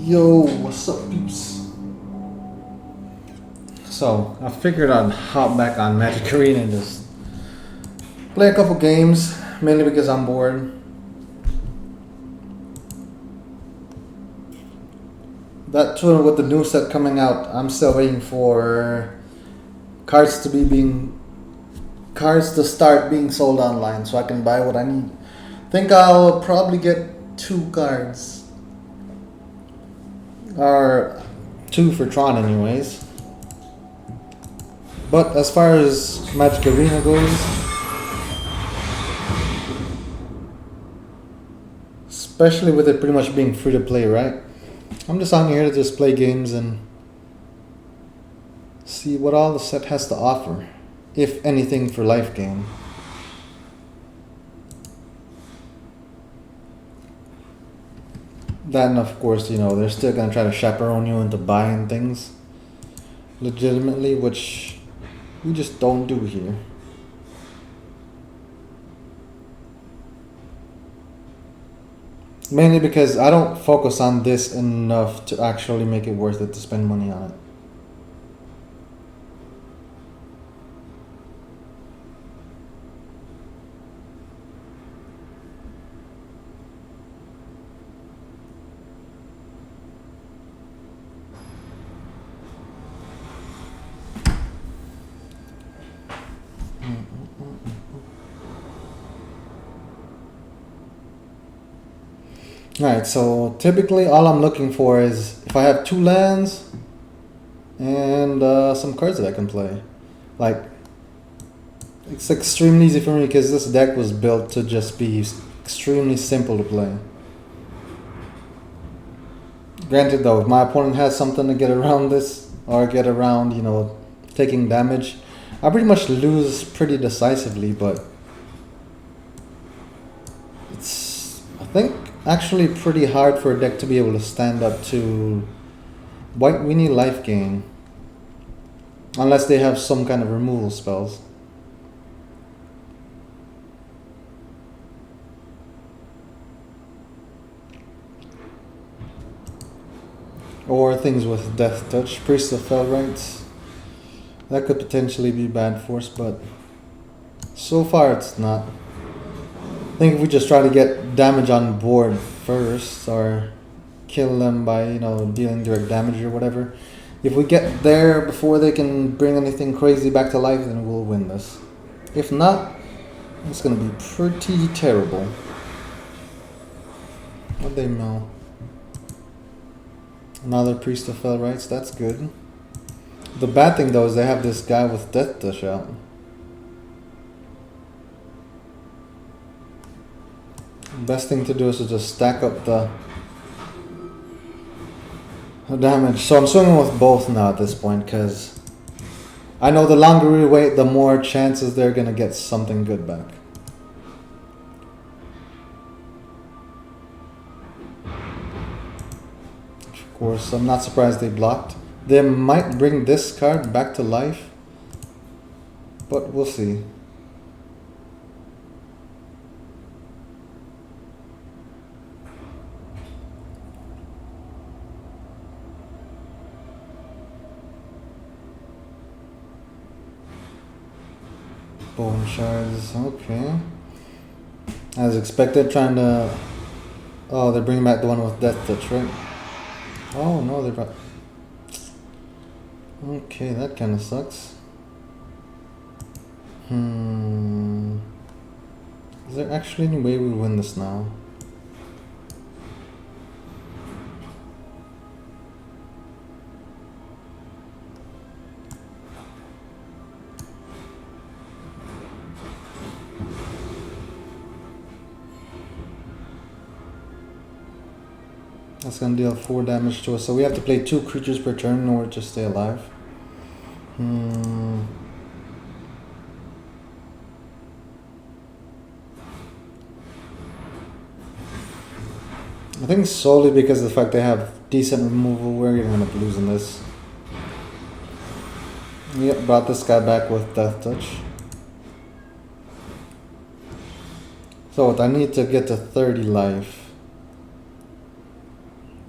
Yo, what's up, peeps? So, I figured I'd hop back on Magic Arena and just play a couple games, mainly because I'm bored. That too, with the new set coming out, I'm still waiting for cards to start being sold online so I can buy what I need. Think I'll probably get 2 cards. Or 2 for Tron anyways. But as far as Magic Arena goes, especially with it pretty much being free to play, right? I'm just on here to just play games and see what all the set has to offer, if anything, for life game. Then, of course, they're still gonna try to chaperone you into buying things legitimately, which we just don't do here. Mainly because I don't focus on this enough to actually make it worth it to spend money on it. Alright, so typically all I'm looking for is if I have 2 lands and some cards that I can play. Like, it's extremely easy for me because this deck was built to just be extremely simple to play. Granted though, if my opponent has something to get around this, or get around, taking damage, I pretty much lose pretty decisively, but it's, I think, actually pretty hard for a deck to be able to stand up to White Weenie life gain. Unless they have some kind of removal spells. Or things with Death Touch, Priest of Fell Rights. That could potentially be bad for us, but so far it's not. I think if we just try to get damage on board first, or kill them by, dealing direct damage or whatever. If we get there before they can bring anything crazy back to life, then we'll win this. If not, it's gonna be pretty terrible. What'd they know? Another Priest of Fell Rights, that's good. The bad thing though is they have this guy with Death Touch out. Best thing to do is to just stack up the damage. So I'm swinging with both now at this point because I know the longer we wait, the more chances they're gonna get something good back. Of course, I'm not surprised they blocked. They might bring this card back to life, but we'll see. Bone shards, okay. As expected, trying to... Oh, they're bringing back the one with Death Touch, right? Oh, no, they're... Okay, that kind of sucks. Is there actually any way we win this now? That's gonna deal 4 damage to us, so we have to play 2 creatures per turn in order to stay alive. I think solely because of the fact they have decent removal, we're gonna end up losing this. Yep, brought this guy back with Death Touch. So I need to get to 30 life.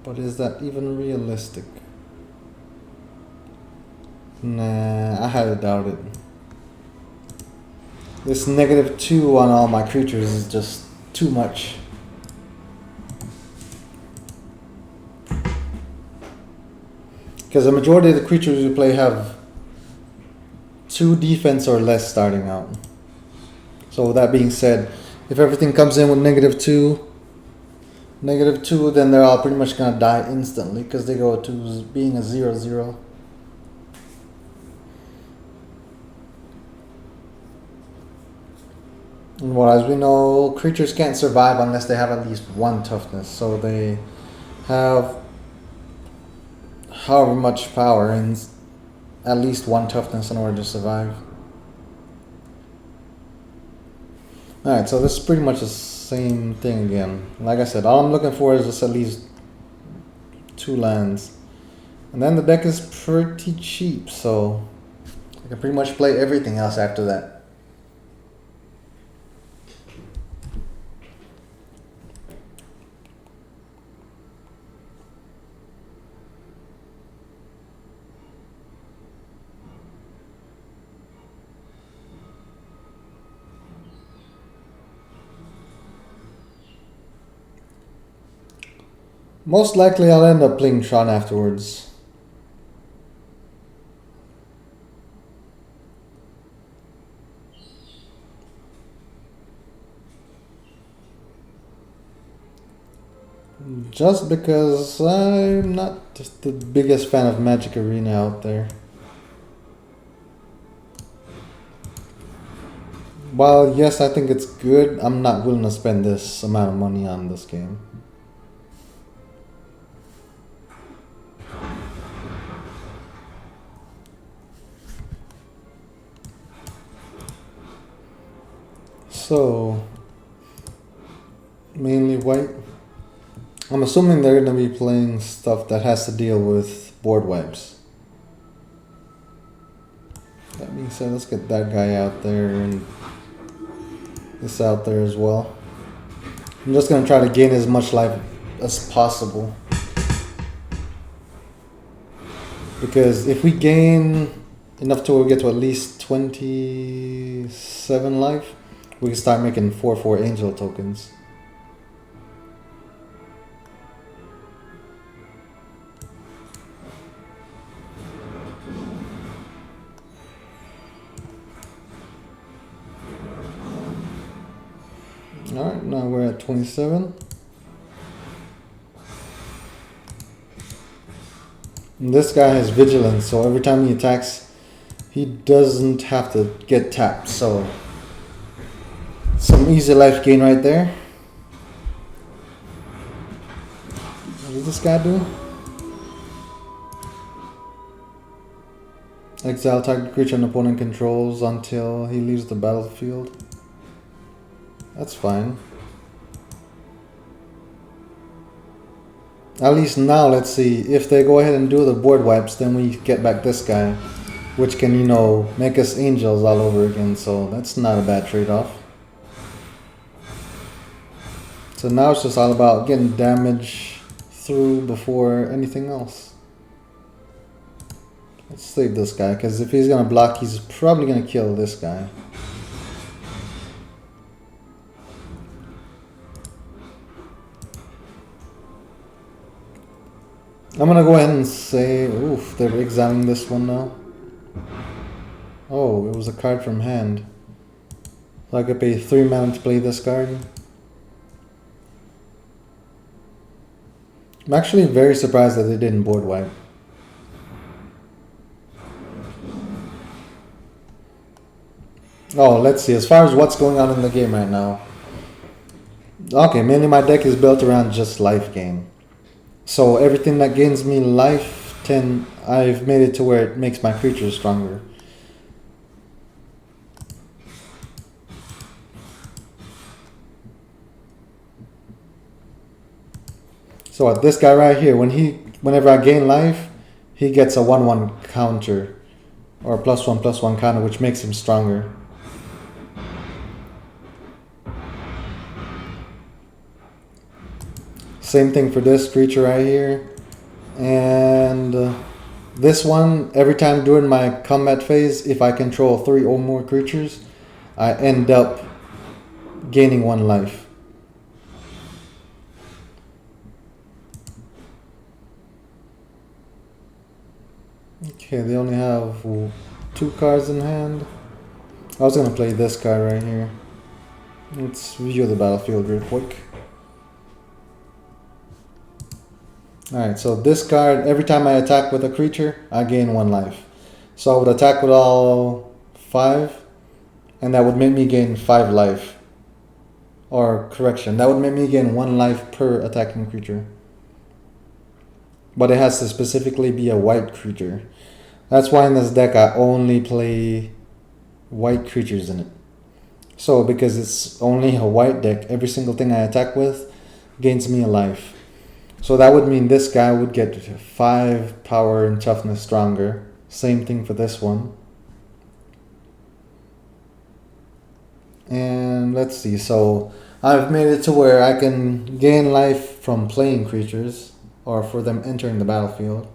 But is that even realistic? Nah, I highly doubt it. This -2 on all my creatures is just too much. Because the majority of the creatures you play have 2 defense or less starting out. So with that being said, if everything comes in with -2, then they're all pretty much gonna die instantly because they go to being a 0/0. And well, as we know, creatures can't survive unless they have at least 1 toughness. So they have however much power and at least 1 toughness in order to survive. Alright, so this is pretty much the same thing again. Like I said, all I'm looking for is just at least 2 lands. And then the deck is pretty cheap, so I can pretty much play everything else after that. Most likely I'll end up playing Tron afterwards. Just because I'm not just the biggest fan of Magic Arena out there. While yes, I think it's good, I'm not willing to spend this amount of money on this game. So, mainly white. I'm assuming they're going to be playing stuff that has to deal with board wipes. That being said, let's get that guy out there and this out there as well. I'm just going to try to gain as much life as possible. Because if we gain enough to get to at least 27 life, we can start making 4/4 angel tokens. Alright, now we're at 27. And this guy has vigilance, so every time he attacks, he doesn't have to get tapped, so some easy life gain right there. What does this guy do? Exile target creature an opponent controls until he leaves the battlefield. That's fine. At least now, let's see. If they go ahead and do the board wipes, then we get back this guy, which can, you know, make us angels all over again. So that's not a bad trade-off. So now it's just all about getting damage through before anything else. Let's save this guy, because if he's going to block, he's probably going to kill this guy. I'm going to go ahead and say, oof, they're exiling this one now. Oh, it was a card from hand. So I could pay 3 mana to play this card. I'm actually very surprised that they didn't board wipe. Oh, let's see. As far as what's going on in the game right now. Okay, mainly my deck is built around just life gain. So everything that gains me life, I've made it to where it makes my creatures stronger. So this guy right here, whenever I gain life, he gets a 1/1 counter, or +1/+1 counter, which makes him stronger. Same thing for this creature right here. And this one, every time during my combat phase, if I control 3 or more creatures, I end up gaining 1 life. Okay, they only have 2 cards in hand. I was gonna play this guy right here. Let's review the battlefield real quick. Alright, so this card, every time I attack with a creature, I gain 1 life. So I would attack with all 5, and that would make me gain 5 life. Or correction, that would make me gain 1 life per attacking creature. But it has to specifically be a white creature. That's why in this deck I only play white creatures in it. So because it's only a white deck, every single thing I attack with gains me a life. So that would mean this guy would get 5 power and toughness stronger. Same thing for this one. And let's see, so I've made it to where I can gain life from playing creatures or for them entering the battlefield.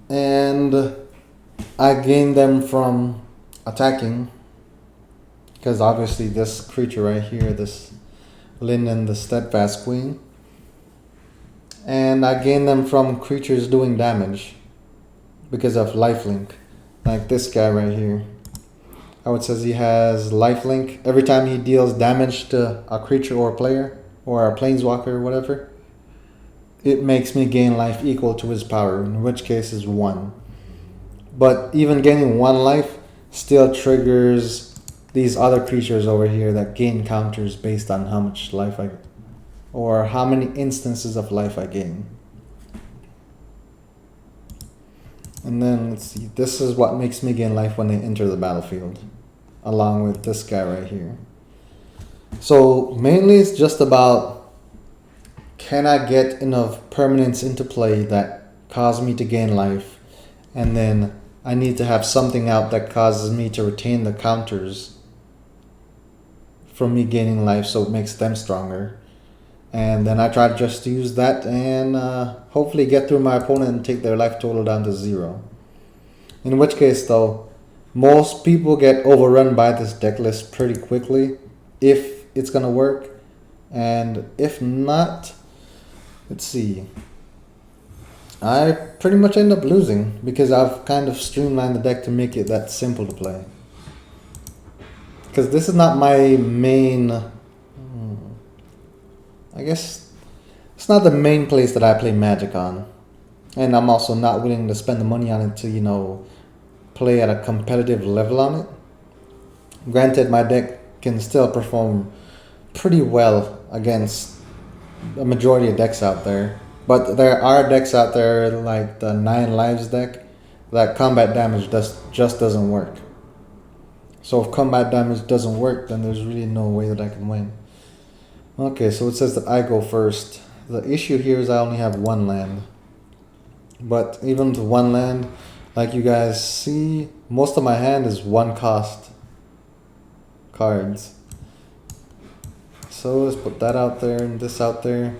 And I gain them from attacking, because obviously this creature right here, this Linden, the Steadfast Queen. And I gain them from creatures doing damage because of lifelink, like this guy right here. How it says he has lifelink. Every time he deals damage to a creature or a player or a planeswalker or whatever, it makes me gain life equal to his power, in which case is 1. But even gaining 1 life still triggers these other creatures over here that gain counters based on how much life I, or how many instances of life I gain. And then let's see, this is what makes me gain life when they enter the battlefield, along with this guy right here. So mainly it's just about, can I get enough permanence into play that cause me to gain life, and then I need to have something out that causes me to retain the counters from me gaining life, so it makes them stronger. And then I try just to use that and hopefully get through my opponent and take their life total down to 0. In which case though, most people get overrun by this deck list pretty quickly if it's gonna work. And if not, let's see, I pretty much end up losing because I've kind of streamlined the deck to make it that simple to play. Because this is not my main, I guess it's not the main place that I play Magic on. And I'm also not willing to spend the money on it to, you know, play at a competitive level on it. Granted, my deck can still perform pretty well against a majority of decks out there. But there are decks out there like the 9 lives deck that combat damage just doesn't work. So if combat damage doesn't work, then there's really no way that I can win. Okay, so it says that I go first. The issue here is I only have 1 land. But even with 1 land, like you guys see, most of my hand is 1 cost cards. So let's put that out there and this out there.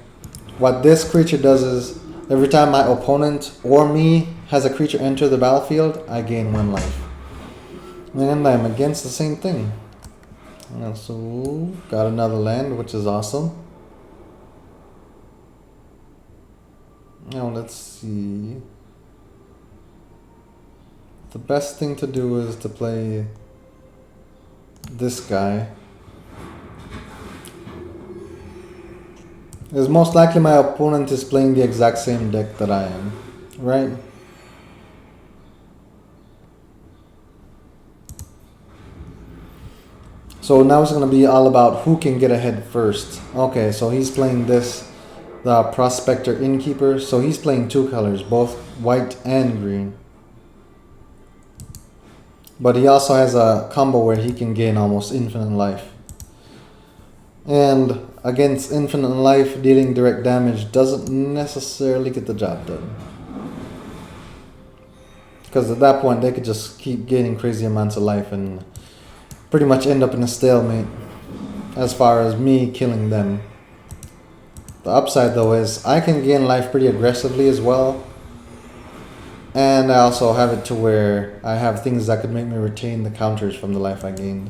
What this creature does is, every time my opponent or me has a creature enter the battlefield, I gain 1 life. And I'm against the same thing. And so, got another land, which is awesome. Now let's see. The best thing to do is to play this guy. Because most likely my opponent is playing the exact same deck that I am, right? So now it's going to be all about who can get ahead first. Okay, so he's playing this, the Prospector Innkeeper. So he's playing 2 colors, both white and green. But he also has a combo where he can gain almost infinite life. And against infinite life, dealing direct damage doesn't necessarily get the job done. Because at that point, they could just keep gaining crazy amounts of life and pretty much end up in a stalemate as far as me killing them. The upside though is I can gain life pretty aggressively as well. And I also have it to where I have things that could make me retain the counters from the life I gained.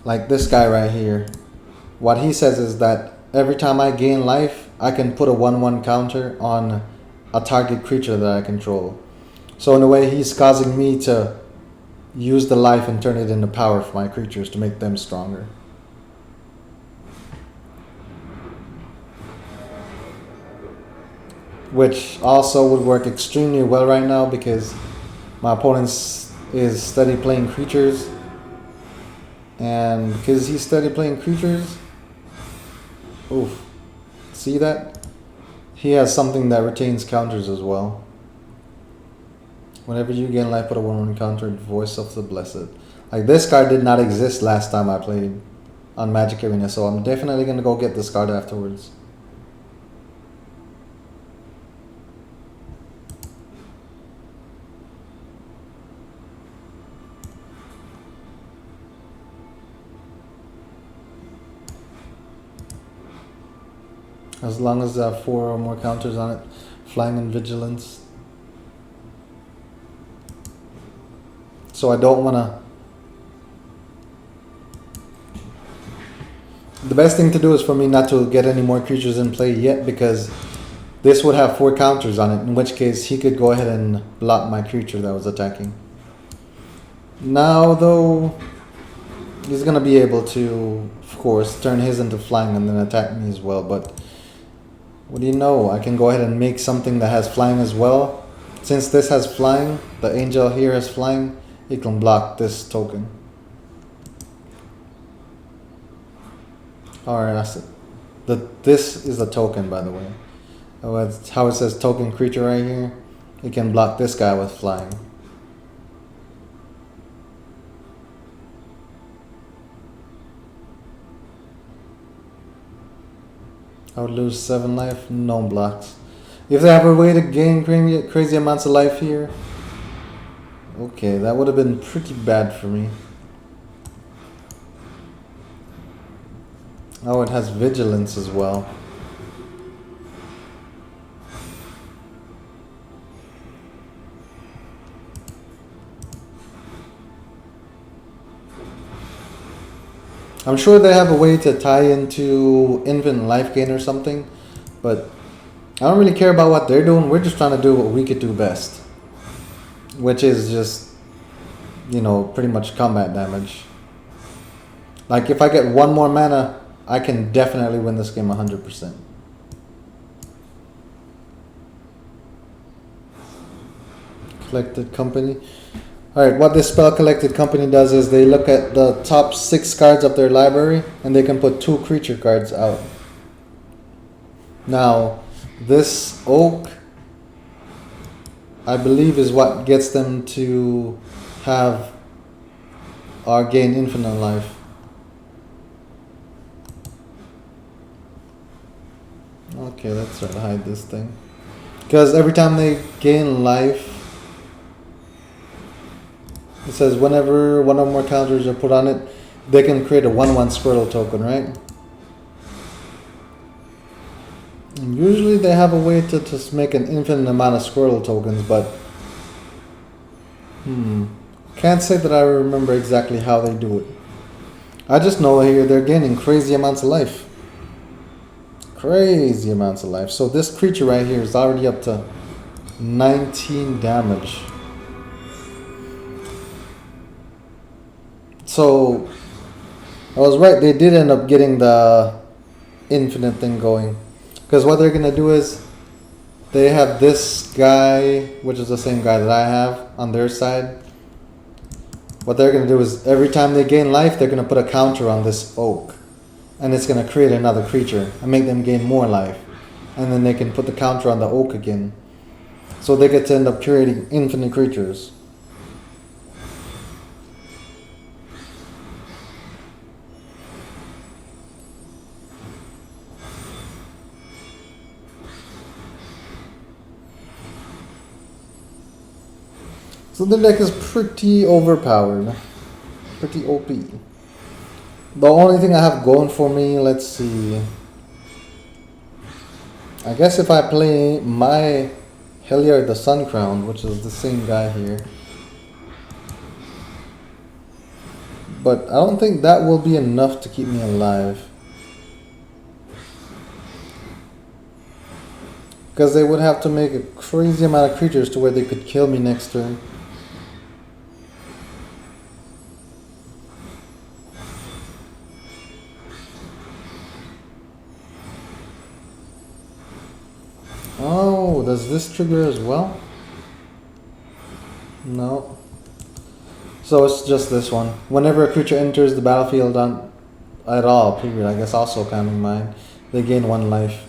Like this guy right here. What he says is that every time I gain life, I can put a 1/1 counter on a target creature that I control. So in a way, he's causing me to use the life and turn it into power for my creatures to make them stronger. Which also would work extremely well right now because my opponent is steady playing creatures. And because he's steady playing creatures, oof, see that? He has something that retains counters as well. Whenever you gain life, put a 1/1 counter, Voice of the Blessed. Like this card did not exist last time I played on Magic Arena, so I'm definitely going to go get this card afterwards. As long as I have 4 or more counters on it, Flying and Vigilance. So I don't want to... The best thing to do is for me not to get any more creatures in play yet, because this would have 4 counters on it, in which case he could go ahead and block my creature that was attacking. Now though, he's going to be able to, of course, turn his into flying and then attack me as well, but what do you know? I can go ahead and make something that has flying as well. Since this has flying, the angel here has flying, it can block this token. Alright, that's it. This is the token, by the way. That's how it says token creature right here. It can block this guy with flying. I would lose 7 life, no blocks. If they have a way to gain crazy amounts of life here, okay, that would have been pretty bad for me. Oh, it has vigilance as well. I'm sure they have a way to tie into infinite life gain or something, but I don't really care about what they're doing. We're just trying to do what we could do best, which is just, you know, pretty much combat damage. Like if I get 1 more mana, I can definitely win this game 100%. Collected Company. Alright, what this spell Collected Company does is they look at the top 6 cards of their library and they can put 2 creature cards out. Now, this oak, I believe, is what gets them to have or gain infinite life. Okay, let's try to hide this thing. Because every time they gain life, it says whenever 1 or more counters are put on it, they can create a 1/1 Squirtle token, right? And usually they have a way to just make an infinite amount of Squirtle tokens, but can't say that I remember exactly how they do it. I just know here they're gaining crazy amounts of life. Crazy amounts of life. So this creature right here is already up to 19 damage. So I was right, they did end up getting the infinite thing going. Because what they're going to do is they have this guy, which is the same guy that I have on their side. What they're going to do is every time they gain life, they're going to put a counter on this oak. And it's going to create another creature and make them gain more life. And then they can put the counter on the oak again. So they get to end up creating infinite creatures. So the deck is pretty overpowered. Pretty OP. The only thing I have going for me, let's see. I guess if I play my Heliard the Sun Crown, which is the same guy here. But I don't think that will be enough to keep me alive. Because they would have to make a crazy amount of creatures to where they could kill me next turn. Oh, does this trigger as well? No. So it's just this one. Whenever a creature enters the battlefield at all, period, I guess also counting mine, they gain 1 life.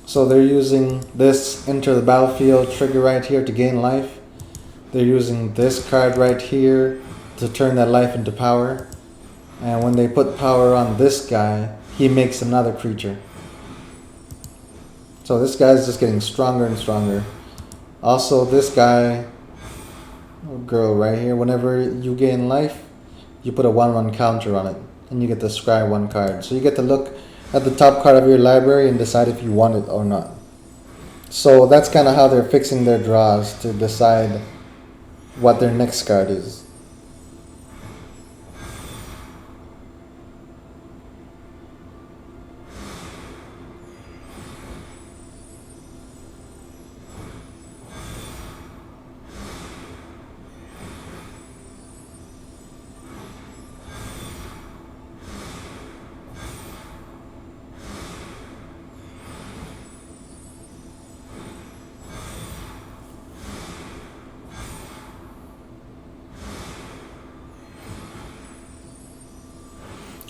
So they're using this enter the battlefield trigger right here to gain life. They're using this card right here to turn that life into power. And when they put power on this guy, he makes another creature. So this guy's just getting stronger and stronger. Also, this guy, or girl right here, whenever you gain life, you put a 1/1 counter on it. And you get to scry 1 card. So you get to look at the top card of your library and decide if you want it or not. So that's kind of how they're fixing their draws to decide what their next card is.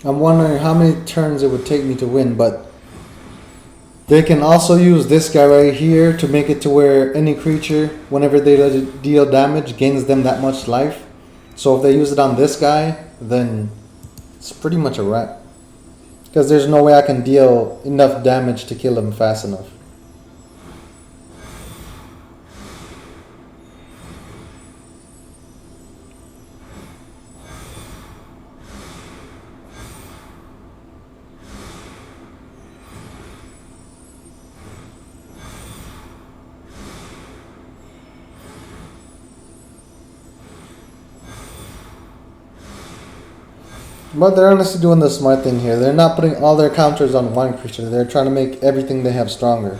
I'm wondering how many turns it would take me to win, but they can also use this guy right here to make it to where any creature, whenever they deal damage, gains them that much life. So if they use it on this guy, then it's pretty much a wrap. Because there's no way I can deal enough damage to kill him fast enough. But they're honestly doing the smart thing here. They're not putting all their counters on one creature. They're trying to make everything they have stronger.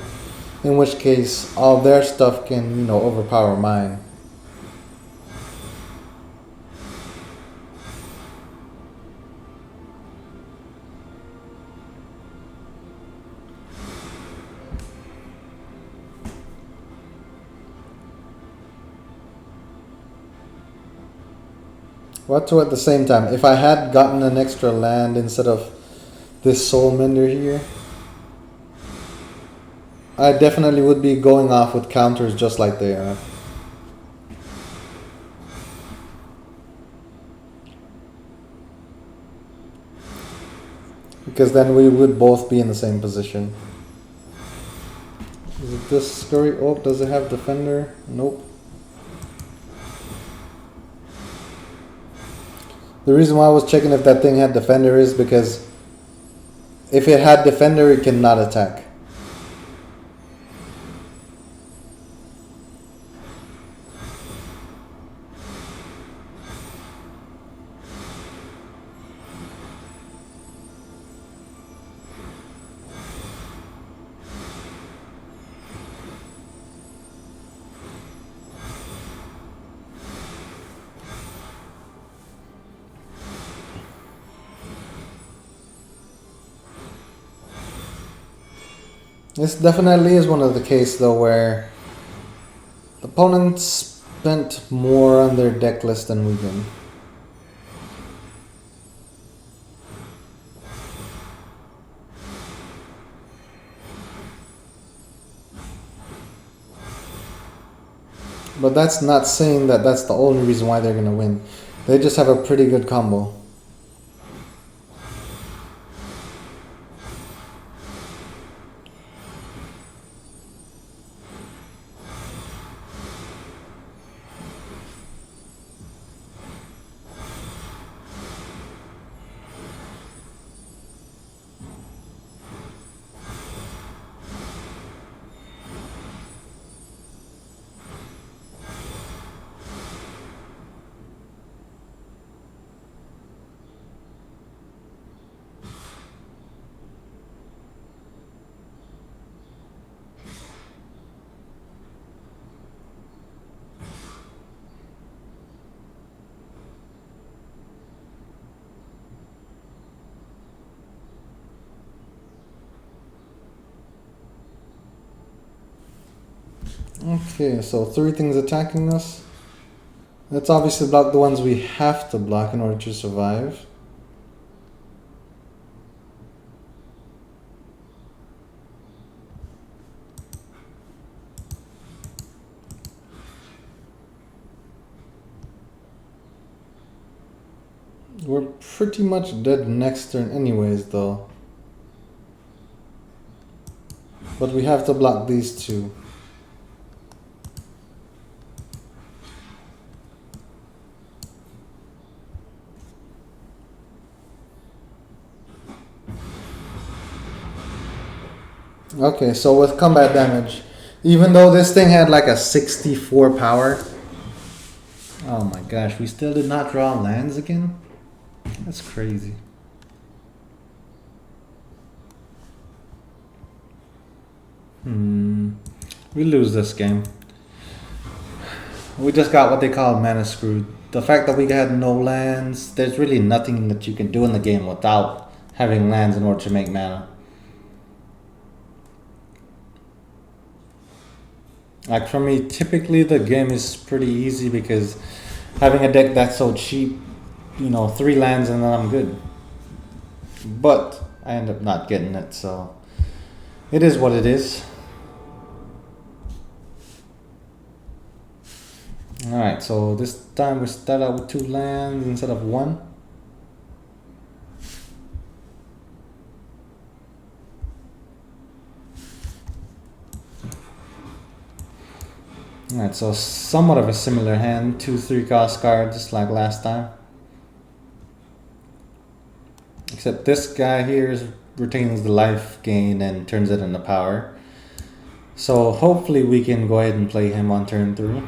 In which case, all their stuff can, overpower mine. But too, at the same time, if I had gotten an extra land instead of this Soul Mender here, I definitely would be going off with counters just like they are. Because then we would both be in the same position. Is it this Scurry Oak? Does it have Defender? Nope. The reason why I was checking if that thing had Defender is because if it had Defender, it cannot attack. This definitely is one of the cases though where the opponents spent more on their deck list than we did. But that's not saying that that's the only reason why they're going to win. They just have a pretty good combo. Okay, so 3 things attacking us. Let's obviously block the ones we have to block in order to survive. We're pretty much dead next turn anyways though. But we have to block these 2. Okay, so with combat damage, even though this thing had like a 64 power. Oh my gosh, we still did not draw lands again? That's crazy. We lose this game. We just got what they call mana screwed. The fact that we had no lands, there's really nothing that you can do in the game without having lands in order to make mana. Like for me, typically the game is pretty easy because having a deck that's so cheap, 3 lands and then I'm good. But I end up not getting it, so it is what it is. Alright, so this time we start out with 2 lands instead of 1. Alright, so somewhat of a similar hand, 2/3 cost card, just like last time. Except this guy here retains the life gain and turns it into power. So hopefully we can go ahead and play him on turn 3.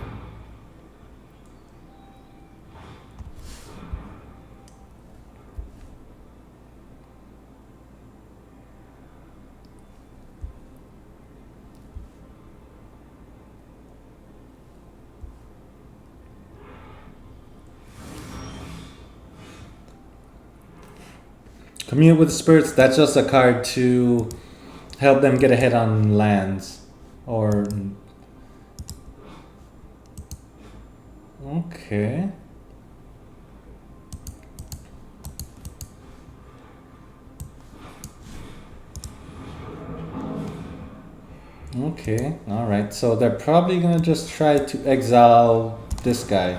Commune with the Spirits, that's just a card to help them get ahead on lands. Or... Okay. Okay, alright. So they're probably gonna just try to exile this guy.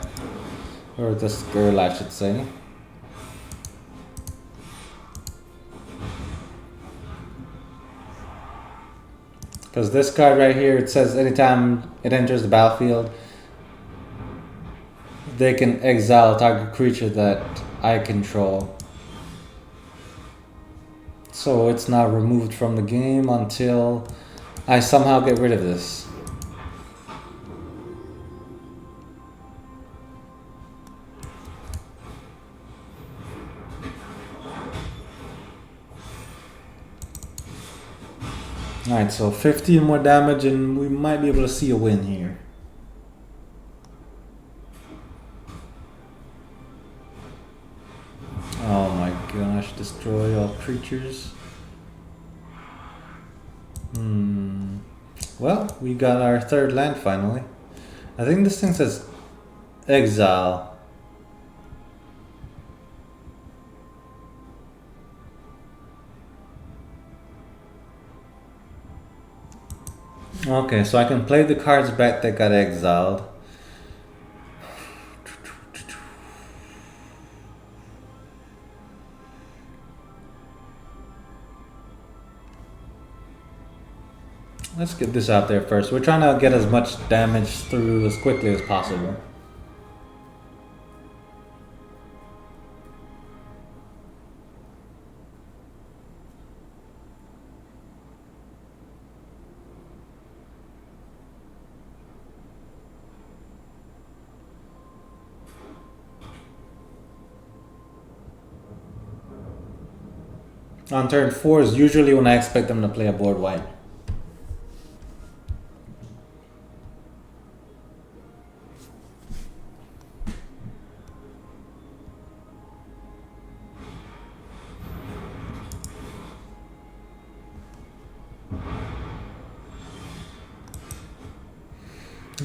Or this girl, I should say. Because this card right here, it says anytime it enters the battlefield, they can exile target creature that I control. So it's not removed from the game until I somehow get rid of this. Alright, so 15 more damage and we might be able to see a win here. Oh my gosh, destroy all creatures. Well, we got our 3rd land finally. I think this thing says exile. Okay, so I can play the cards back that got exiled. Let's get this out there first. We're trying to get as much damage through as quickly as possible. On turn 4 is usually when I expect them to play a board wipe.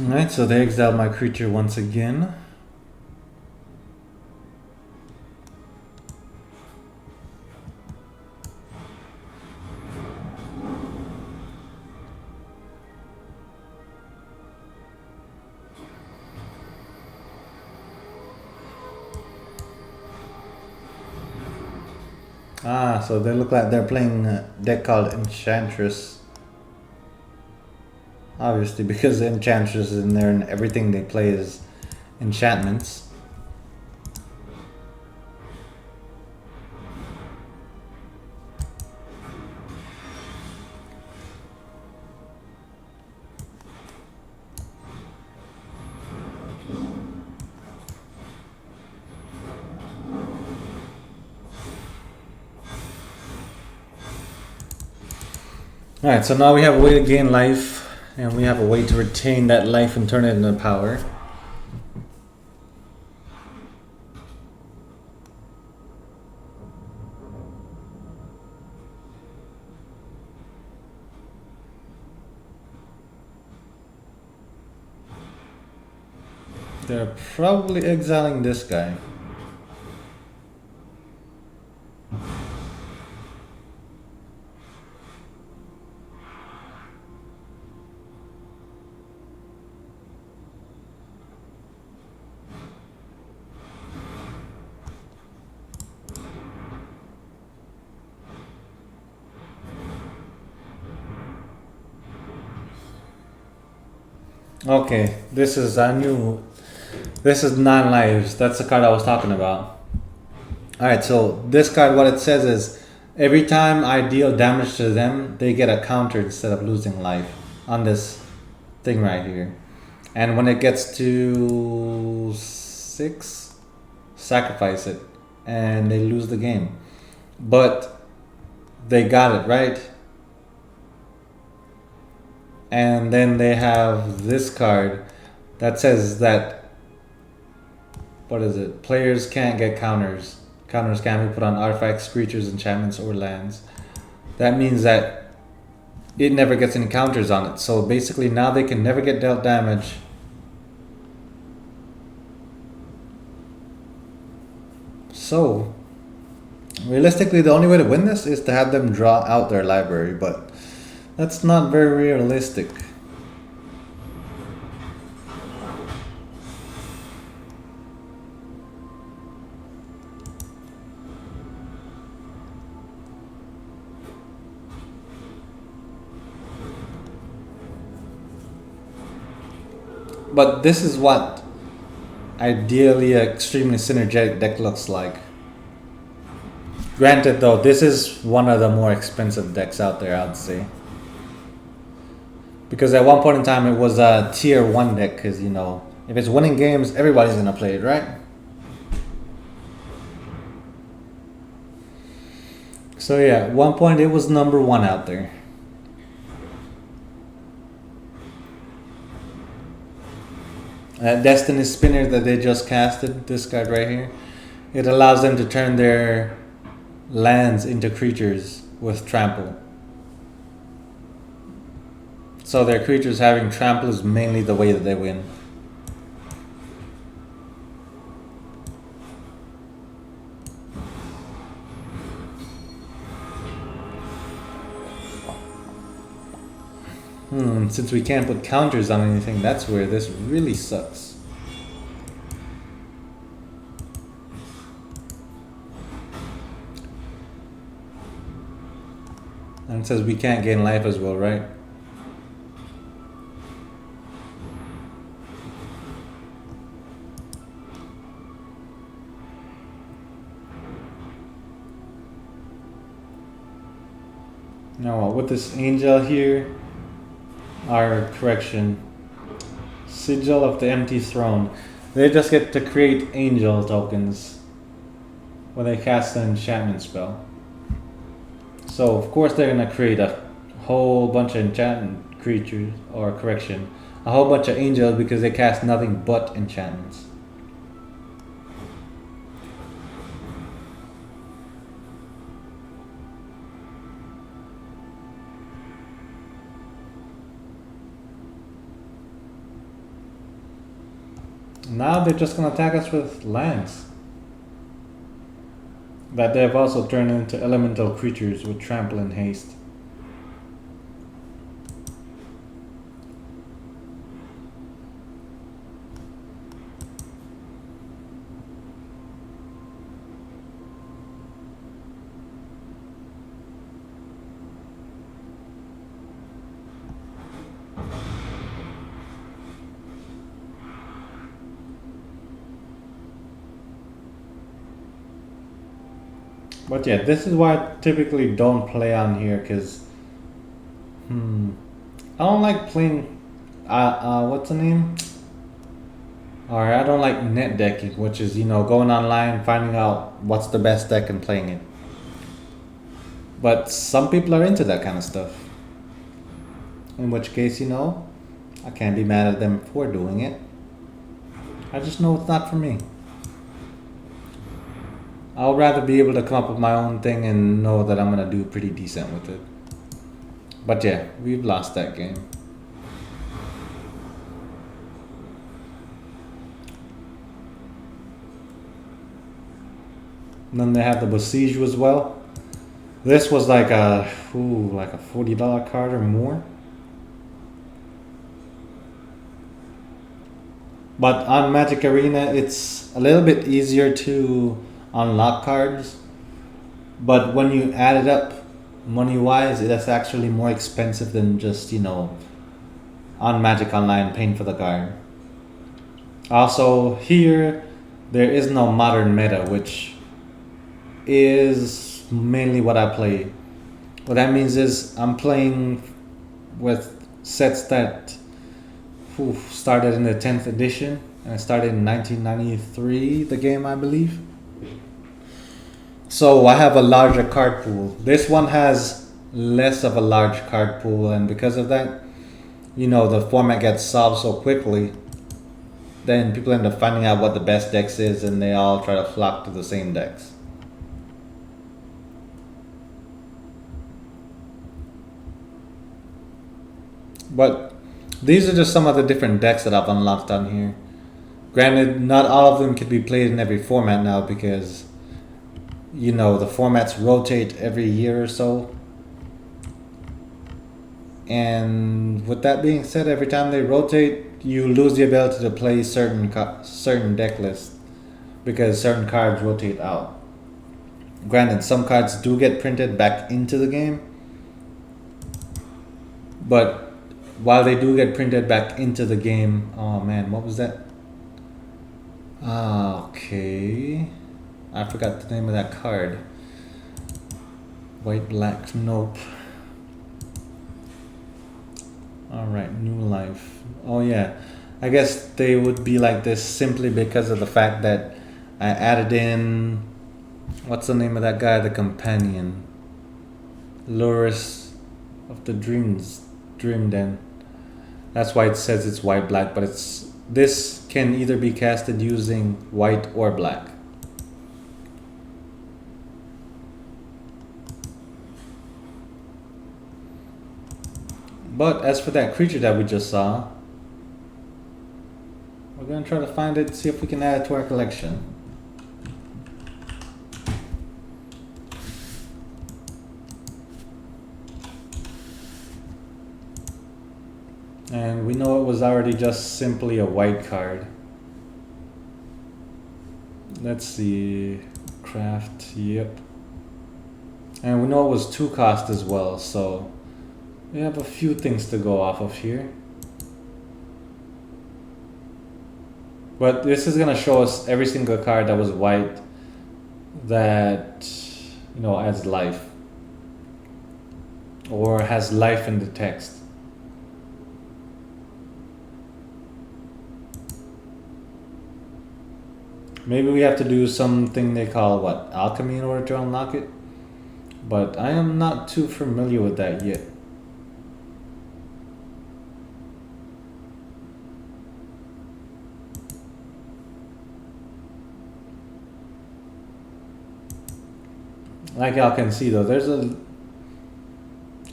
Alright, so they exiled my creature once again. Ah, so they look like they're playing a deck called Enchantress. Obviously, because Enchantress is in there and everything they play is enchantments. Alright, so now we have a way to gain life, and we have a way to retain that life and turn it into power. They're probably exiling this guy. Okay, this is 9 lives. That's the card I was talking about. Alright, so this card, what it says is every time I deal damage to them, they get a counter instead of losing life on this thing right here. And when it gets to 6, sacrifice it and they lose the game. But they got it, right? And then they have this card that says that, what is it? Players can't get counters. Counters can be put on artifacts, creatures, enchantments, or lands. That means that it never gets any counters on it. So basically now they can never get dealt damage. So realistically, the only way to win this is to have them draw out their library, but that's not very realistic. But this is what ideally an extremely synergetic deck looks like. Granted though, this is one of the more expensive decks out there, I'd say. Because at one point in time it was a tier 1 deck, because you know, if it's winning games, everybody's gonna play it, right? So yeah, at one point it was number 1 out there. Destiny Spinner that they just casted, this card right here, it allows them to turn their lands into creatures with trample. So their creatures having trample is mainly the way that they win. Since we can't put counters on anything, that's where this really sucks. And it says we can't gain life as well, right? Now with this angel here, our correction, Sigil of the Empty Throne, they just get to create angel tokens when they cast an enchantment spell. So of course they're gonna create a whole bunch of enchantment creatures, or correction, a whole bunch of angels because they cast nothing but enchantments. Now they're just gonna attack us with lands. That they've also turned into elemental creatures with trample and haste. But yeah, this is why I typically don't play on here, because I don't like playing what's the name? Or I don't like net decking, which is, going online, finding out what's the best deck and playing it. But some people are into that kind of stuff. In which case, I can't be mad at them for doing it. I just know it's not for me. I'll rather be able to come up with my own thing and know that I'm gonna do pretty decent with it. But yeah, we've lost that game. And then they have the Besiege as well. This was like a $40 card or more. But on Magic Arena, it's a little bit easier to unlock cards. But when you add it up money-wise, it's actually more expensive than just, on Magic Online paying for the card. Also, here, there is no modern meta, which is mainly what I play. What that means is I'm playing with sets that started in the 10th edition, and it started in 1993, the game, I believe. So I have a larger card pool. This one has less of a large card pool, and because of that, the format gets solved so quickly, then people end up finding out what the best decks is, and they all try to flock to the same decks. But these are just some of the different decks that I've unlocked on here. Granted, not all of them can be played in every format now because, the formats rotate every year or so. And with that being said, every time they rotate, you lose the ability to play certain deck lists because certain cards rotate out. Granted, some cards do get printed back into the game, but while they do get printed back into the game, oh man, what was that? Okay, I forgot the name of that card. White, black, nope. Alright, new life. Oh yeah, I guess they would be like this simply because of the fact that I added in, what's the name of that guy, the companion? Luris of the Dream Den. That's why it says it's white black, but this can either be casted using white or black. But as for that creature that we just saw, we're gonna try to find it, see if we can add it to our collection. And we know it was already just simply a white card. Let's see, craft, yep. And we know it was 2 cost as well, so we have a few things to go off of here. But this is gonna show us every single card that was white that, adds life. Or has life in the text. Maybe we have to do something they call, alchemy in order to unlock it? But I am not too familiar with that yet. Like y'all can see though, there's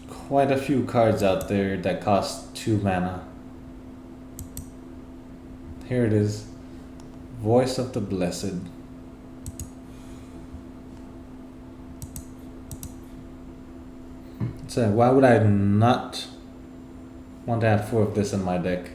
quite a few cards out there that cost 2 mana. Here it is. Voice of the Blessed. So why would I not want to have 4 of this in my deck?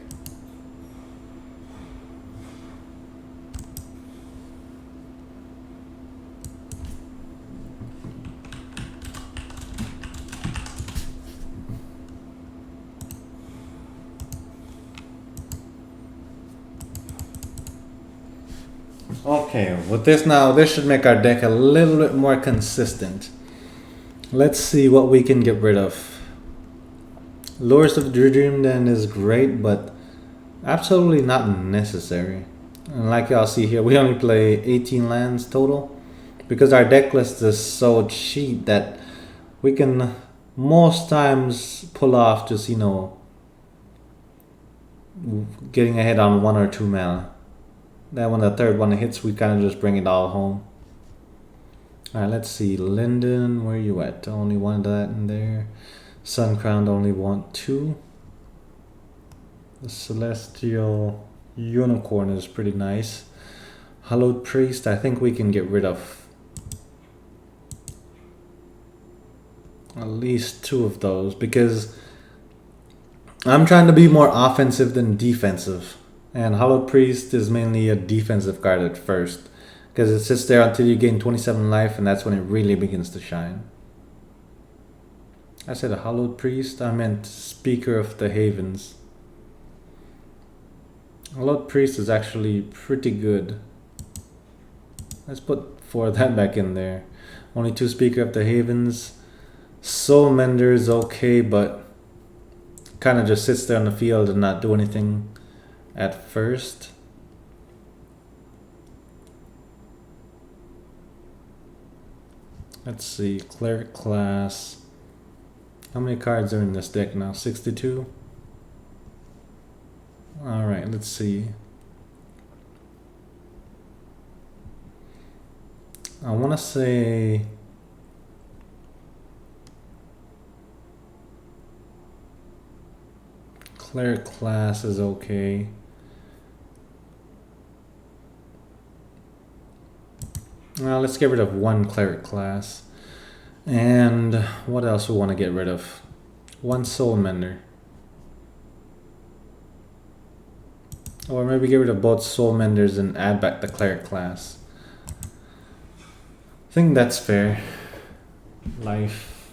Okay, with this now, this should make our deck a little bit more consistent. Let's see what we can get rid of. Lures of Dreamland is great, but absolutely not necessary. And like y'all see here, we only play 18 lands total because our deck list is so cheap that we can most times pull off just, you know, getting ahead on 1 or 2 mana. Then when the third one hits, we kind of just bring it all home. Alright, let's see. Linden, where you at? Only one of that in there. Sun Crowned only want 2. The Celestial Unicorn is pretty nice. Hallowed Priest, I think we can get rid of at least 2 of those because I'm trying to be more offensive than defensive. And Hallowed Priest is mainly a defensive card at first because it sits there until you gain 27 life, and that's when it really begins to shine. I said a Hallowed Priest, I meant Speaker of the Havens. Hallowed Priest is actually pretty good. Let's put 4 of that back in there. Only 2 Speaker of the Havens. Soul Mender is okay, but kind of just sits there on the field and not do anything at first. Let's see, Cleric class. How many cards are in this deck now? 62? Alright, let's see. I want to say Cleric class is okay. Well, let's get rid of 1 Cleric class. And what else we want to get rid of? 1 Soul Mender. Or maybe get rid of both Soul Menders and add back the Cleric class. I think that's fair. Life.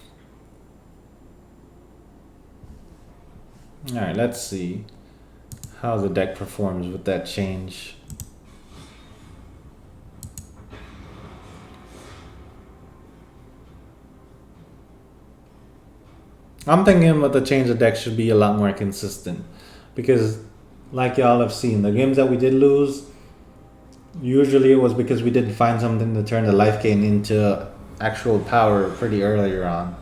Alright, let's see how the deck performs with that change. I'm thinking with the change, the deck should be a lot more consistent because like y'all have seen, the games that we did lose, usually it was because we didn't find something to turn the life gain into actual power pretty earlier on.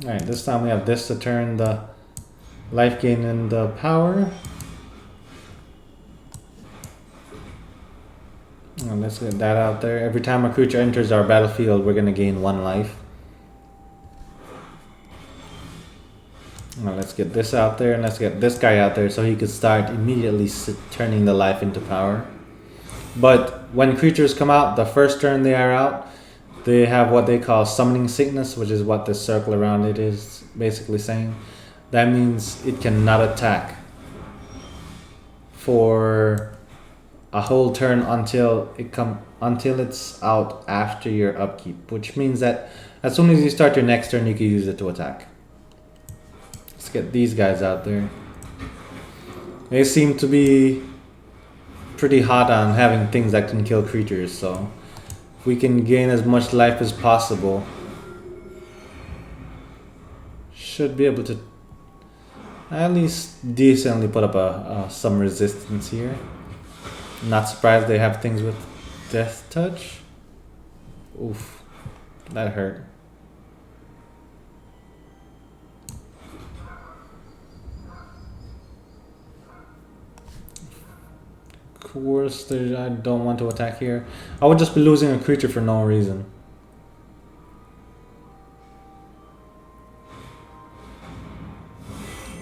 Alright, this time we have this to turn the life gain into power. And let's get that out there. Every time a creature enters our battlefield, we're going to gain 1 life. Now let's get this out there, and let's get this guy out there so he could start immediately turning the life into power. But when creatures come out, the first turn they are out, they have what they call Summoning Sickness, which is what the circle around it is basically saying. That means it cannot attack for a whole turn until it's out after your upkeep, which means that as soon as you start your next turn, you can use it to attack. Let's get these guys out there. They seem to be pretty hot on having things that can kill creatures, so if we can gain as much life as possible, should be able to at least decently put up some resistance here. Not surprised they have things with Death Touch. Oof, that hurt. Course, I don't want to attack here. I would just be losing a creature for no reason.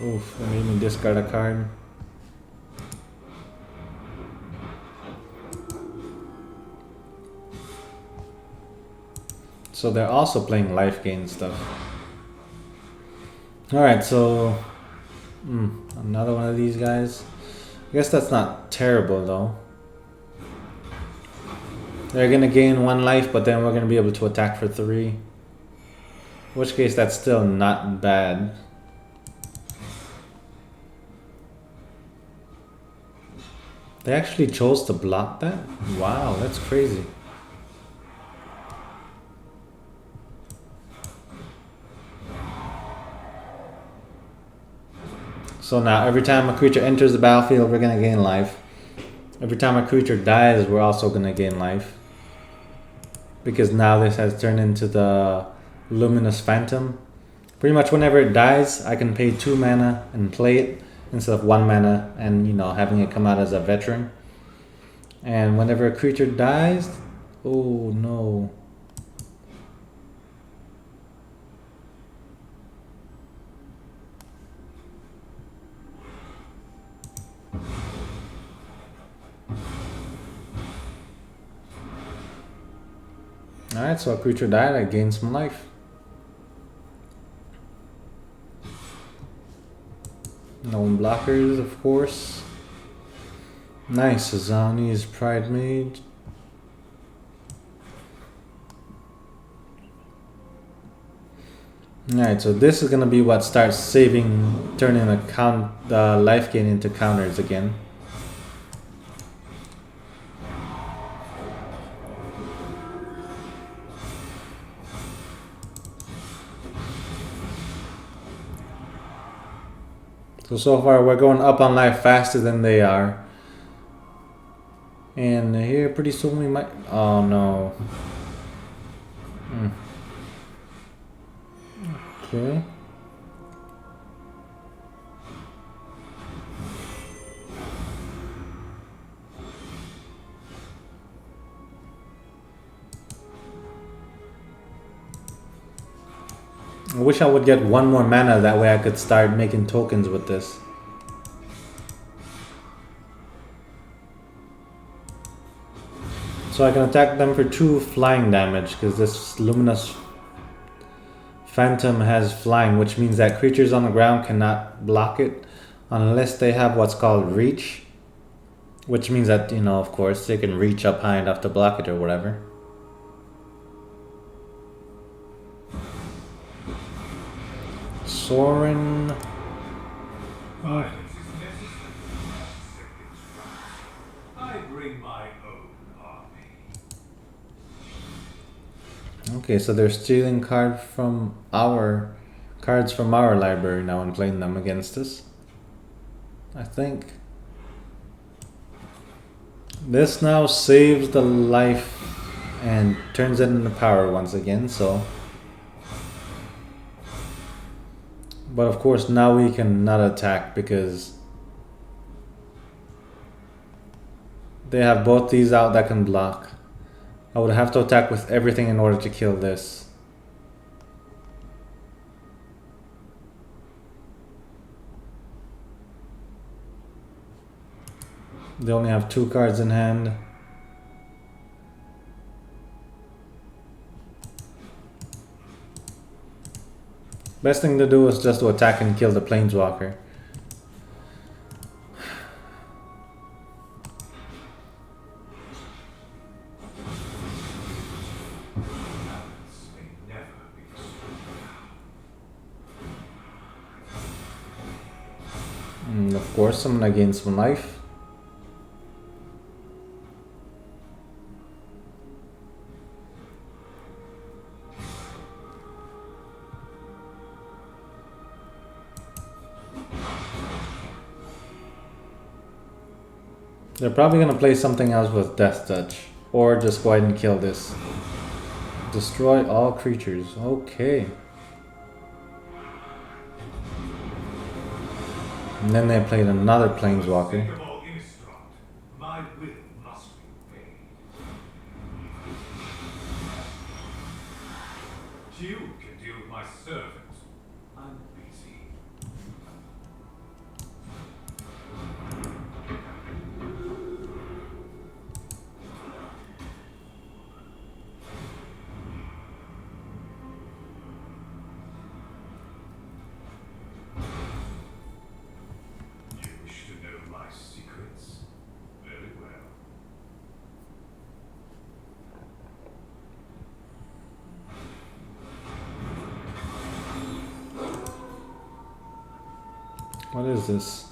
Oof, that made me discard a card. So they're also playing life gain stuff. Alright, so another one of these guys. I guess that's not terrible though. They're gonna gain 1 life, but then we're gonna be able to attack for 3. In which case that's still not bad. They actually chose to block that? Wow, that's crazy. So now every time a creature enters the battlefield, we're gonna gain life. Every time a creature dies, we're also gonna gain life. Because now this has turned into the Luminous Phantom. Pretty much whenever it dies, I can pay 2 mana and play it instead of 1 mana and, you know, having it come out as a veteran. And whenever a creature dies, oh no. Alright, so a creature died, I gained some life. No blockers, of course. Nice, Azani's Pride Mage. Alright, so this is gonna be what starts saving, turning the life gain into counters again. So far we're going up on life faster than they are. And here pretty soon we might... Oh no. Okay. I wish I would get 1 more mana, that way I could start making tokens with this. So I can attack them for 2 flying damage, because this Luminous Phantom has flying, which means that creatures on the ground cannot block it unless they have what's called reach. Which means that, you know, of course, they can reach up high enough to block it or whatever. Sorin. I bring my own army. Okay, so they're stealing cards from our library now and playing them against us. I think this now saves the life and turns it into power once again, so. But of course now we can not attack because they have both these out that can block. I would have to attack with everything in order to kill this. They only have 2 cards in hand. Best thing to do is just to attack and kill the Planeswalker. And of course, I'm gonna gain some life. They're probably gonna play something else with Death Touch. Or just go ahead and kill this. Destroy all creatures. Okay. And then they played another Planeswalker. My will must be paid. You can deal with my servant. I'm busy. What is this?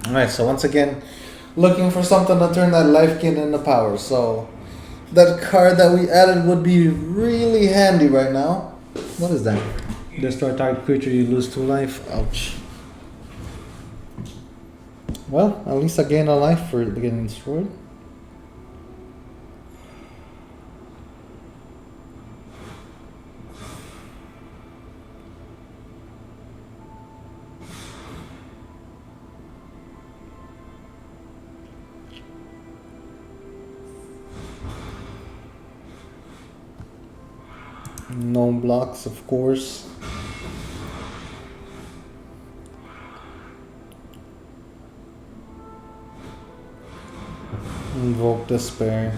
Alright, so once again, looking for something to turn that life gain into power. So that card that we added would be really handy right now. What is that? Destroy target creature, you lose 2 life. Ouch. Well, at least I gain a life for it getting destroyed. No blocks, of course. Invoke Despair.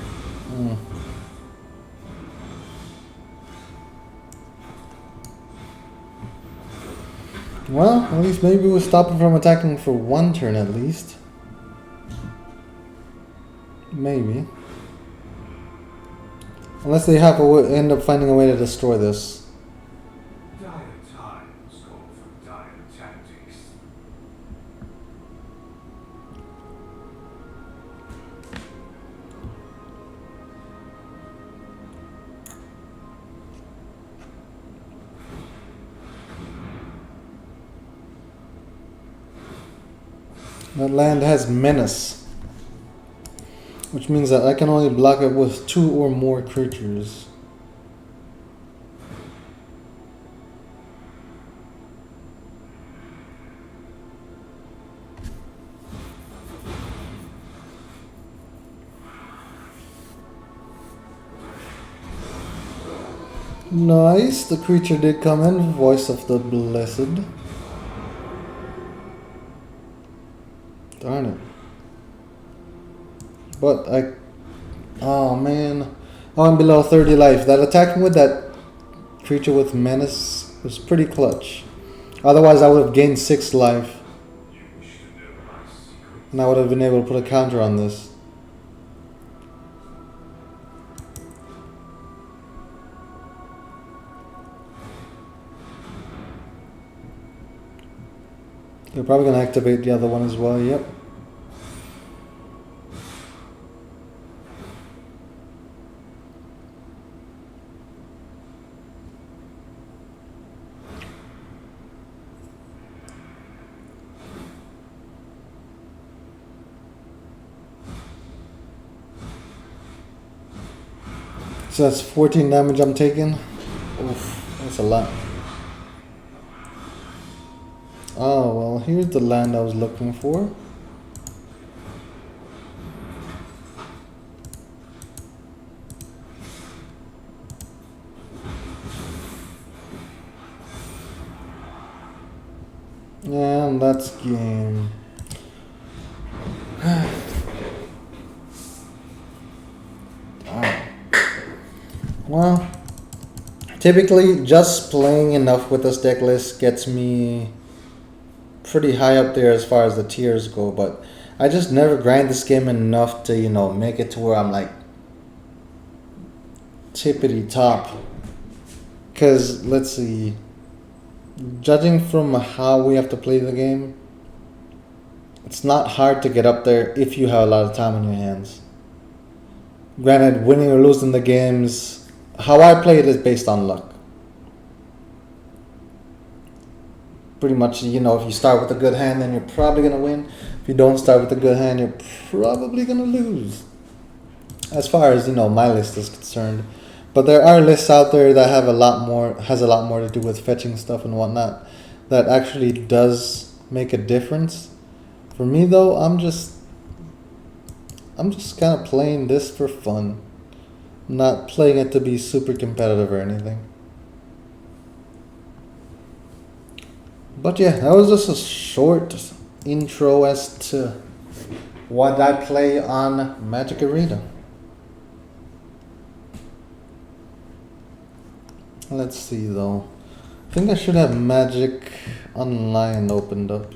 Well, at least maybe we'll stop him from attacking for 1 turn at least. Maybe. Unless they have end up finding a way to destroy this. Dire times call for dire tactics. That land has Menace, which means that I can only block it with 2 or more creatures. Nice, the creature did come in, Voice of the Blessed. Darn it. But oh man. Oh, I'm below 30 life. That attacking with that creature with Menace was pretty clutch. Otherwise I would have gained 6 life. You wish to know my secret? And I would have been able to put a counter on this. They're probably going to activate the other one as well, yep. So that's 14 damage I'm taking. Oof, that's a lot. Oh, well, here's the land I was looking for. And that's game. Well, typically just playing enough with this deck list gets me pretty high up there as far as the tiers go, but I just never grind this game enough to, you know, make it to where I'm like tippity top. Because, let's see, judging from how we have to play the game, it's not hard to get up there if you have a lot of time on your hands. Granted, winning or losing the games, how I play it is based on luck. Pretty much, you know, if you start with a good hand, then you're probably going to win. If you don't start with a good hand, you're probably going to lose. As far as, you know, my list is concerned. But there are lists out there that have has a lot more to do with fetching stuff and whatnot that actually does make a difference. For me though, I'm just kind of playing this for fun. I'm not playing it to be super competitive or anything. But yeah, that was just a short intro as to what I play on Magic Arena. Let's see though. I think I should have Magic Online opened up.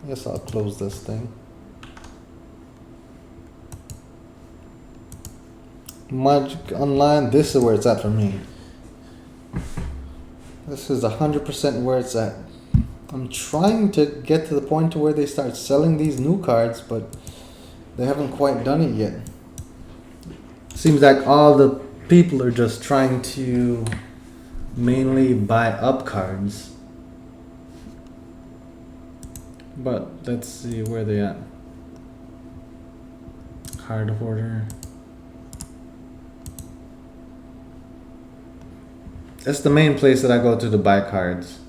I guess I'll close this thing. Magic Online, this is where it's at for me. This is 100% where it's at. I'm trying to get to the point to where they start selling these new cards, but they haven't quite done it yet. Seems like all the people are just trying to mainly buy up cards. But let's see where they at. Card hoarder. That's the main place that I go to buy cards.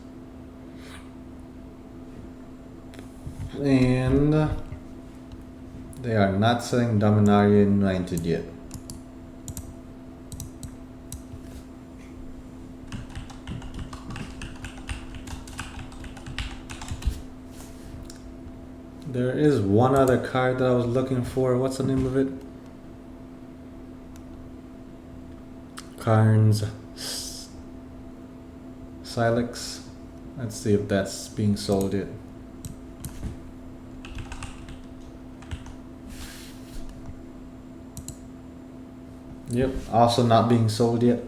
And they are not selling Dominaria United yet. There is one other card that I was looking for. What's the name of it? Karn's Silex. Let's see if that's being sold yet. Yep, also not being sold yet.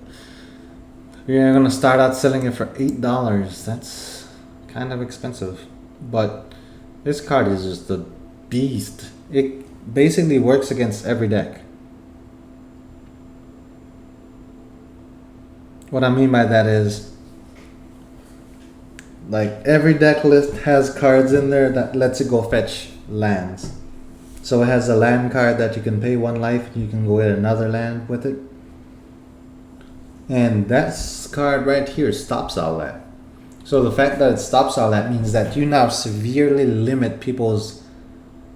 We're gonna start out selling it for $8. That's kind of expensive. But this card is just a beast. It basically works against every deck. What I mean by that is, like, every deck list has cards in there that lets it go fetch lands. So it has a land card that you can pay 1 life and you can go get another land with it. And that card right here stops all that. So the fact that it stops all that means that you now severely limit people's,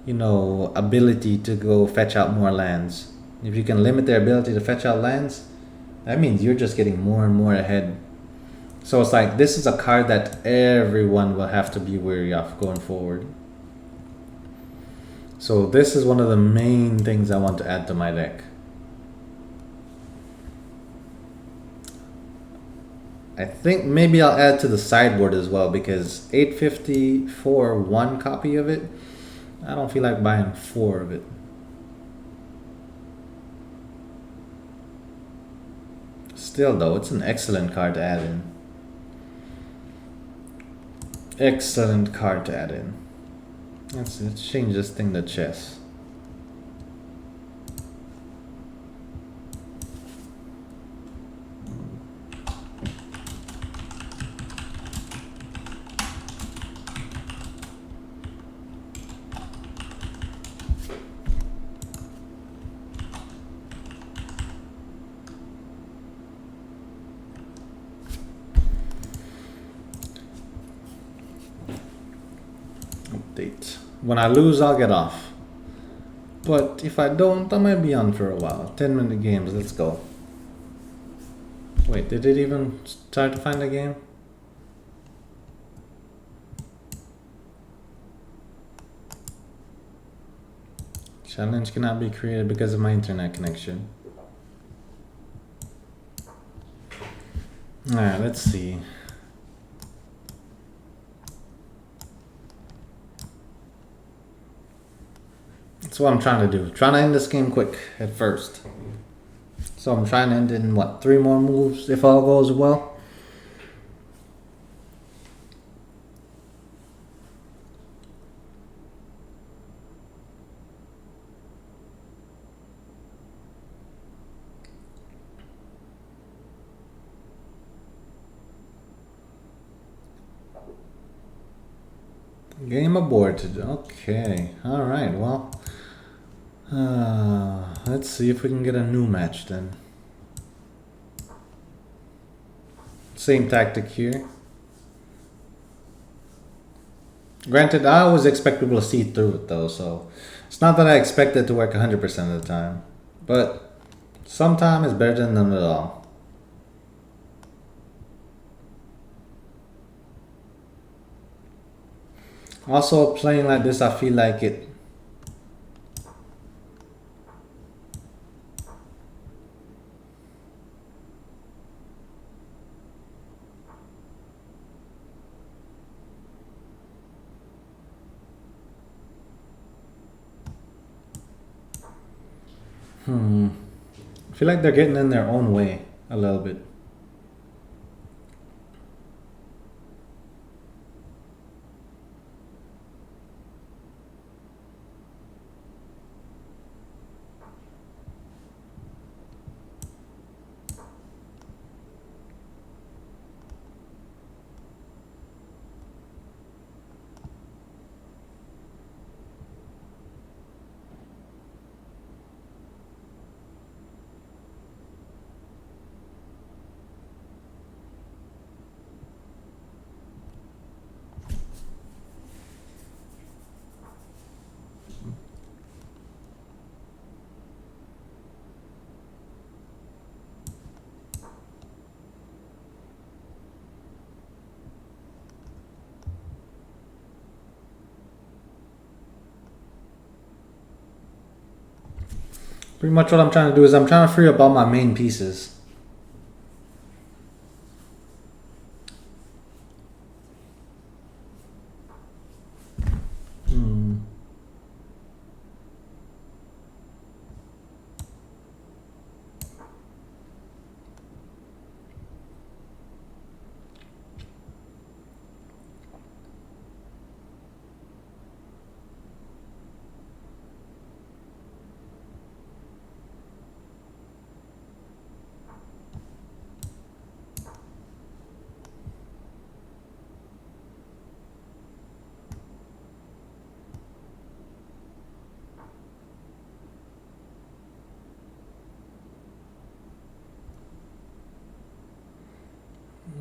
ability to go fetch out more lands. If you can limit their ability to fetch out lands, that means you're just getting more and more ahead. So it's like, this is a card that everyone will have to be wary of going forward. So this is one of the main things I want to add to my deck. I think maybe I'll add to the sideboard as well, because $8.50 for 1 copy of it, I don't feel like buying 4 of it. Still though, it's an excellent card to add in. Excellent card to add in. Let's change this thing to chess. Update. When I lose, I'll get off. But if I don't, I might be on for a while. 10-minute games, let's go. Wait, did it even try to find a game? Challenge cannot be created because of my internet connection. Alright, let's see. That's what I'm trying to do. Trying to end this game quick at first. So I'm trying to end it in what, 3 more moves if all goes well? Game aborted. Okay. Alright, well. Let's see if we can get a new match then. Same tactic here. Granted, I always expect people to see through it though, so it's not that I expect it to work 100% of the time. But sometimes it's better than none at all. Also, playing like this, I feel like it. I feel like they're getting in their own way a little bit. Pretty much what I'm trying to do is I'm trying to free up all my main pieces.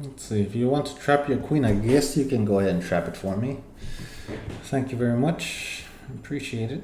Let's see, if you want to trap your queen, I guess you can go ahead and trap it for me. Thank you very much. Appreciate it.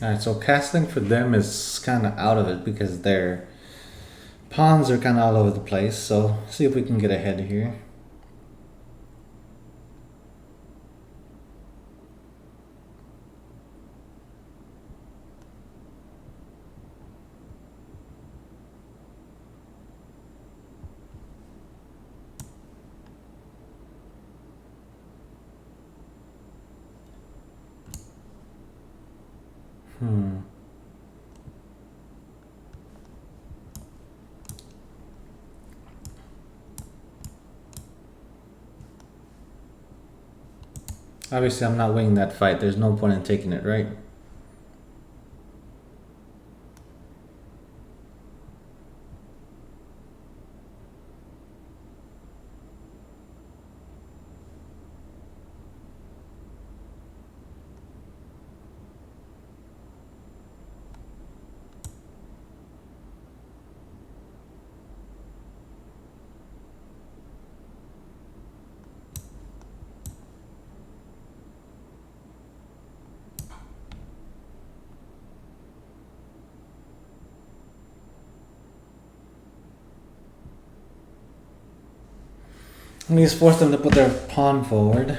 Alright, so castling for them is kind of out of it because their pawns are kind of all over the place. So, see if we can get ahead here. Obviously, I'm not winning that fight. There's no point in taking it, right? At least force them to put their pawn forward.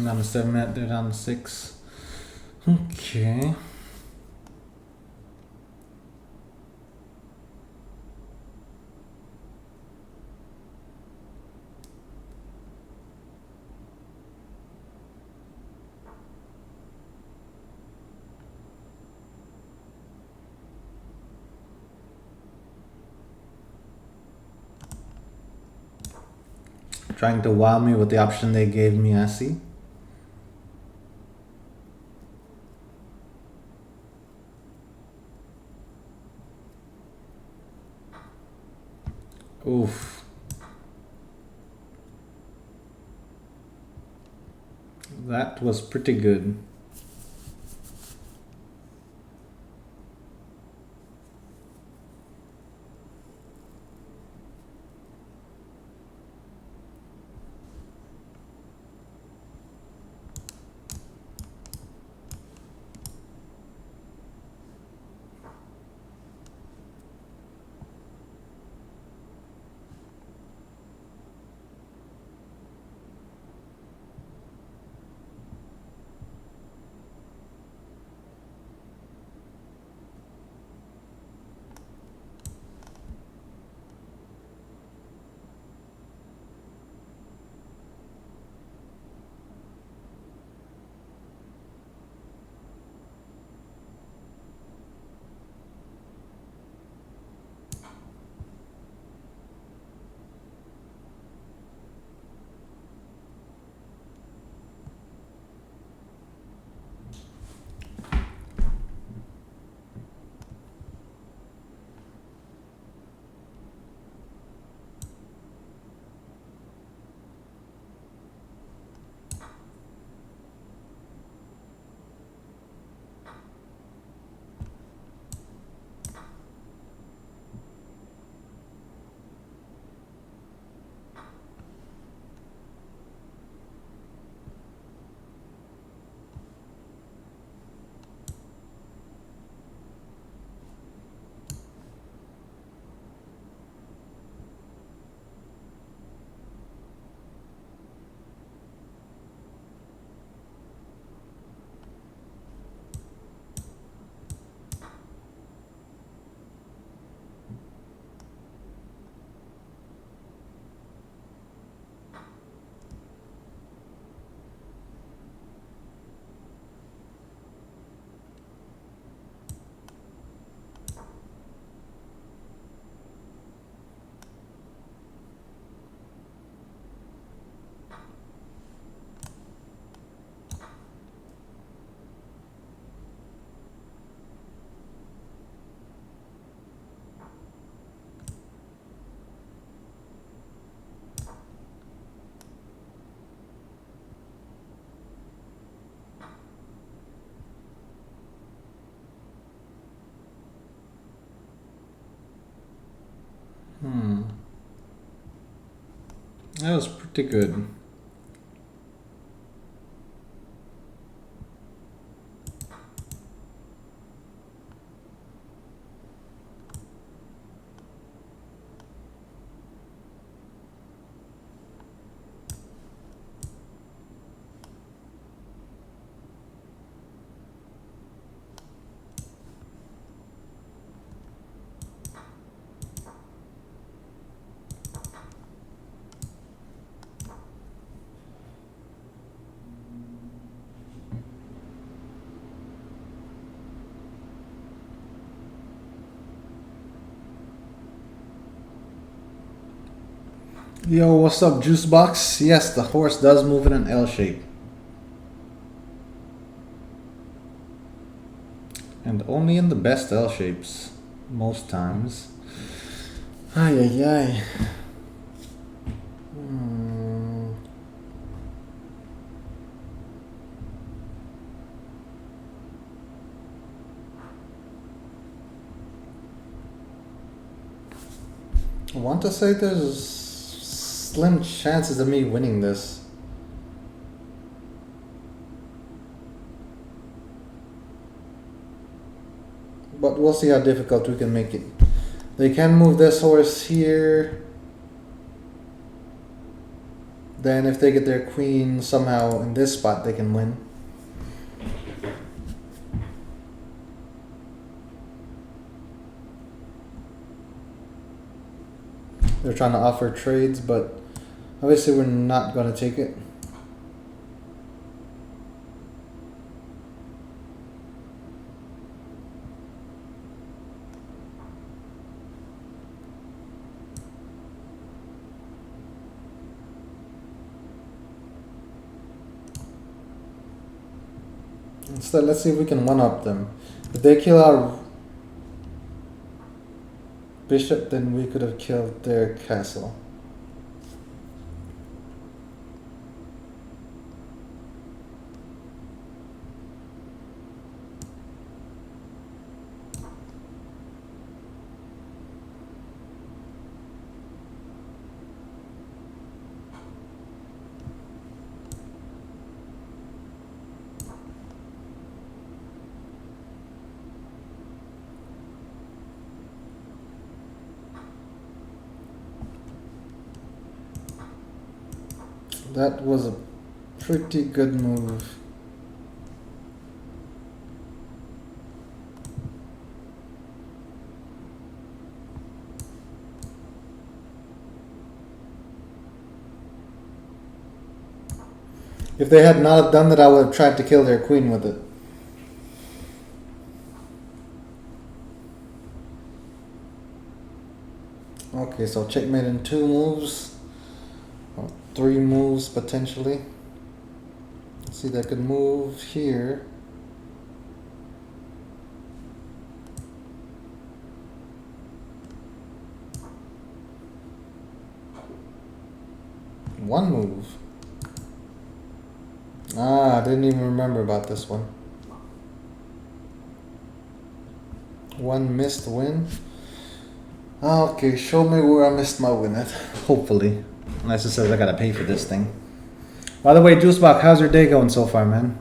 Down to 7 minutes, they're down to 6. Okay. Trying to wow me with the option they gave me, I see. Oof. That was pretty good. That was pretty good. Yo, what's up, Juice Box? Yes, the horse does move in an L shape. And only in the best L shapes, most times. Ay, ay, ay. I want to say there's slim chances of me winning this. But we'll see how difficult we can make it. They can move this horse here. Then if they get their queen somehow in this spot, they can win. They're trying to offer trades, but obviously we're not going to take it. Instead, let's see if we can one-up them. If they kill our bishop, then we could have killed their castle. That was a pretty good move. If they had not have done that, I would have tried to kill their queen with it. Okay, so checkmate in 2 moves. Or 3 moves potentially. Let's see, they could move here. One move. Ah, I didn't even remember about this one. One missed win. Okay, show me where I missed my win at. Hopefully. Unless it says I gotta pay for this thing. By the way, Juicebox, how's your day going so far, man?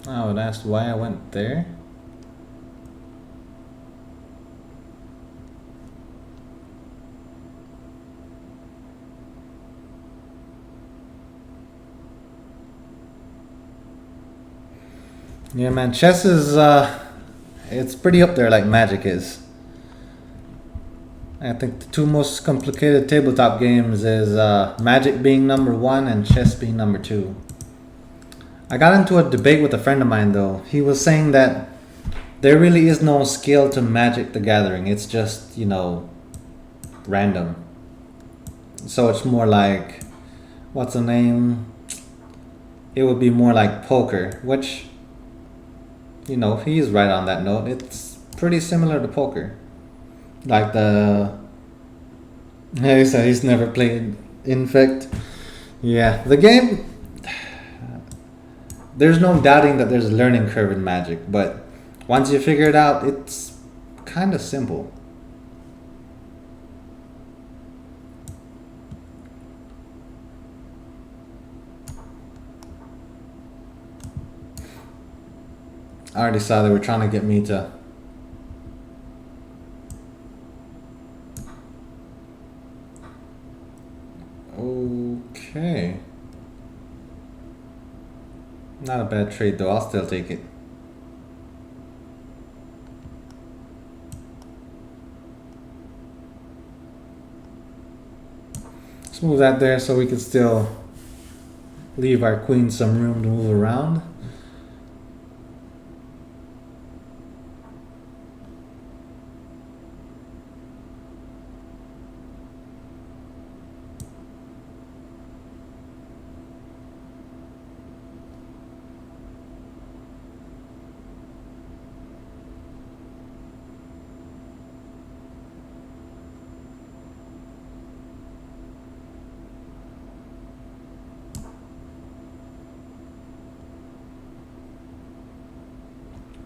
I would ask why I went there. Yeah, man, chess is, it's pretty up there like Magic is. I think the 2 most complicated tabletop games is Magic being number 1 and chess being number 2. I got into a debate with a friend of mine though. He was saying that there really is no skill to Magic the Gathering. It's just, you know, random. So it's more like, what's the name? It would be more like poker, which, you know, he's right on that note. It's pretty similar to poker. Like he said he's never played Infect. Yeah, the game, there's no doubting that there's a learning curve in Magic, but once you figure it out, it's kind of simple. I already saw they were trying to get me to... Okay. Not a bad trade though, I'll still take it. Let's move that there so we can still leave our queen some room to move around.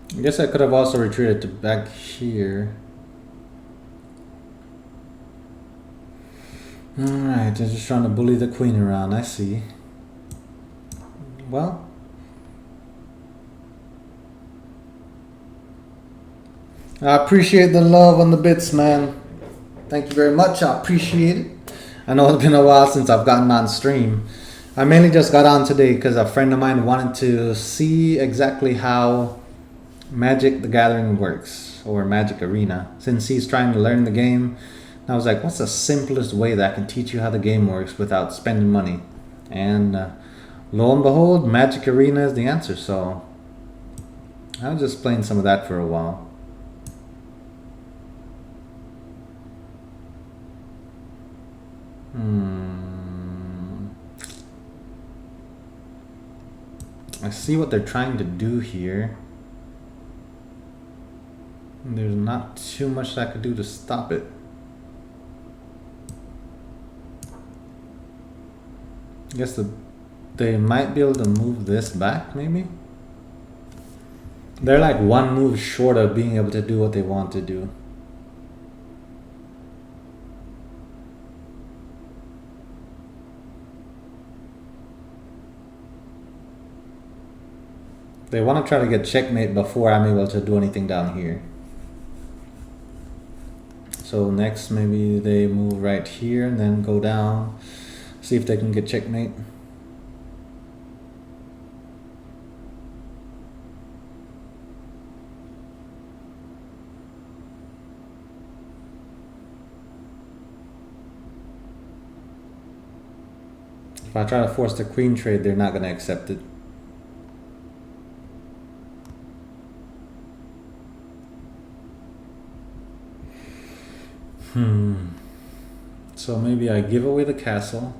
I guess I could have also retreated to back here. Alright, they're just trying to bully the queen around, I see. Well, I appreciate the love on the bits, man. Thank you very much, I appreciate it. I know it's been a while since I've gotten on stream. I mainly just got on today because a friend of mine wanted to see exactly how Magic the Gathering works, or Magic Arena, since he's trying to learn the game. I was like, what's the simplest way that I can teach you how the game works without spending money? And lo and behold, Magic Arena is the answer. So I was just playing some of that for a while. I see what they're trying to do here. There's not too much that I could do to stop it. I guess they might be able to move this back, maybe? They're like one move short of being able to do what they want to do. They want to try to get checkmate before I'm able to do anything down here. So next maybe they move right here and then go down. See if they can get checkmate. If I try to force the queen trade, they're not going to accept it. So maybe I give away the castle.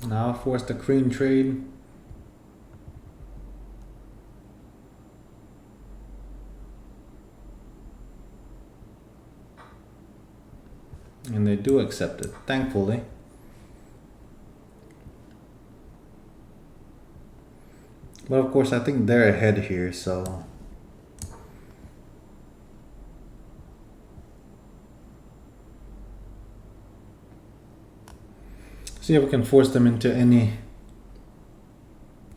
Now I'll force the queen trade. And they do accept it, thankfully. But of course I think they're ahead here, so see if we can force them into any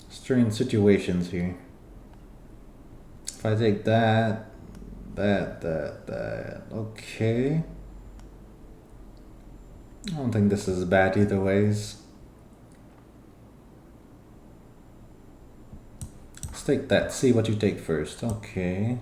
strange situations here. If I take that, okay. I don't think this is bad either ways. Let's take that, see what you take first, okay.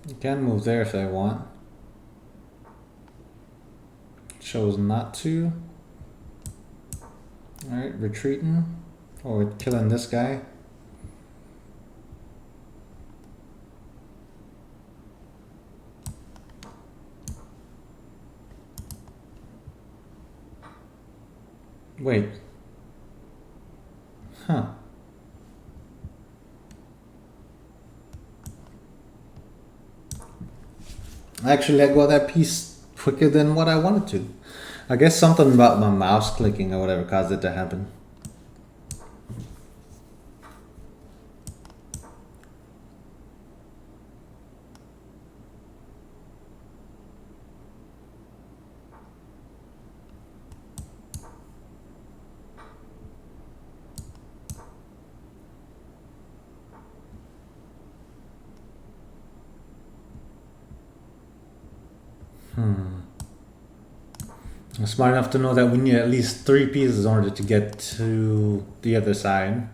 You can move there if they want. Chose not to. Alright, retreating. Or killing this guy. Wait. Huh. Actually, I got that piece quicker than what I wanted to. I guess something about my mouse clicking or whatever caused it to happen. I'm smart enough to know that we need at least 3 pieces in order to get to the other side.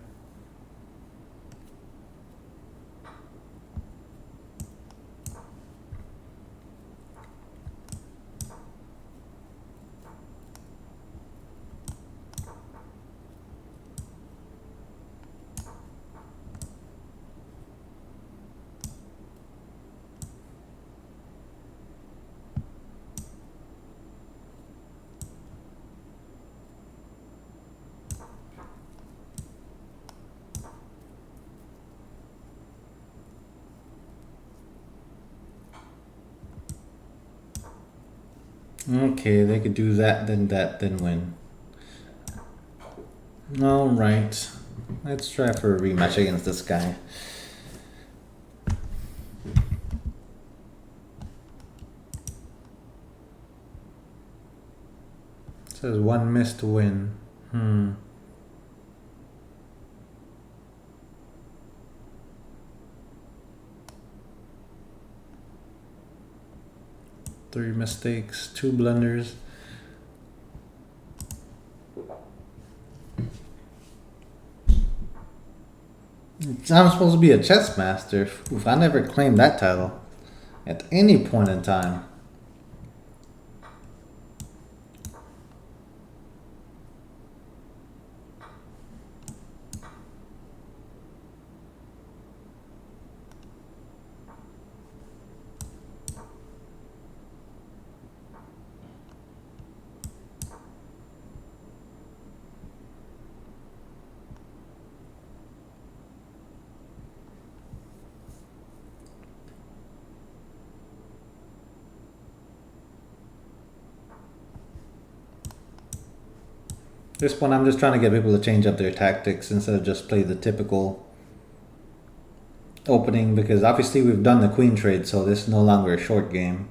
Okay, they could do that, then win. Alright. Let's try for a rematch against this guy. It says one miss to win. Three mistakes, two blunders. I'm supposed to be a chess master. Oof, I never claimed that title at any point in time. This one, I'm just trying to get people to change up their tactics instead of just play the typical opening, because obviously we've done the queen trade, so this is no longer a short game.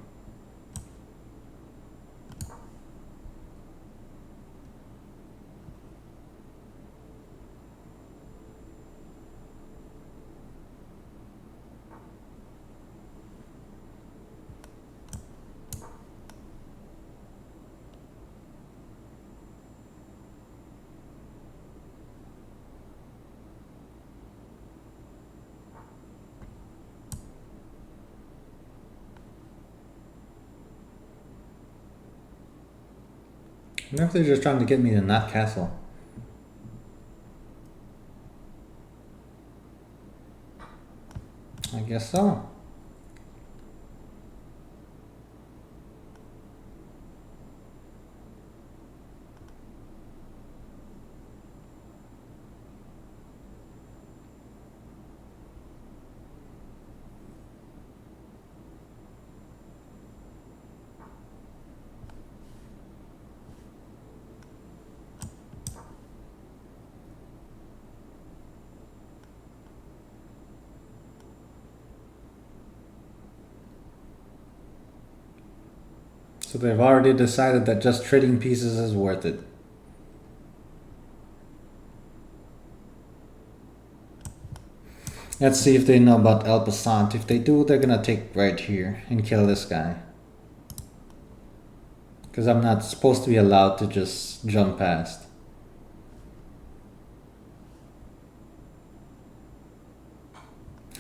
I wonder if they're just trying to get me to not castle. I guess so. So they've already decided that just trading pieces is worth it. Let's see if they know about El Passant. If they do, they're gonna take right here and kill this guy. Because I'm not supposed to be allowed to just jump past.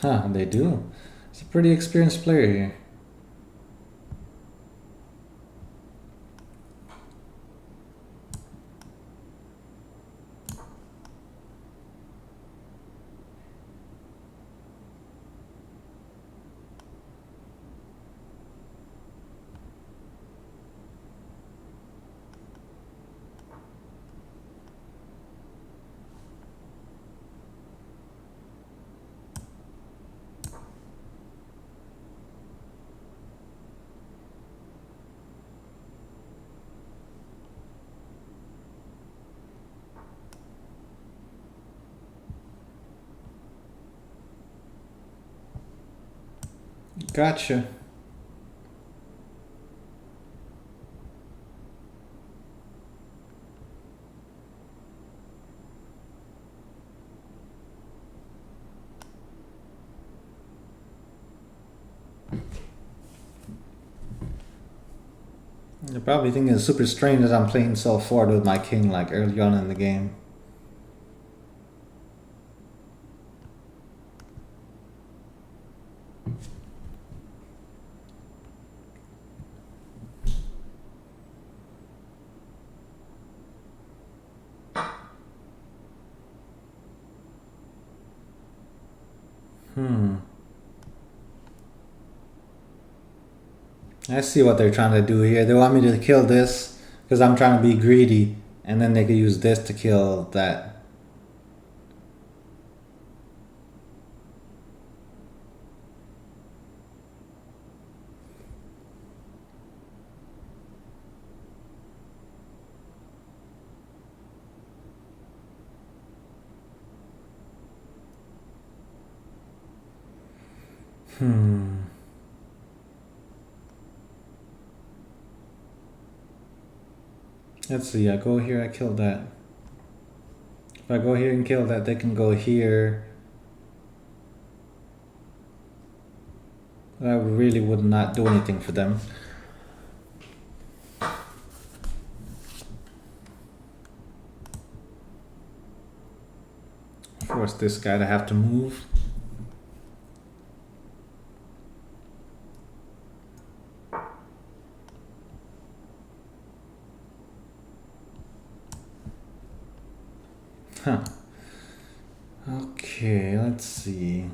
Huh, they do. It's a pretty experienced player here. Gotcha. You're probably thinking it's super strange that I'm playing so forward with my king like early on in the game. I see what they're trying to do here. They want me to kill this because I'm trying to be greedy, and then they could use this to kill that. Let's see, I go here, I kill that. If I go here and kill that, they can go here. I really would not do anything for them. Force this guy to have to move. Huh. Okay, let's see.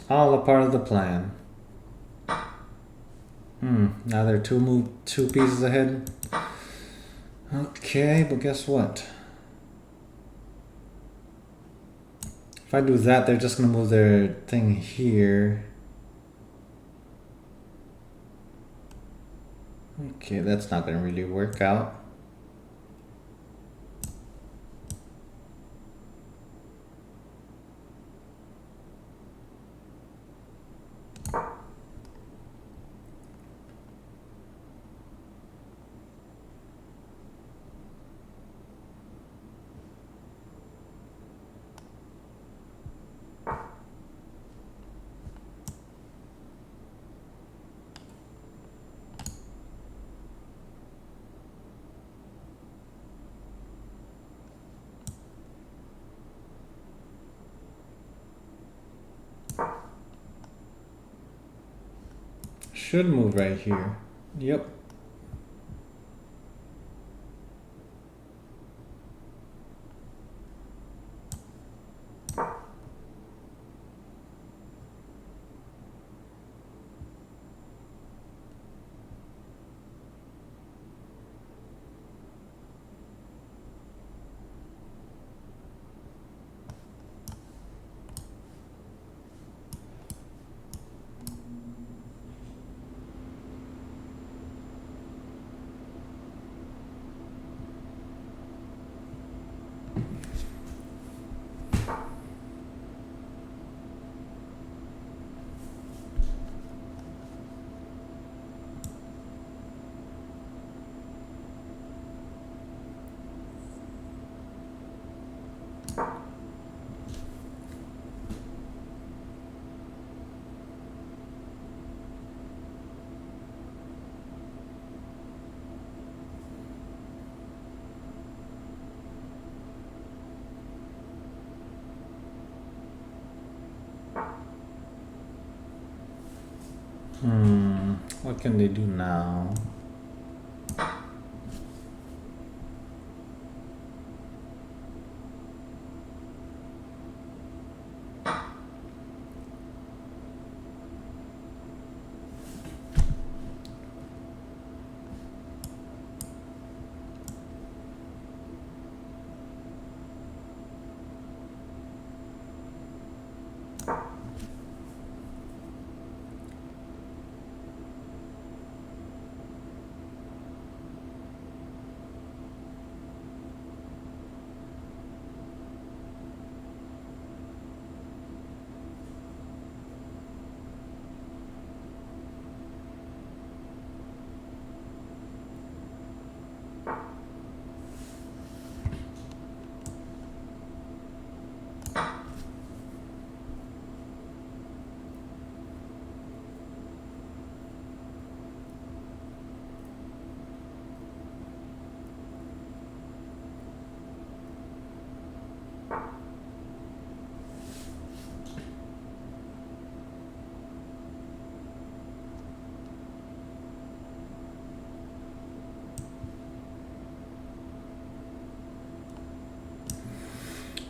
All a part of the plan. Now they're two pieces ahead. Okay, but guess what? If I do that, they're just gonna move their thing here. Okay, that's not gonna really work out. Should move right here. Yep. What can they do now?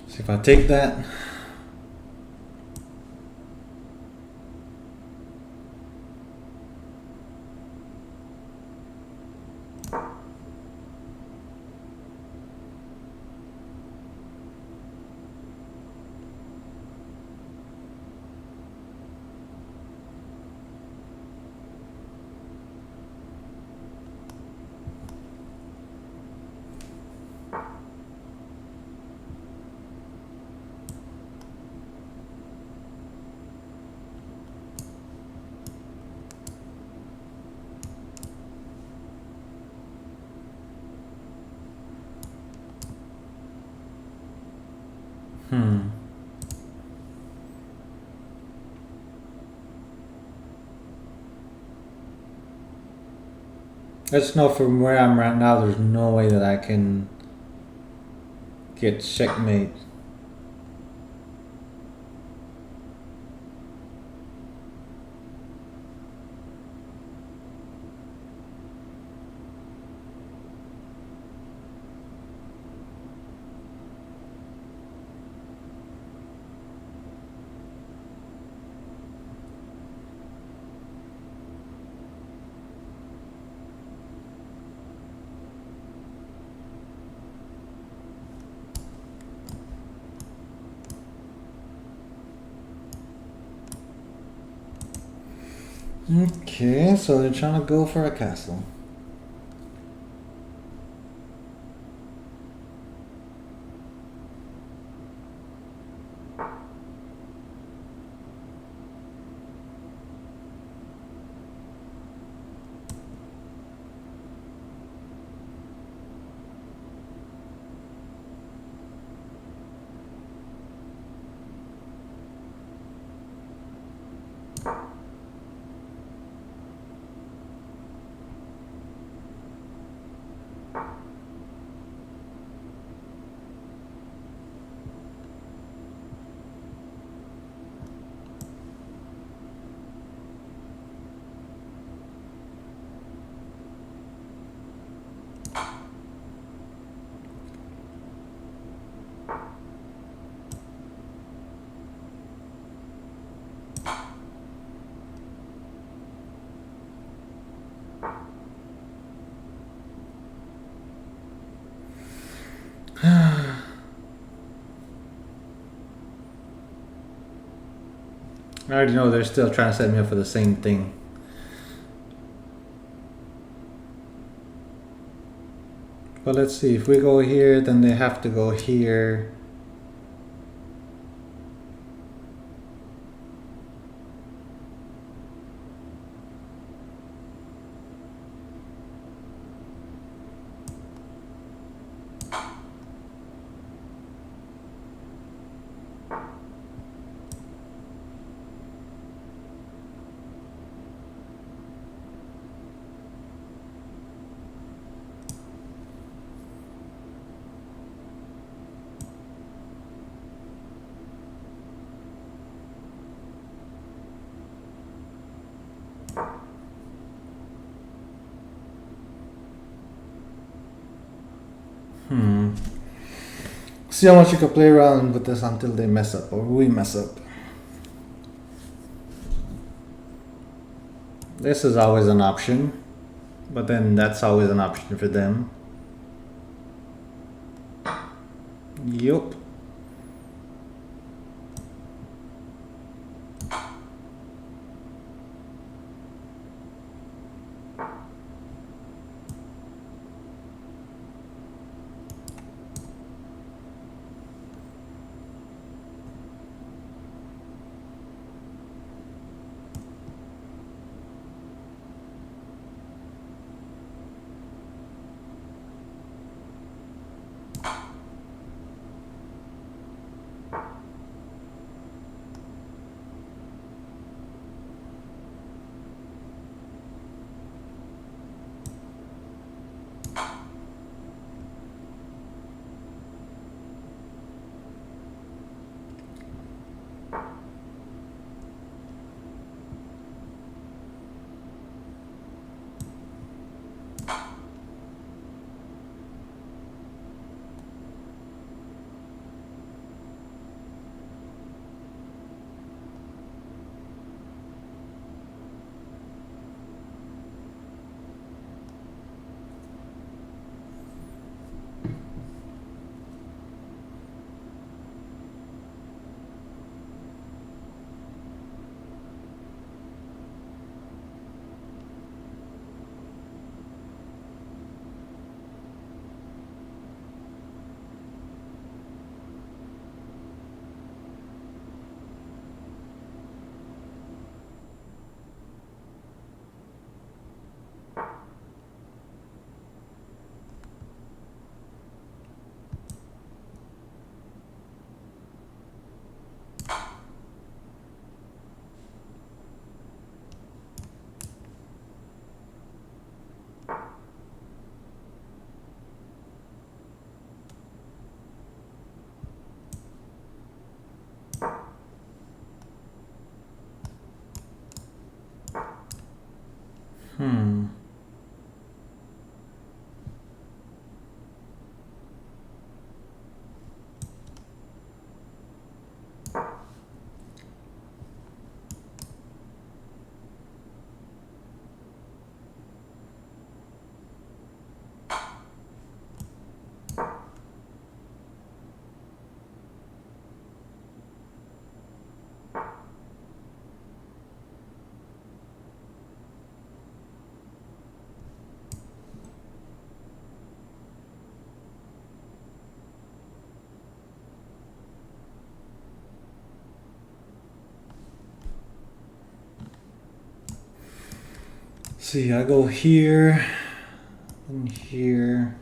See if I take that. Hmm. I just know from where I'm right now, there's no way that I can get checkmate. Okay, so they're trying to go for a castle. I already know they're still trying to set me up for the same thing. But let's see, if we go here, then they have to go here. See how much you can play around with this until they mess up, or we mess up. This is always an option, but then that's always an option for them. Yup. Hmm. See, I go here and here.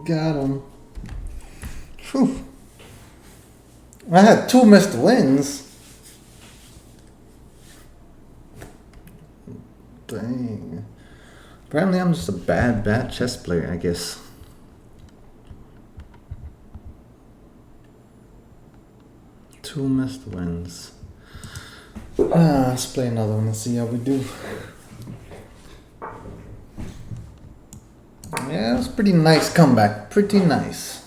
Got him. Whew. I had 2 missed wins. Dang. Apparently I'm just a bad chess player, I guess. Two missed wins. Let's play another one and see how we do. Yeah, it was pretty nice comeback. Pretty nice.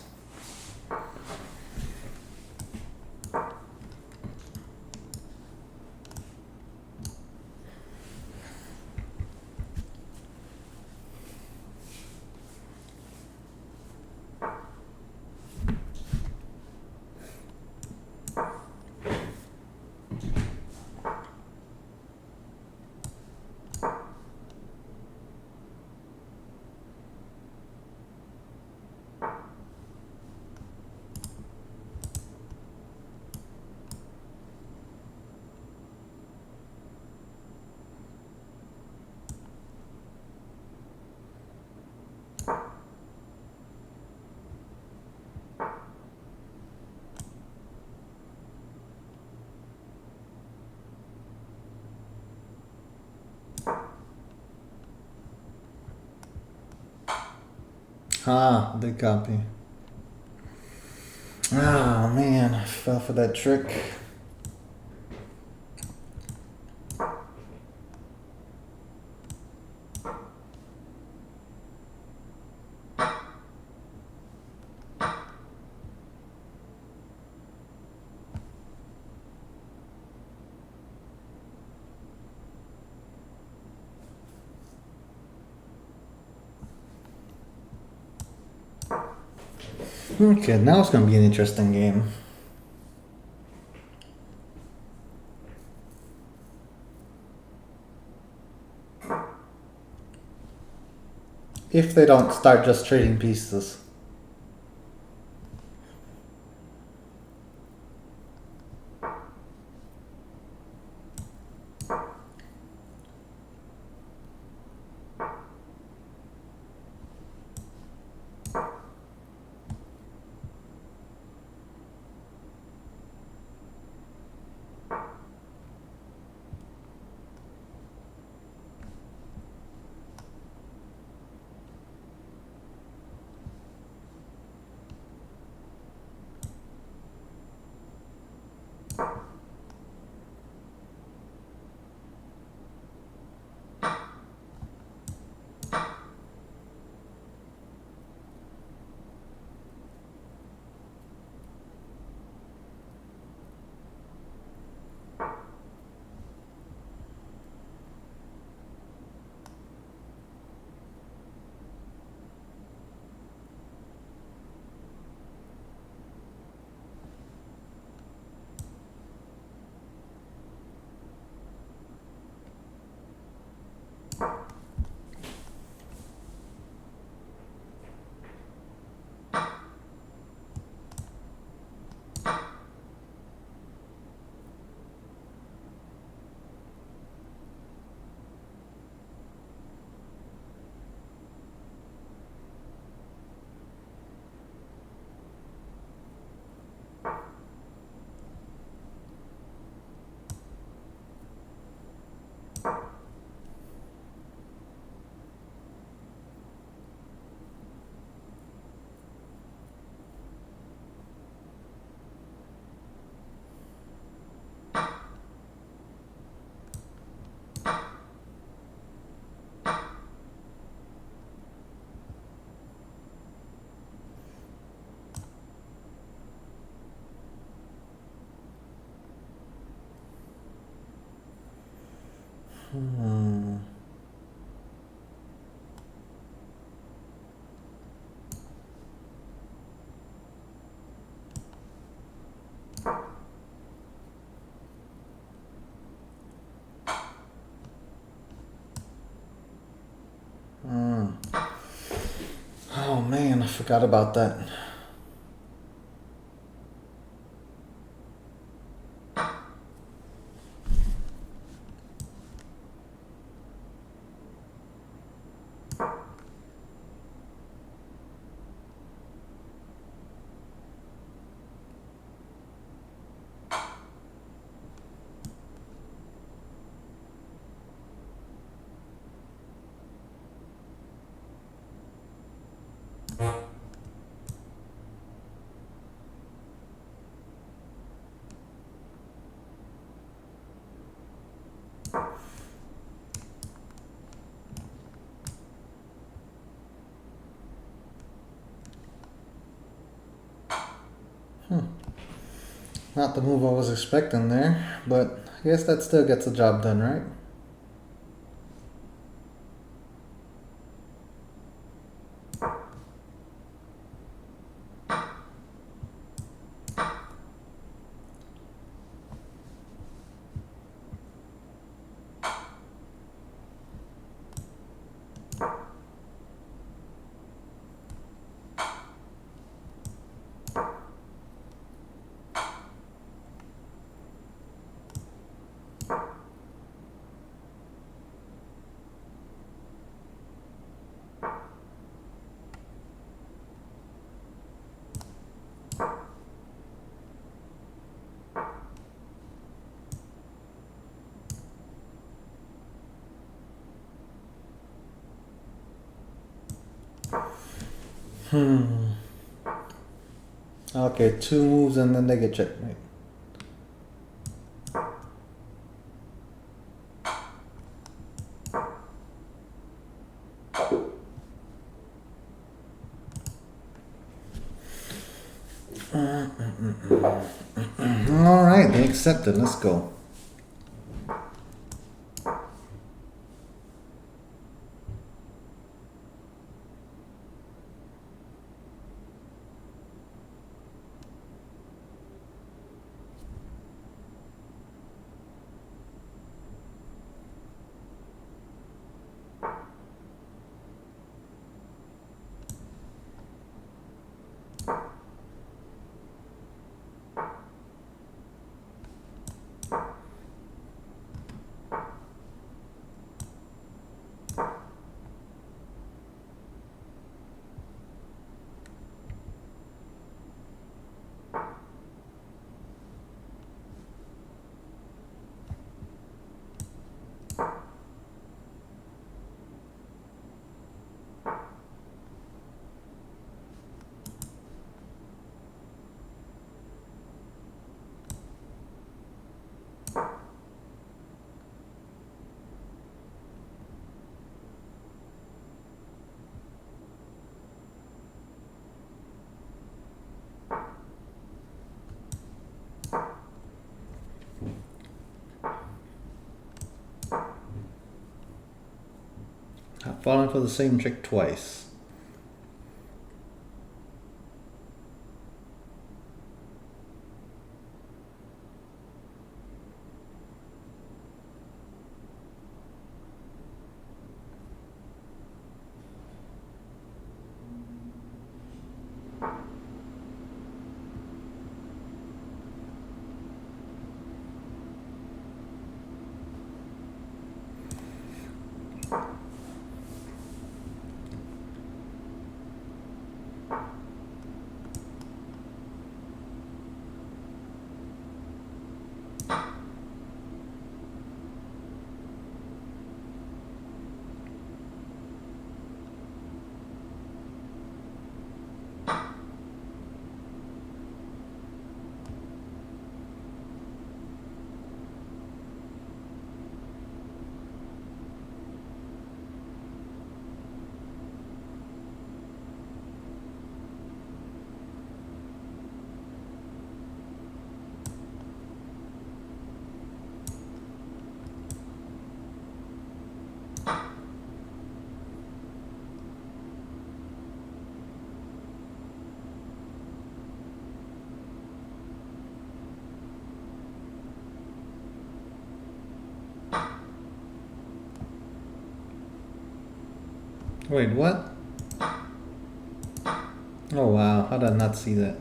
Ah, big copy. Ah, man, I fell for that trick. Okay, now it's gonna be an interesting game. If they don't start just trading pieces. Hmm. Hmm. Oh man, I forgot about that. Not the move I was expecting there, but I guess that still gets the job done, right? Hmm. Okay, two moves and then they get checkmate. All right, they accepted. Let's go. I've fallen for the same trick twice. Wait, what? Oh wow, how did I not see that?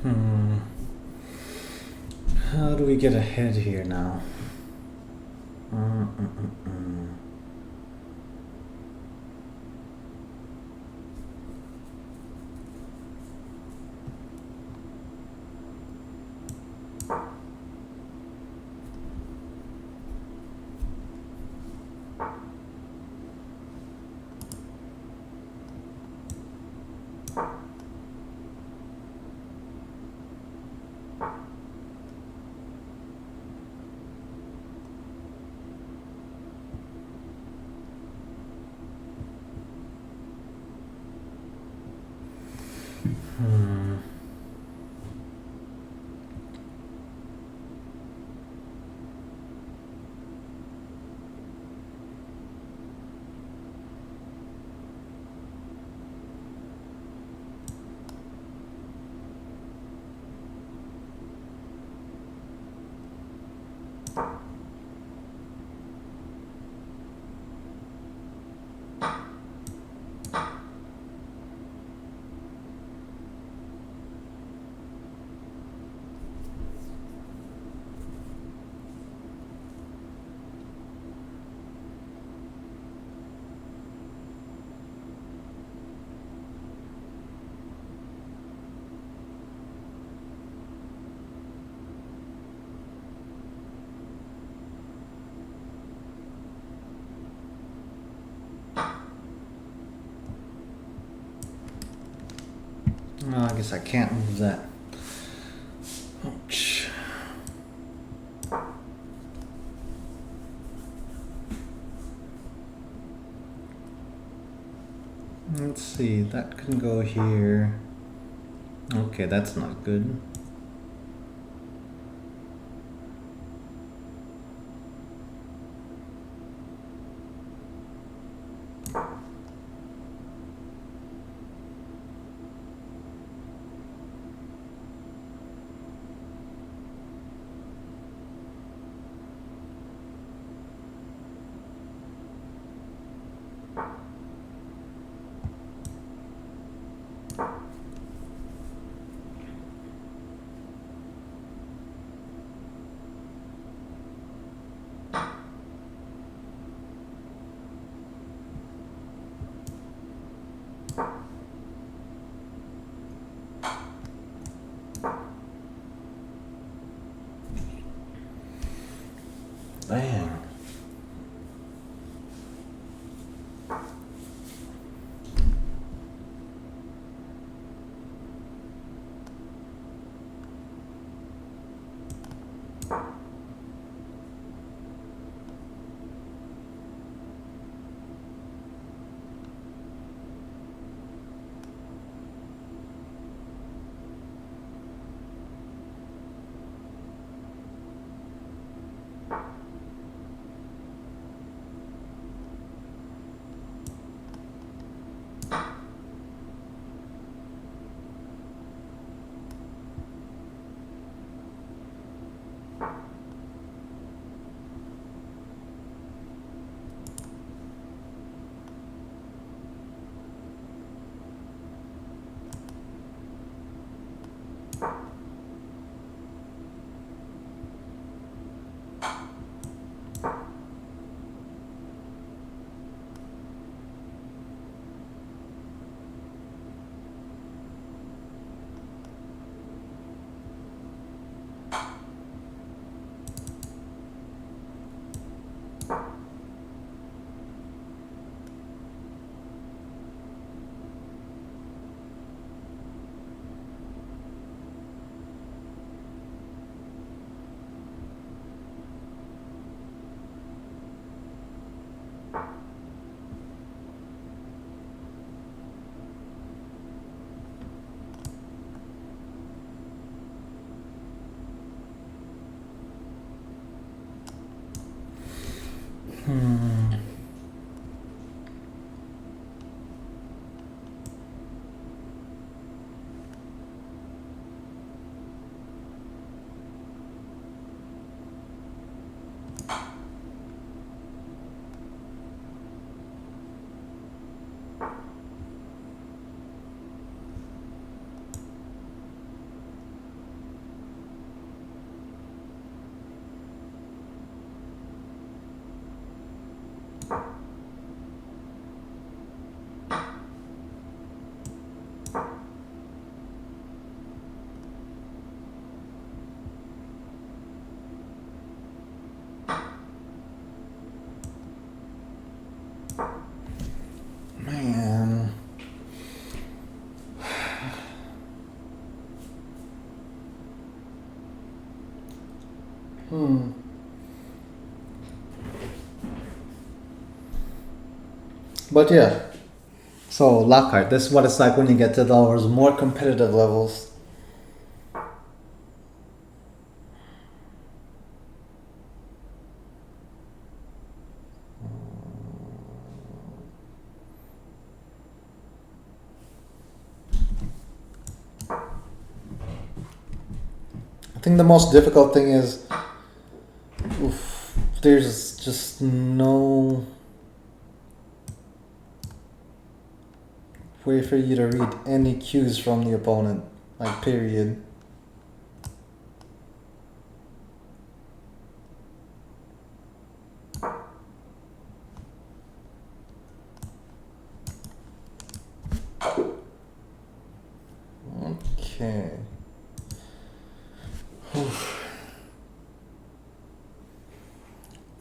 Hmm. How do we get ahead here now? Mm-mm-mm-mm. Hmm. No, I guess I can't move that. Ouch. Let's see, that can go here. Okay, that's not good. Dang. Man. But yeah. So Lockhart, this is what it's like when you get to those more competitive levels. I think the most difficult thing is there's just no way for you to read any cues from the opponent, like period. Okay.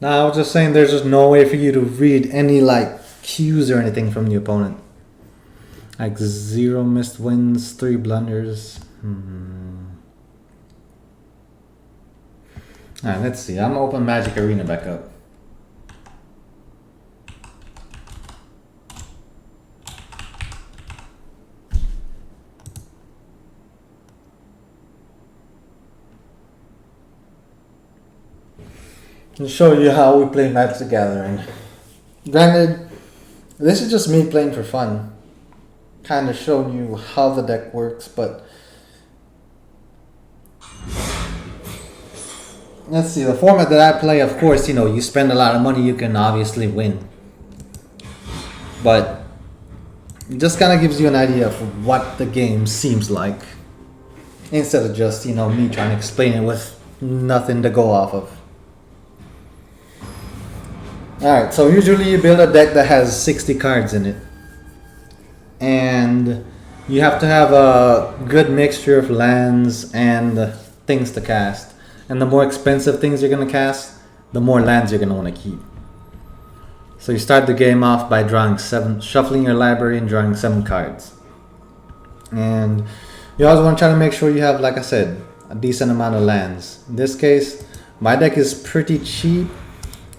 Now I was just saying there's just no way for you to read any like cues or anything from the opponent. Like 0 missed wins, 3 blunders. Alright, let's see. I'm gonna open Magic Arena back up. And show you how we play Magic the Gathering. Granted, this is just me playing for fun. Kind of showing you how the deck works, but let's see, the format that I play, of course, you know, you spend a lot of money, you can obviously win. But it just kind of gives you an idea of what the game seems like. Instead of just, you know, me trying to explain it with nothing to go off of. Alright, so usually you build a deck that has 60 cards in it. And you have to have a good mixture of lands and things to cast. And the more expensive things you're going to cast, the more lands you're going to want to keep. So you start the game off by shuffling your library and drawing 7 cards. And you always want to try to make sure you have, like I said, a decent amount of lands. In this case, my deck is pretty cheap.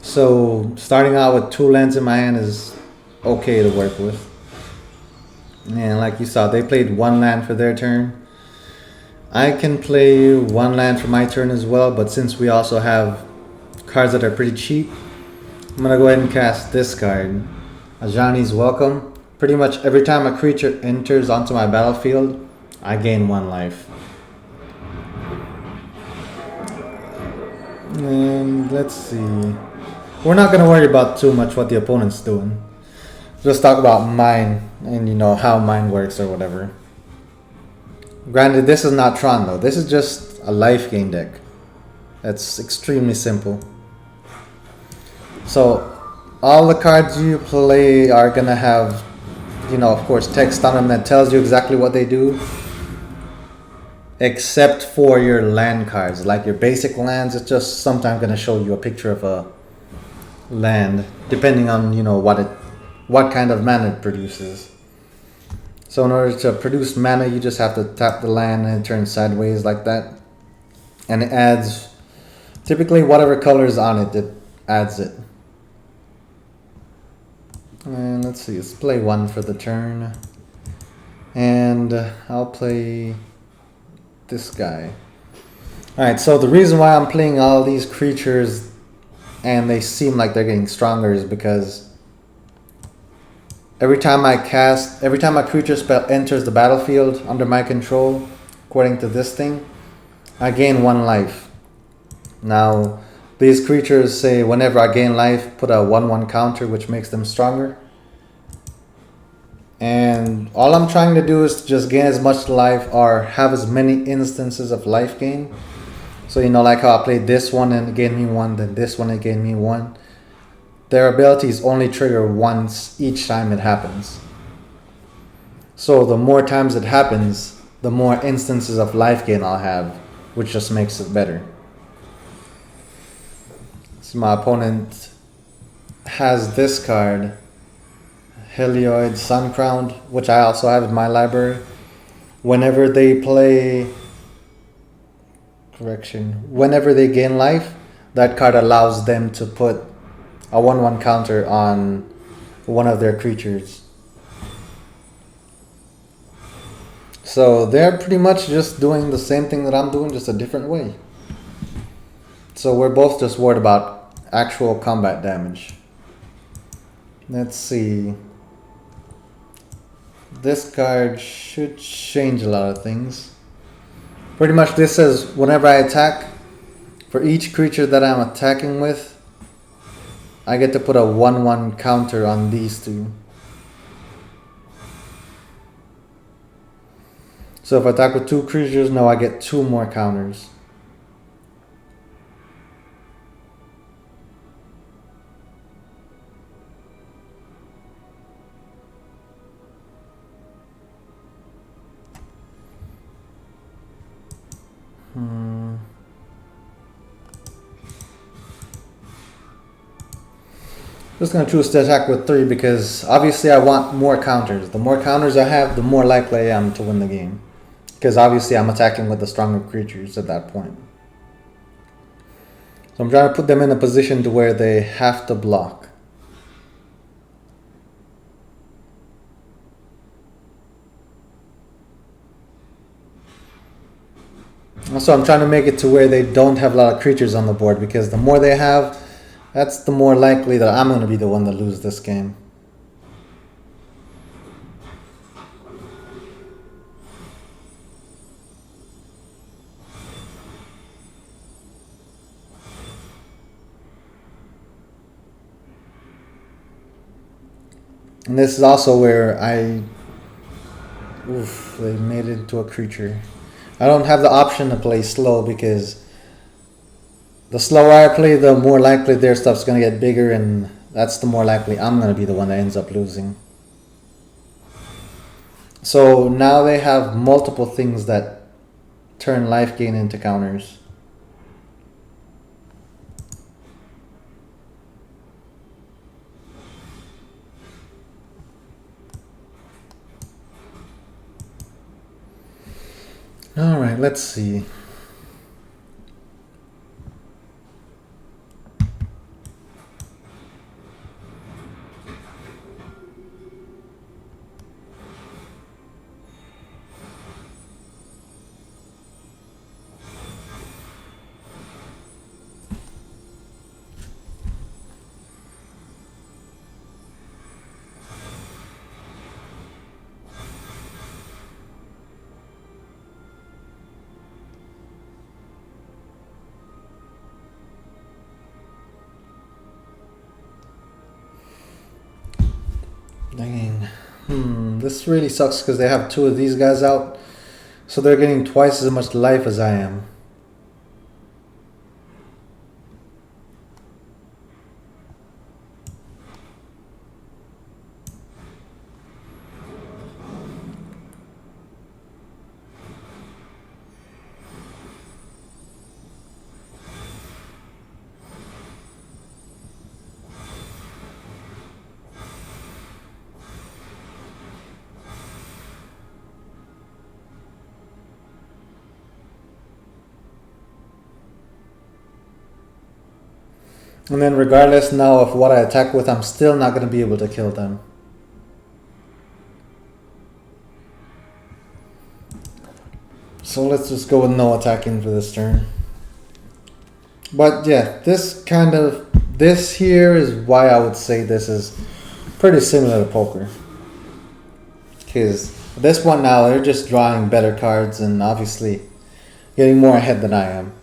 So starting out with 2 lands in my hand is okay to work with. And like you saw, they played 1 land for their turn. I can play 1 land for my turn as well, but since we also have cards that are pretty cheap, I'm going to go ahead and cast this card. Ajani's Welcome. Pretty much every time a creature enters onto my battlefield, I gain 1 life. And let's see. We're not going to worry about too much what the opponent's doing. Just talk about mine and, you know, how mine works or whatever. Granted, this is not Tron though. This is just a life gain deck. That's extremely simple. So all the cards you play are gonna have, you know, of course, text on them that tells you exactly what they do. Except for your land cards. Like your basic lands, it's just sometimes gonna show you a picture of a land, depending on, you know, what kind of mana it produces. So in order to produce mana, you just have to tap the land and it turns sideways like that. And it adds, typically whatever color is on it, it adds it. And let's see, let's play one for the turn. And I'll play this guy. Alright, so the reason why I'm playing all these creatures and they seem like they're getting stronger is because every time my creature spell enters the battlefield under my control, according to this thing, I gain 1 life. Now, these creatures say whenever I gain life, put a 1/1 counter, which makes them stronger. And all I'm trying to do is to just gain as much life or have as many instances of life gain. So, you know, like how I played this one and it gave me 1, then this one it gave me 1. Their abilities only trigger once each time it happens. So the more times it happens, the more instances of life gain I'll have, which just makes it better. So my opponent has this card, Helioid Suncrowned, which I also have in my library. Whenever they gain life, that card allows them to put a 1/1 counter on one of their creatures. So they're pretty much just doing the same thing that I'm doing, just a different way. So we're both just worried about actual combat damage. Let's see. This card should change a lot of things. Pretty much this says whenever I attack, for each creature that I'm attacking with, I get to put a 1/1 counter on these two. So if I attack with 2 creatures, now I get 2 more counters. Just gonna choose to attack with 3 because obviously I want more counters. The more counters I have, the more likely I am to win the game. Because obviously I'm attacking with the stronger creatures at that point. So I'm trying to put them in a position to where they have to block. Also, I'm trying to make it to where they don't have a lot of creatures on the board, because the more they have, that's the more likely that I'm going to be the one to lose this game. And this is also where they made it into a creature. I don't have the option to play slow, because the slower I play, the more likely their stuff's going to get bigger, and that's the more likely I'm going to be the one that ends up losing. So now they have multiple things that turn life gain into counters. Alright, let's see. Dang. This really sucks because they have 2 of these guys out. So they're getting twice as much life as I am. And then regardless now of what I attack with, I'm still not going to be able to kill them. So let's just go with no attacking for this turn. But yeah, this here is why I would say this is pretty similar to poker. Because this one now, they're just drawing better cards and obviously getting more ahead than I am.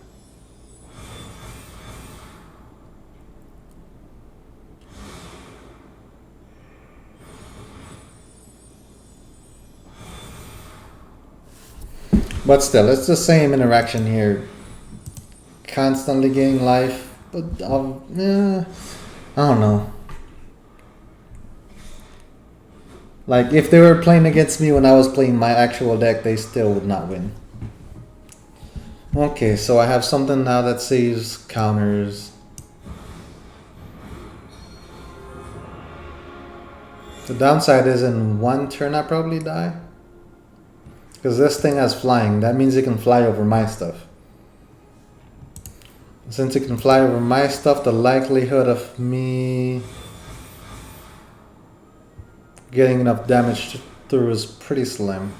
But still, it's the same interaction here. Constantly gaining life, but I don't know. Like, if they were playing against me when I was playing my actual deck, they still would not win. Okay, so I have something now that saves counters. The downside is in one turn I probably die. Because this thing has flying, that means it can fly over my stuff. Since it can fly over my stuff, the likelihood of me getting enough damage through is pretty slim.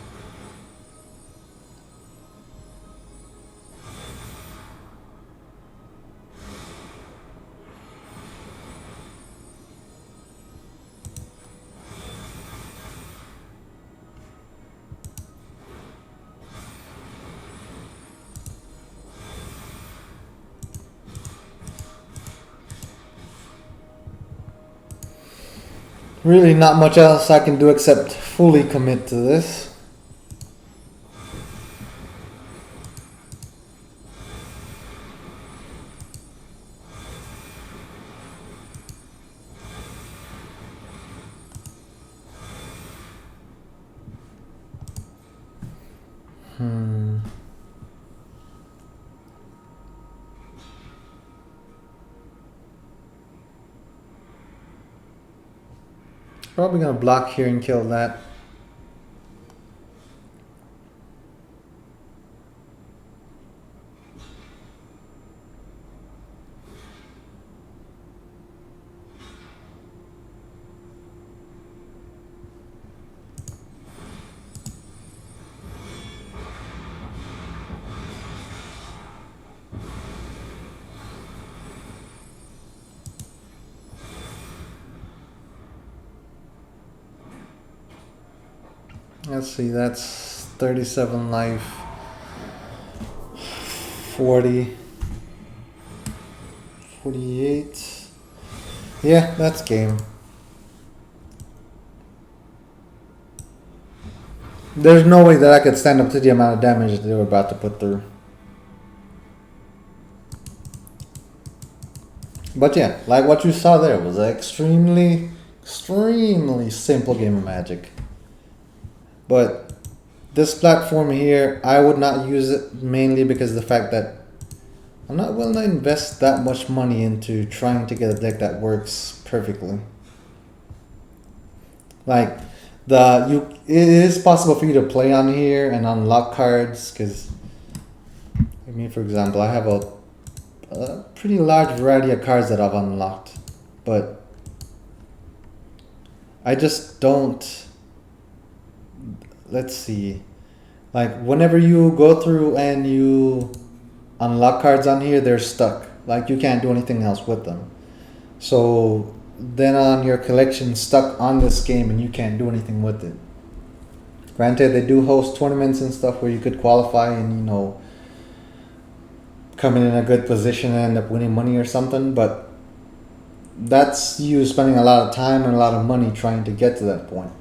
Really not much else I can do except fully commit to this. Probably gonna block here and kill that. Let's see, that's 37 life, 40, 48. Yeah, that's game. There's no way that I could stand up to the amount of damage that they were about to put through. But yeah, like what you saw there was an extremely simple game of Magic. But this platform here, I would not use it mainly because of the fact that I'm not willing to invest that much money into trying to get a deck that works perfectly. Like, it is possible for you to play on here and unlock cards, because, I mean, for example, I have a pretty large variety of cards that I've unlocked, but I just don't. Let's see, like whenever you go through and you unlock cards on here, they're stuck. Like, you can't do anything else with them. So then on your collection stuck on this game and you can't do anything with it. Granted, they do host tournaments and stuff where you could qualify and, you know, come in a good position and end up winning money or something, but that's you spending a lot of time and a lot of money trying to get to that point.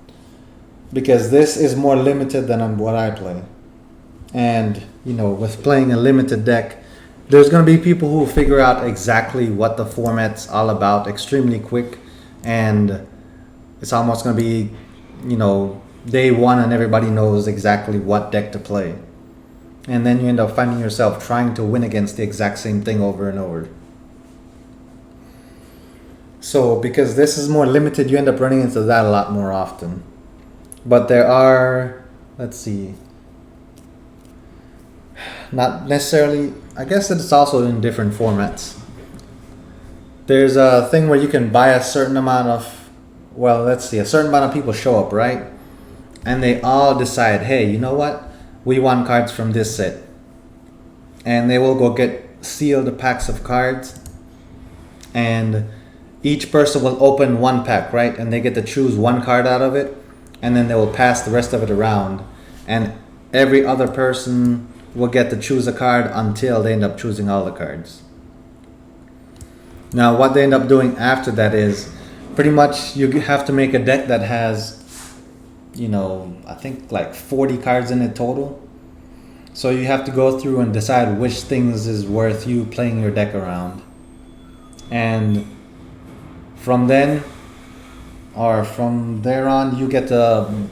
Because this is more limited than what I play. And, you know, with playing a limited deck, there's going to be people who figure out exactly what the format's all about extremely quick. And it's almost going to be, you know, day one and everybody knows exactly what deck to play. And then you end up finding yourself trying to win against the exact same thing over and over. So because this is more limited, you end up running into that a lot more often. But there are, let's see, not necessarily, I guess it's also in different formats. There's a thing where you can buy a certain amount of, well, let's see, a certain amount of people show up, right? And they all decide, hey, you know what? We want cards from this set. And they will go get sealed packs of cards. And each person will open one pack, right? And they get to choose one card out of it. And then they will pass the rest of it around. And every other person will get to choose a card until they end up choosing all the cards. Now, what they end up doing after that is pretty much you have to make a deck that has, you know, I think like 40 cards in it total. So you have to go through and decide which things is worth you playing your deck around. And from then, or from there on, you get to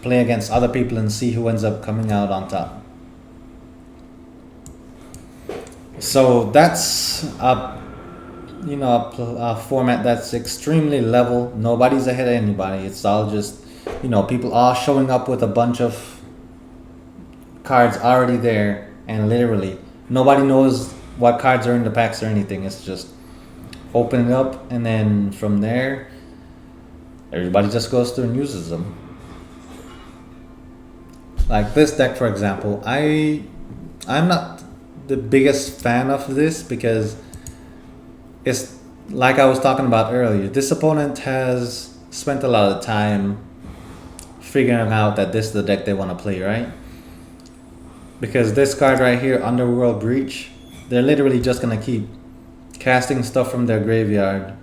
play against other people and see who ends up coming out on top. So that's a format that's extremely level. Nobody's ahead of anybody. It's all just, people all showing up with a bunch of cards already there, and literally nobody knows what cards are in the packs or anything. It's just open it up, and then from there, everybody just goes through and uses them. Like this deck, for example, I'm not the biggest fan of this because it's like I was talking about earlier. This opponent has spent a lot of time figuring out that this is the deck they want to play, right? Because this card right here, Underworld Breach, they're literally just going to keep casting stuff from their graveyard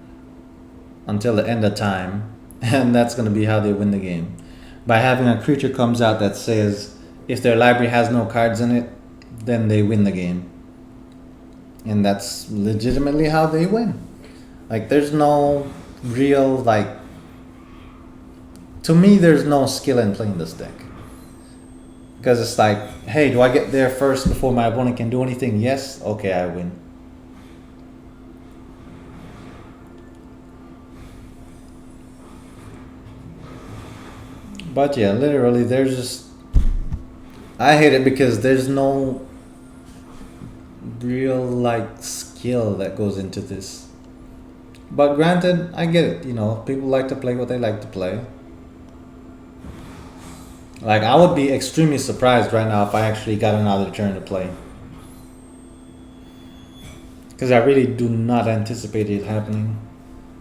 until the end of time. And that's going to be how they win the game. By having a creature comes out that says if their library has no cards in it, then they win the game. And that's legitimately how they win. Like, there's no real, to me, there's no skill in playing this deck. Because it's like, hey, do I get there first before my opponent can do anything? Yes? Okay, I win. But yeah, literally, there's just... I hate it because there's no real, skill that goes into this. But granted, I get it. People like to play what they like to play. I would be extremely surprised right now if I actually got another turn to play. Because I really do not anticipate it happening.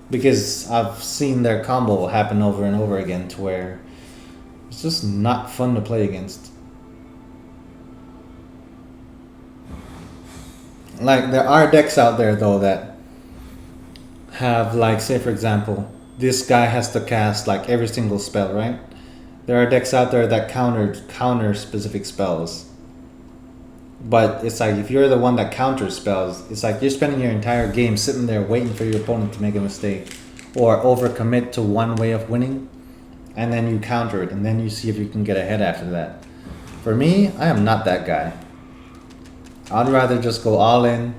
Because I've seen their combo happen over and over again to where it's just not fun to play against. There are decks out there though that have, say for example, this guy has to cast every single spell, right? There are decks out there that counter specific spells. But it's if you're the one that counters spells, it's you're spending your entire game sitting there waiting for your opponent to make a mistake or overcommit to one way of winning, and then you counter it, and then you see if you can get ahead after that. For me, I am not that guy. I'd rather just go all in,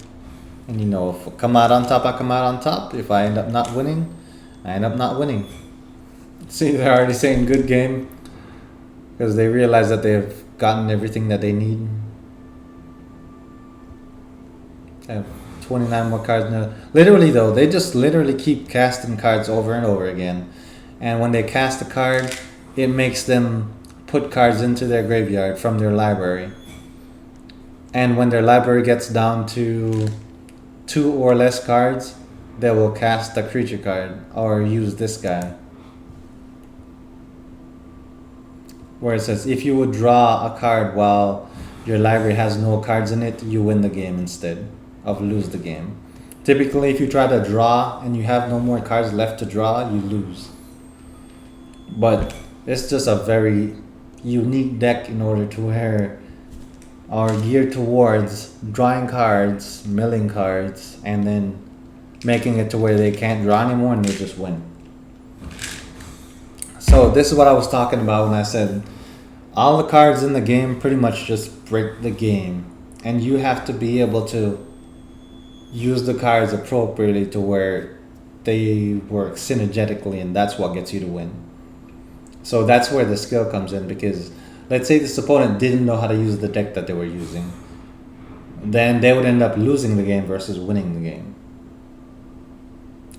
and if I come out on top, I come out on top. If I end up not winning, I end up not winning. See, they're already saying good game because they realize that they've gotten everything that they need. I have 29 more cards now. Literally though, they just literally keep casting cards over and over again. And when they cast a card, it makes them put cards into their graveyard from their library. And when their library gets down to 2 or less cards, they will cast a creature card or use this guy. Where it says if you would draw a card while your library has no cards in it, you win the game instead of lose the game. Typically, if you try to draw and you have no more cards left to draw, you lose. But it's just a very unique deck in order to where are geared towards drawing cards, milling cards, and then making it to where they can't draw anymore and they just win. So this is what I was talking about when I said all the cards in the game pretty much just break the game, and you have to be able to use the cards appropriately to where they work synergetically, and that's what gets you to win. So that's where the skill comes in, because let's say this opponent didn't know how to use the deck that they were using, then they would end up losing the game versus winning the game.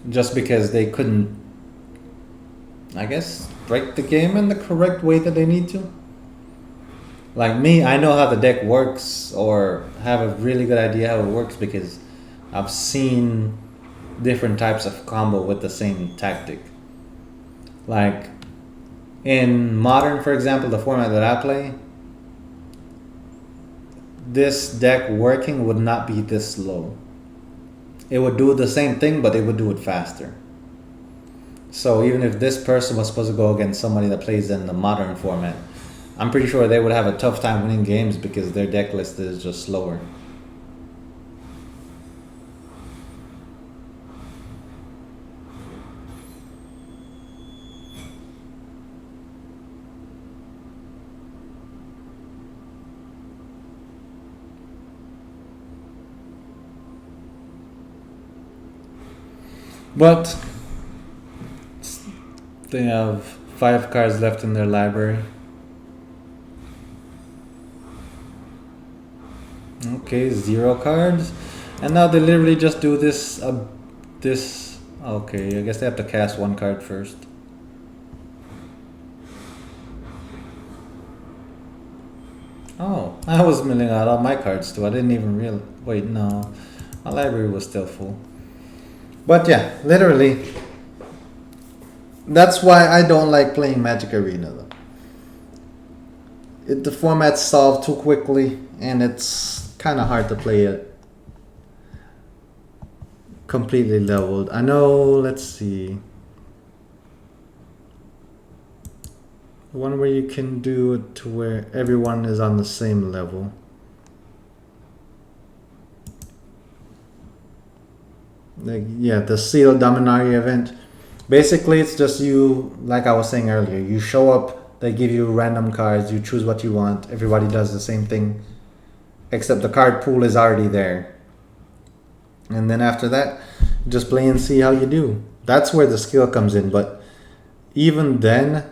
just because they couldn't, I guess, break the game in the correct way that they need to. Like me, I know how the deck works, or have a really good idea how it works because I've seen different types of combo with the same tactic. Like in Modern, for example, the format that I play, this deck working would not be this slow. It would do the same thing, but it would do it faster. So even if this person was supposed to go against somebody that plays in the Modern format, I'm pretty sure they would have a tough time winning games because their deck list is just slower. But they have 5 cards left in their library. Okay, 0 cards. And now they literally just do this, okay, I guess they have to cast 1 card first. Oh, I was milling out all my cards too. I didn't even realize. Wait, no. My library was still full. But yeah, literally. That's why I don't like playing Magic Arena though. The format's solved too quickly and it's kind of hard to play it completely leveled. I know, let's see. One where you can do it to where everyone is on the same level. Like, yeah, the Seal Dominaria event. Basically, it's just you, like I was saying earlier, you show up, they give you random cards, you choose what you want, everybody does the same thing, except the card pool is already there. And then after that, just play and see how you do. That's where the skill comes in, but even then,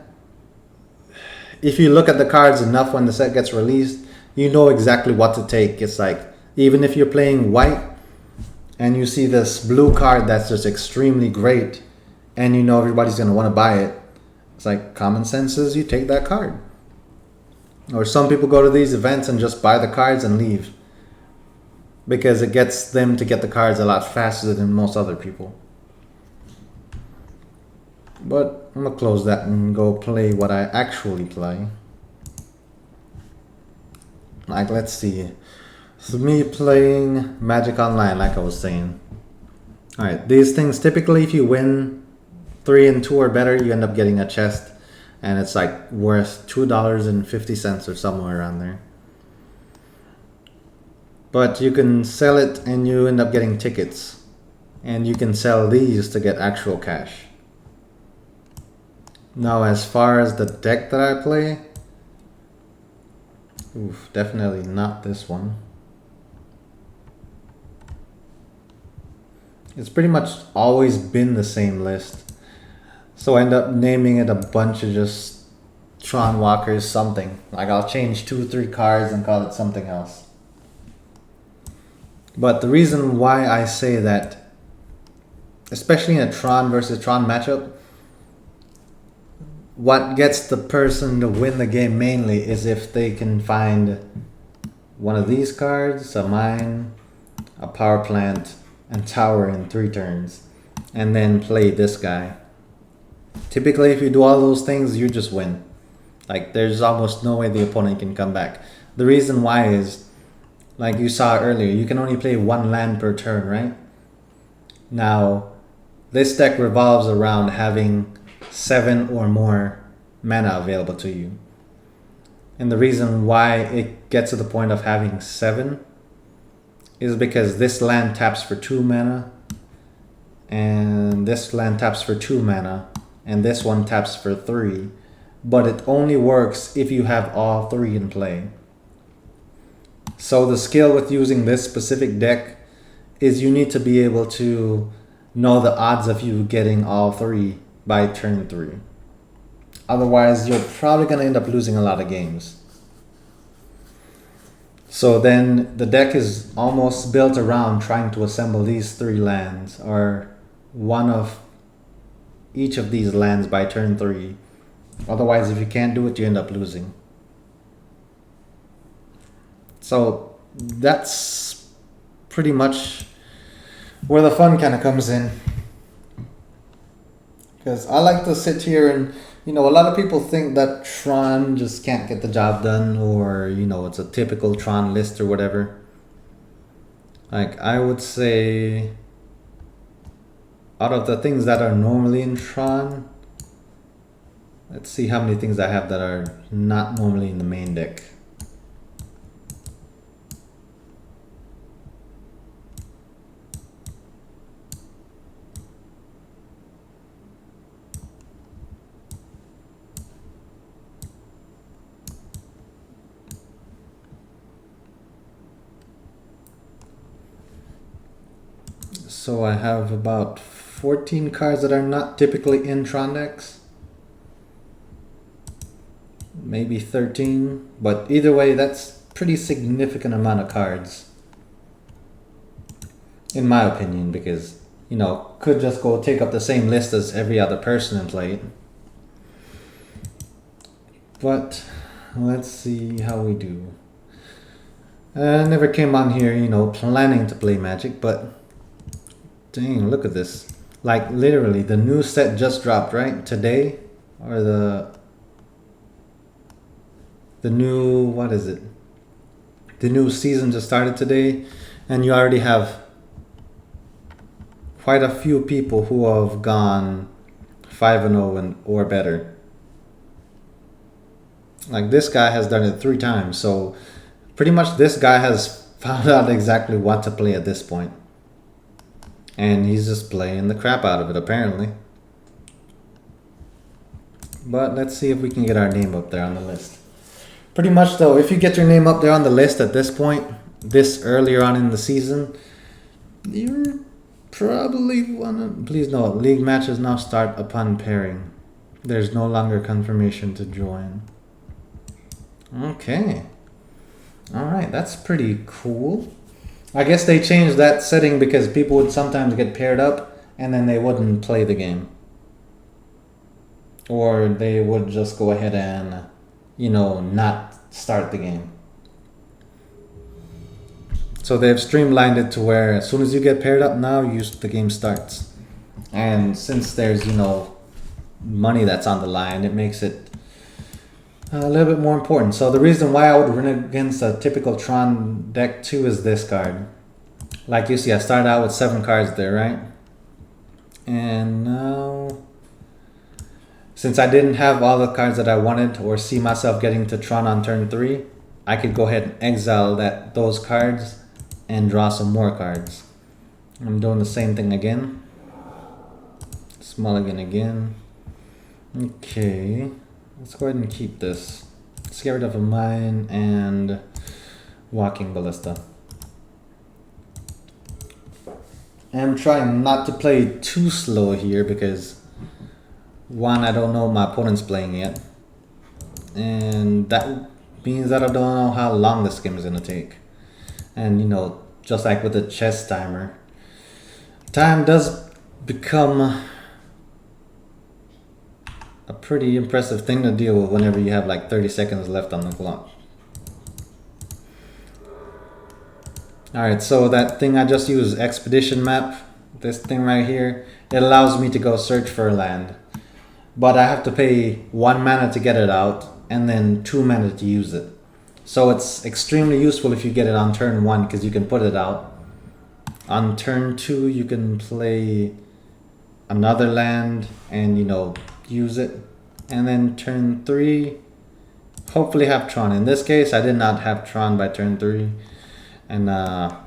if you look at the cards enough when the set gets released, you know exactly what to take. It's like, even if you're playing white, and you see this blue card that's just extremely great, and you know everybody's going to want to buy it, it's like common sense is you take that card. Or some people go to these events and just buy the cards and leave, because it gets them to get the cards a lot faster than most other people. But I'm going to close that and go play what I actually play. Like, let's see. So me playing Magic Online, like I was saying. Alright, these things, typically if you win 3 and 2 or better, you end up getting a chest. And it's like worth $2.50 or somewhere around there. But you can sell it and you end up getting tickets. And you can sell these to get actual cash. Now as far as the deck that I play, oof, definitely not this one. It's pretty much always been the same list. So I end up naming it a bunch of just Tron Walkers something. Like I'll change 2 or 3 cards and call it something else. But the reason why I say that, especially in a Tron versus Tron matchup, what gets the person to win the game mainly is if they can find one of these cards, a mine, a power plant, and tower in 3 turns, and then play this guy. Typically, if you do all those things, you just win. Like, there's almost no way the opponent can come back. The reason why is, like you saw earlier, you can only play 1 land per turn, right? Now, this deck revolves around having 7 or more mana available to you. And the reason why it gets to the point of having 7 is because this land taps for 2 mana, and this land taps for 2 mana, and this one taps for 3, but it only works if you have all 3 in play. So the skill with using this specific deck is you need to be able to know the odds of you getting all 3 by turn 3. Otherwise, you're probably going to end up losing a lot of games. So then the deck is almost built around trying to assemble these 3 lands, or one of each of these lands by turn 3. Otherwise, if you can't do it, you end up losing. So that's pretty much where the fun kind of comes in. Because I like to sit here and, a lot of people think that Tron just can't get the job done, or, it's a typical Tron list or whatever. Like, I would say, out of the things that are normally in Tron, let's see how many things I have that are not normally in the main deck. So I have about 14 cards that are not typically in Tron decks. Maybe 13, but either way, that's pretty significant amount of cards. In my opinion, because, could just go take up the same list as every other person and play it. But let's see how we do. I never came on here, planning to play Magic, but dang, look at this. Like, literally, the new set just dropped, right? Today? Or the new, what is it? The new season just started today, and you already have quite a few people who have gone 5-0 or better. Like, this guy has done it 3 times, so pretty much this guy has found out exactly what to play at this point. And he's just playing the crap out of it, apparently. But let's see if we can get our name up there on the list. Pretty much though, if you get your name up there on the list at this point, this earlier on in the season, you're probably please note, league matches now start upon pairing. There's no longer confirmation to join. Okay. Alright, that's pretty cool. I guess they changed that setting because people would sometimes get paired up and then they wouldn't play the game. Or they would just go ahead and, not start the game. So they've streamlined it to where as soon as you get paired up now, the game starts. And since there's, money that's on the line, it makes it a little bit more important. So the reason why I would run against a typical Tron deck too is this card. Like you see, I started out with 7 cards there, right? And now, since I didn't have all the cards that I wanted or see myself getting to Tron on turn 3, I could go ahead and exile those cards and draw some more cards. I'm doing the same thing again. Mulligan again. Okay. Let's go ahead and keep this. Let's get rid of a mine and walking ballista. I'm trying not to play too slow here because one, I don't know what my opponent's playing yet. And that means that I don't know how long this game is going to take. And just like with the chess timer, time does become a pretty impressive thing to deal with whenever you have like 30 seconds left on the clock. Alright, so that thing I just used, Expedition Map, this thing right here, it allows me to go search for a land. But I have to pay 1 mana to get it out, and then 2 mana to use it. So it's extremely useful if you get it on turn 1, because you can put it out. On turn 2, you can play another land and, use it. And then turn 3, hopefully have Tron. In this case, I did not have Tron by turn 3. And I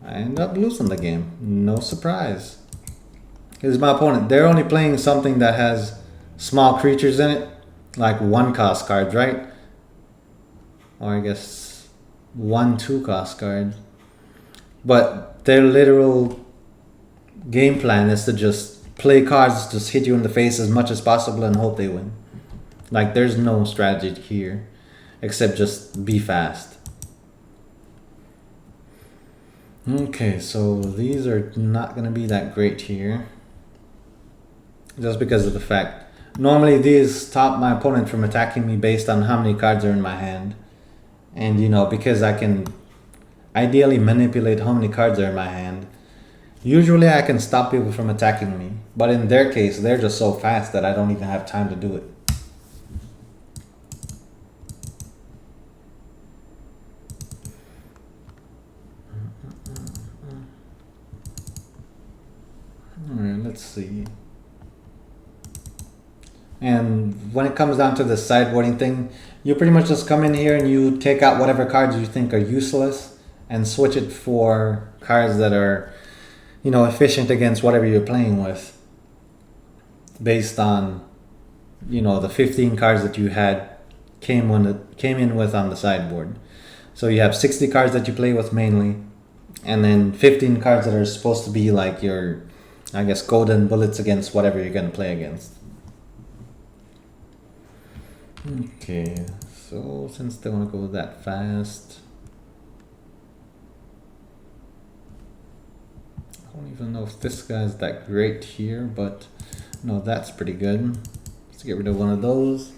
ended up losing the game. No surprise. Because my opponent, they're only playing something that has small creatures in it. Like 1-cost cards, right? Or I guess 1 2-cost card. But their literal game plan is to just play cards, just hit you in the face as much as possible and hope they win. Like, there's no strategy here. Except just be fast. Okay, so these are not gonna be that great here. Just because of the fact. Normally these stop my opponent from attacking me based on how many cards are in my hand. And you know, because I can ideally manipulate how many cards are in my hand. Usually I can stop people from attacking me. But in their case, they're just so fast that I don't even have time to do it. Alright, let's see. And when it comes down to the sideboarding thing, you pretty much just come in here and you take out whatever cards you think are useless and switch it for cards that are, you know, efficient against whatever you're playing with. Based on, you know, the 15 cards that you had came in with on the sideboard. So you have 60 cards that you play with mainly, and then 15 cards that are supposed to be like your, I guess, golden bullets against whatever you're gonna play against. Okay, so since they want to go that fast, I don't even know if this guy's that great here, but no, that's pretty good. Let's get rid of one of those.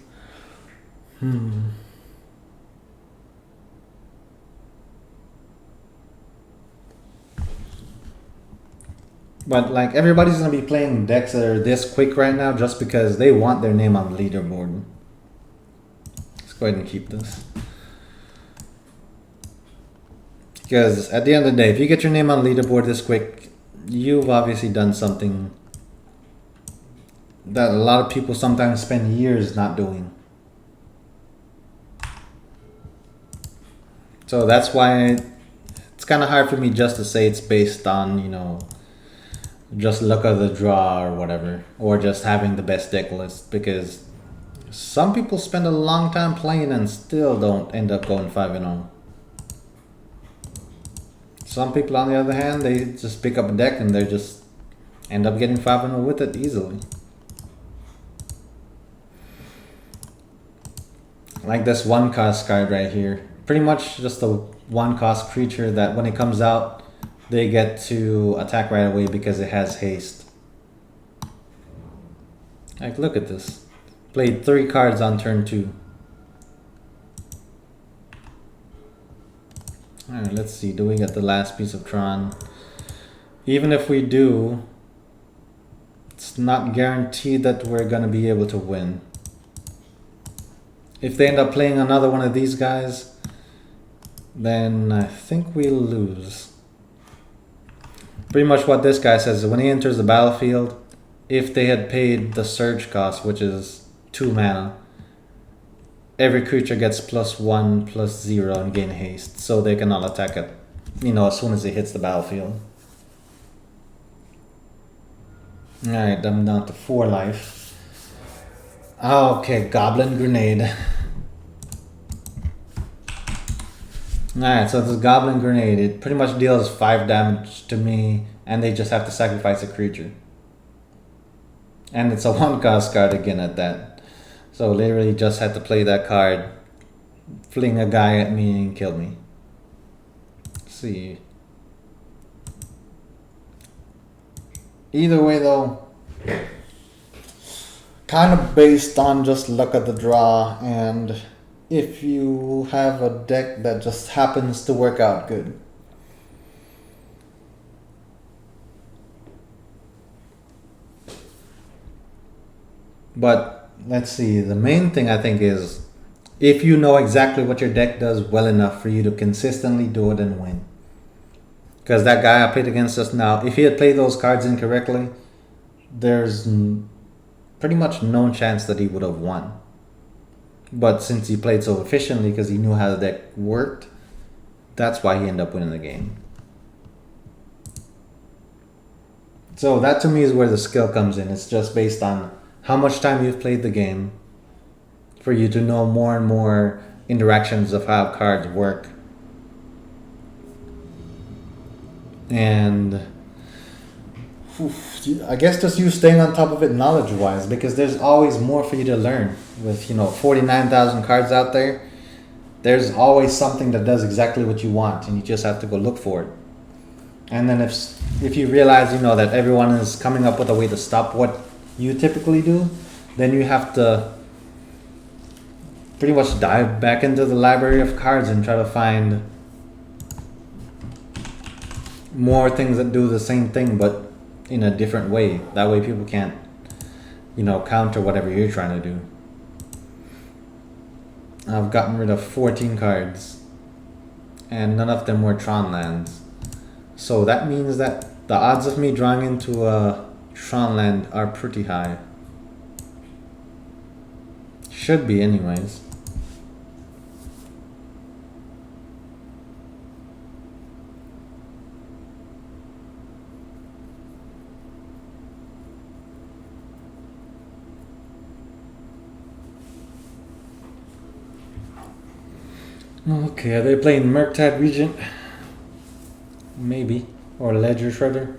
But like everybody's gonna be playing decks that are this quick right now just because they want their name on the leaderboard. Let's go ahead and keep this. Because at the end of the day, if you get your name on the leaderboard this quick, you've obviously done something that a lot of people sometimes spend years not doing. So that's why it's kind of hard for me just to say it's based on, you know, just luck of the draw or whatever, or just having the best deck list, because some people spend a long time playing and still don't end up going 5-0. Some people, on the other hand, they just pick up a deck and they just end up getting 5-0 with it easily. Like this 1-cost card right here. Pretty much just a 1-cost creature that when it comes out, they get to attack right away because it has haste. Like, look at this. Played 3 cards on turn 2. Alright, let's see. Do we get the last piece of Tron? Even if we do, it's not guaranteed that we're gonna be able to win. If they end up playing another one of these guys, then I think we'll lose. Pretty much what this guy says is when he enters the battlefield, if they had paid the surge cost, which is 2 mana, every creature gets +1/+0 and gain haste, so they cannot attack it, you know, as soon as it hits the battlefield. Alright, I'm down to 4 life. Okay, Goblin Grenade. Alright, so this Goblin Grenade, it pretty much deals 5 damage to me, and they just have to sacrifice a creature. And it's a 1-cost card again at that. So literally just had to play that card, fling a guy at me and kill me. Let's see. Either way though, kind of based on just luck of the draw, and if you have a deck that just happens to work out good. But let's see, the main thing I think is if you know exactly what your deck does well enough for you to consistently do it and win. Because that guy I played against just now, if he had played those cards incorrectly, there's pretty much no chance that he would have won. But since he played so efficiently because he knew how the deck worked, that's why he ended up winning the game. So that to me is where the skill comes in. It's just based on how much time you've played the game for you to know more and more interactions of how cards work. And I guess just you staying on top of it knowledge-wise, because there's always more for you to learn. With 49,000 cards out there, there's always something that does exactly what you want, and you just have to go look for it. And then if you realize, you know, that everyone is coming up with a way to stop what you typically do, then you have to pretty much dive back into the library of cards and try to find more things that do the same thing but in a different way. That way people can't, you know, counter whatever you're trying to do. I've gotten rid of 14 cards and none of them were Tron lands. So that means that the odds of me drawing into a Tron land are pretty high. Should be anyways. Okay, are they playing Murktide Regent? Maybe. Or Ledger Shredder?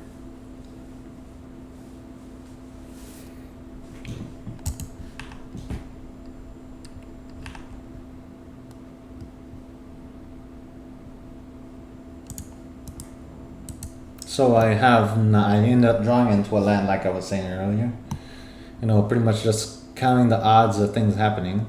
So I end up drawing into a land like I was saying earlier. You know, pretty much just counting the odds of things happening.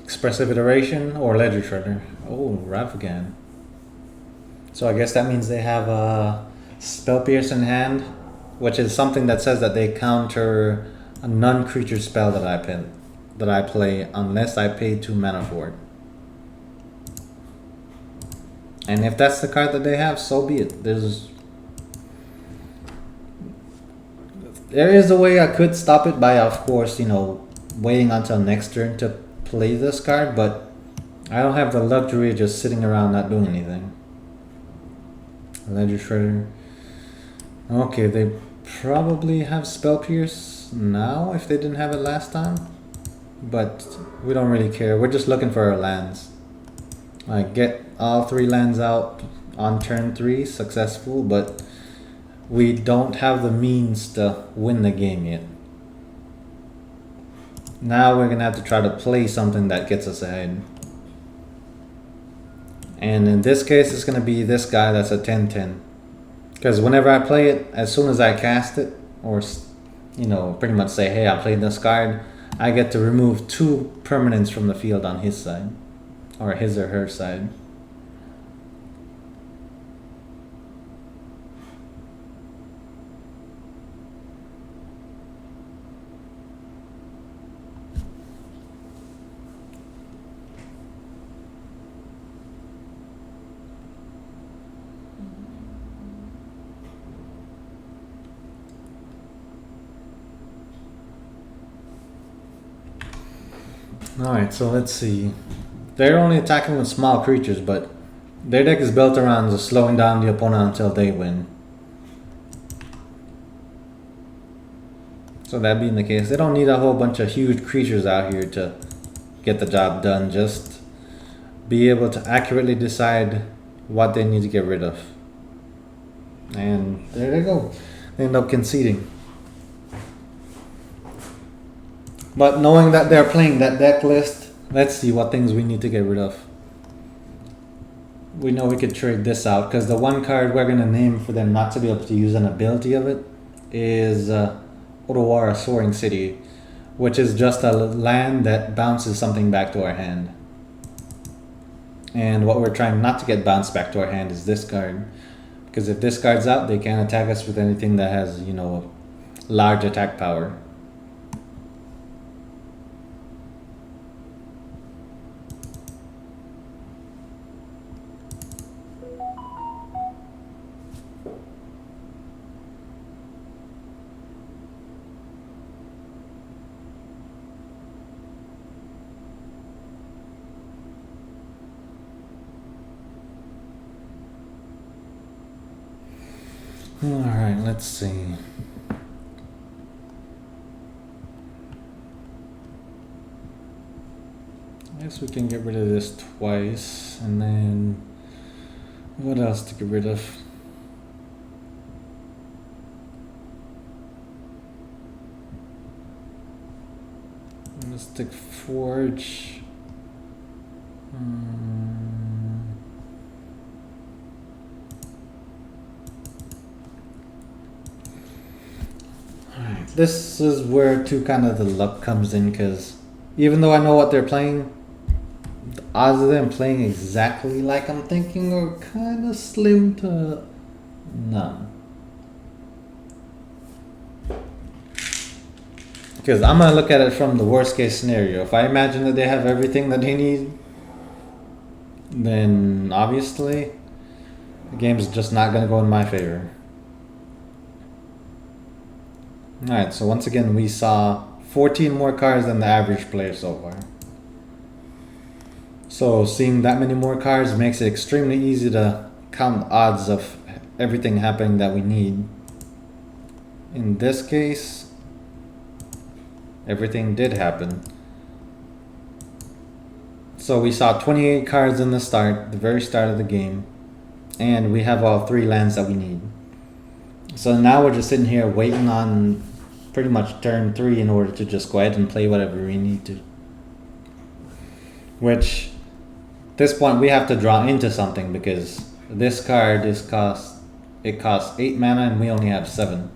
Expressive Iteration or Ledger Shredder. Oh, Ravagan. So I guess that means they have a Spell Pierce in hand, which is something that says that they counter a non-creature spell that I play unless I pay 2 mana for it. And if that's the card that they have, so be it. There is a way I could stop it by, of course, you know, waiting until next turn to play this card, but I don't have the luxury of just sitting around not doing anything. Ledger Shredder. Okay, they probably have Spell Pierce now if they didn't have it last time, but we don't really care. We're just looking for our lands. I get all 3 lands out on turn 3 successful, but we don't have the means to win the game yet. Now we're gonna have to try to play something that gets us ahead. And in this case, it's gonna be this guy that's a 10/10. Because whenever I play it, as soon as I cast it, or, you know, pretty much say, hey, I played this card, I get to remove 2 permanents from the field on his side. Or his or her side. Alright, so let's see. They're only attacking with small creatures, but their deck is built around just slowing down the opponent until they win. So that being the case, they don't need a whole bunch of huge creatures out here to get the job done. Just be able to accurately decide what they need to get rid of. And there they go. They end up conceding. But knowing that they're playing that deck list, let's see what things we need to get rid of. We know we could trade this out, because the one card we're going to name for them not to be able to use an ability of it is Otawara Soaring City, which is just a land that bounces something back to our hand. And what we're trying not to get bounced back to our hand is this card. Because if this card's out, they can't attack us with anything that has, you know, large attack power. Alright, let's see. I guess we can get rid of this twice, and then what else to get rid of? Mystic Forge. Alright, this is where too kind of the luck comes in, because even though I know what they're playing, the odds of them playing exactly like I'm thinking are kind of slim to none. Because I'm going to look at it from the worst case scenario. If I imagine that they have everything that they need, then obviously the game's just not going to go in my favor. Alright, so once again we saw 14 more cards than the average player so far. So seeing that many more cards makes it extremely easy to count the odds of everything happening that we need. In this case, everything did happen. So we saw 28 cards in the very start of the game, and we have all 3 lands that we need. So now we're just sitting here waiting on pretty much turn 3 in order to just go ahead and play whatever we need to. Which, at this point, we have to draw into something, because this card costs 8 mana and we only have 7.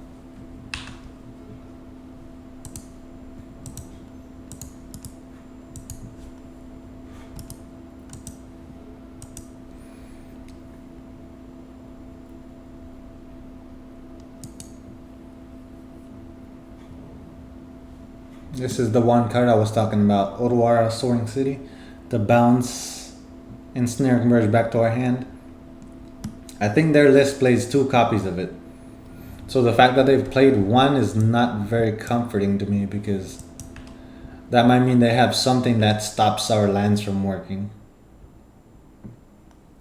This is the one card I was talking about, Odawara Soaring City. The bounce Ensnaring Merge back to our hand. I think their list plays 2 copies of it. So the fact that they've played 1 is not very comforting to me, because that might mean they have something that stops our lands from working.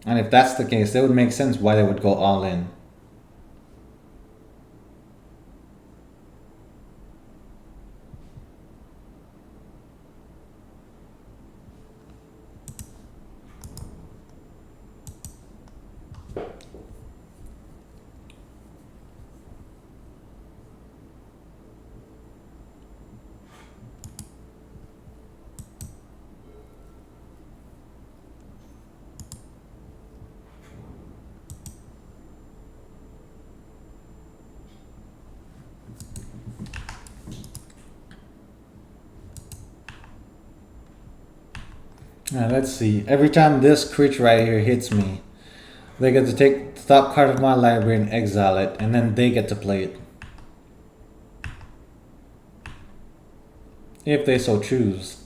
And if that's the case, it would make sense why they would go all in. Now let's see. Every time this creature right here hits me, they get to take the top card of my library and exile it, and then they get to play it. If they so choose.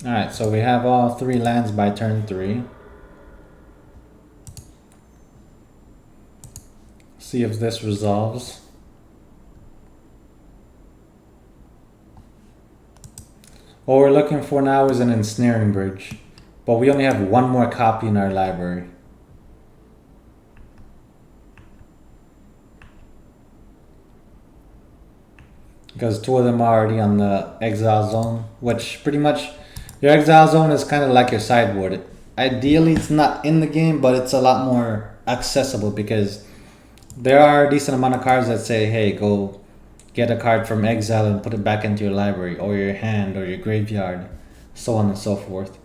Alright, so we have all 3 lands by turn 3. See if this resolves. What we're looking for now is an Ensnaring Bridge, but we only have 1 more copy in our library. Because 2 of them are already on the exile zone, which pretty much, your exile zone is kind of like your sideboard. Ideally it's not in the game, but it's a lot more accessible, because there are a decent amount of cards that say, hey, go get a card from exile and put it back into your library, or your hand, or your graveyard, so on and so forth.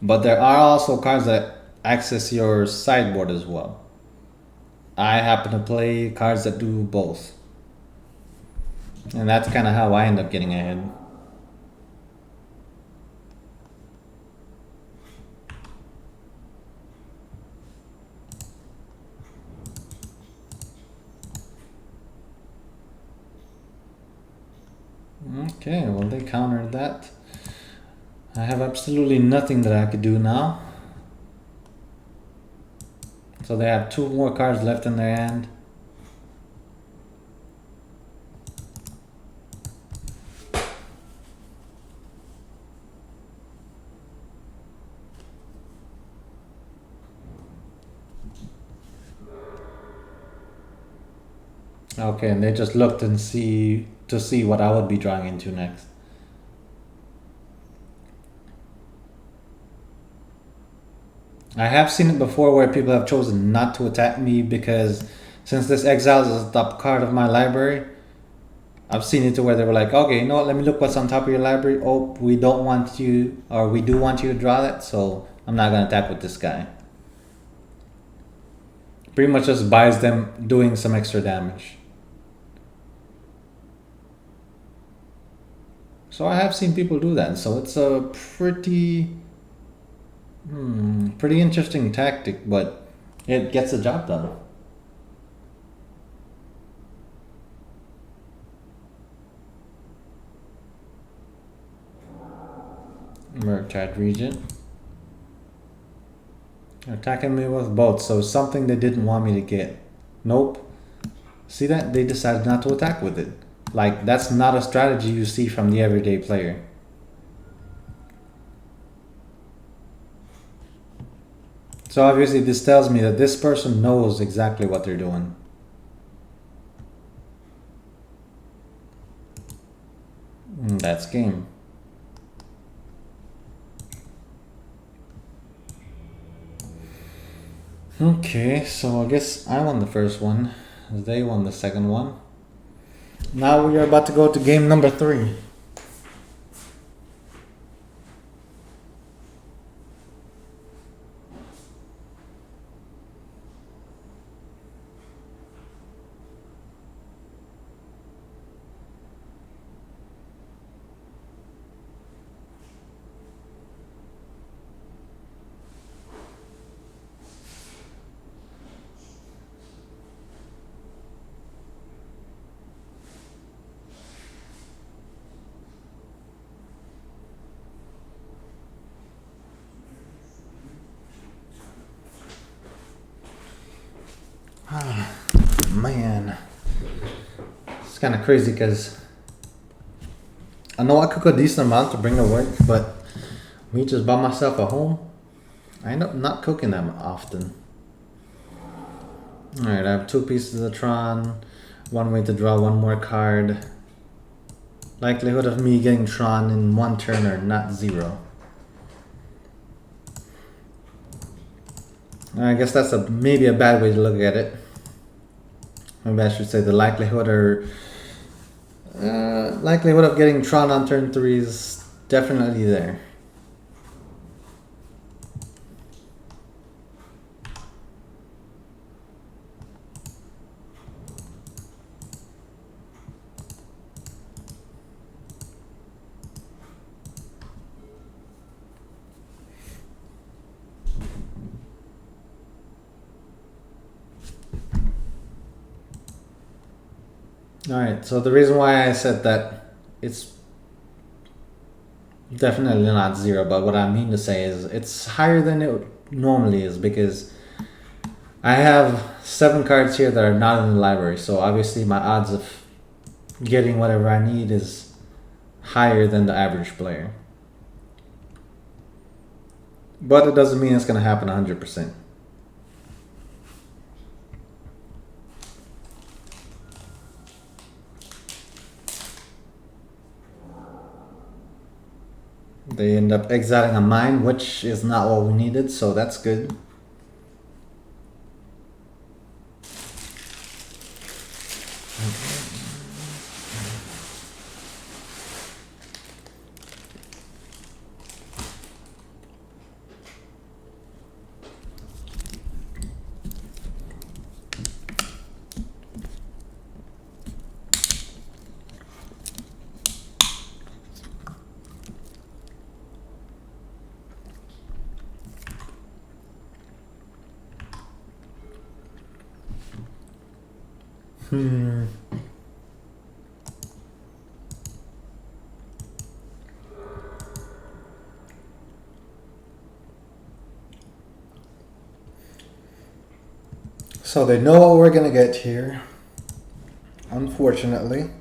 But there are also cards that access your sideboard as well. I happen to play cards that do both. And that's kind of how I end up getting ahead. Okay, well they countered that. I have absolutely nothing that I could do now. So they have 2 more cards left in their hand. Okay, and they just looked and to see what I would be drawing into next. I have seen it before where people have chosen not to attack me because since this Exiles is the top card of my library, I've seen it to where they were like, okay, you know what, let me look what's on top of your library. Oh, we don't want you, or we do want you to draw that, so I'm not gonna attack with this guy. Pretty much just buys them doing some extra damage. So I have seen people do that, so it's a pretty pretty interesting tactic, but it gets the job done. Murktide Regent. They're attacking me with both, so something they didn't want me to get. Nope. See that? They decided not to attack with it. Like, that's not a strategy you see from the everyday player. So obviously this tells me that this person knows exactly what they're doing. That's game. Okay, so I guess I won the first one. They won the second one. Now we are about to go to game number 3. Man, it's kind of crazy because I know I cook a decent amount to bring to work, but me just by myself at home, I end up not cooking them often. Alright, I have 2 pieces of Tron, 1 way to draw 1 more card. Likelihood of me getting Tron in 1 turn are not 0. I guess that's maybe a bad way to look at it. Maybe I should say the likelihood of getting Tron on turn 3 is definitely there. Alright, so the reason why I said that it's definitely not 0, but what I mean to say is it's higher than it normally is because I have 7 cards here that are not in the library, so obviously my odds of getting whatever I need is higher than the average player. But it doesn't mean it's going to happen 100%. They end up exiling a mine, which is not what we needed, so that's good. So they know what we're gonna get here, unfortunately.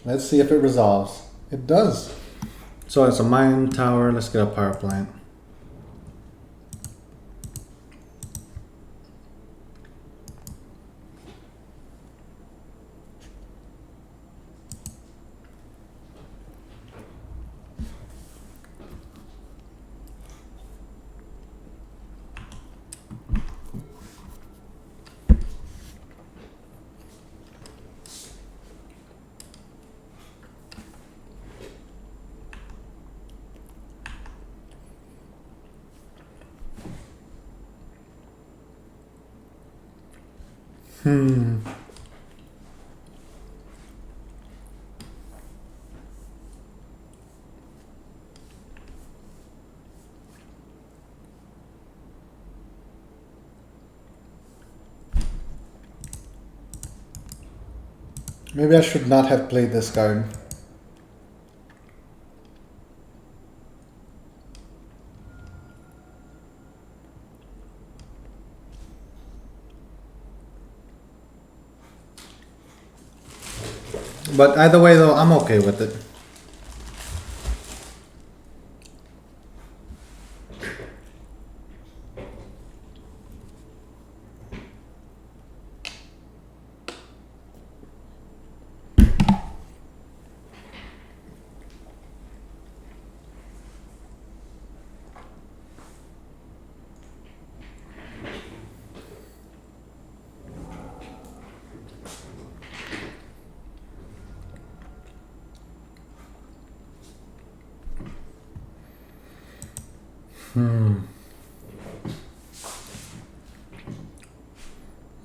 Let's see if it resolves. It does. So it's a mine tower. Let's get a power plant. Hmm. Maybe I should not have played this card. But either way though, I'm okay with it.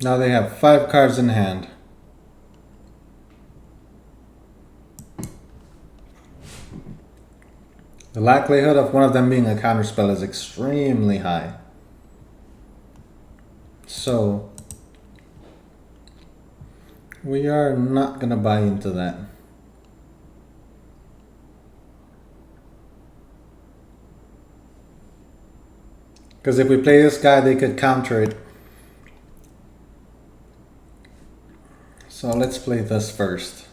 Now they have 5 cards in hand. The likelihood of one of them being a counterspell is extremely high. So, we are not gonna buy into that. Because if we play this guy, they could counter it. So let's play this first.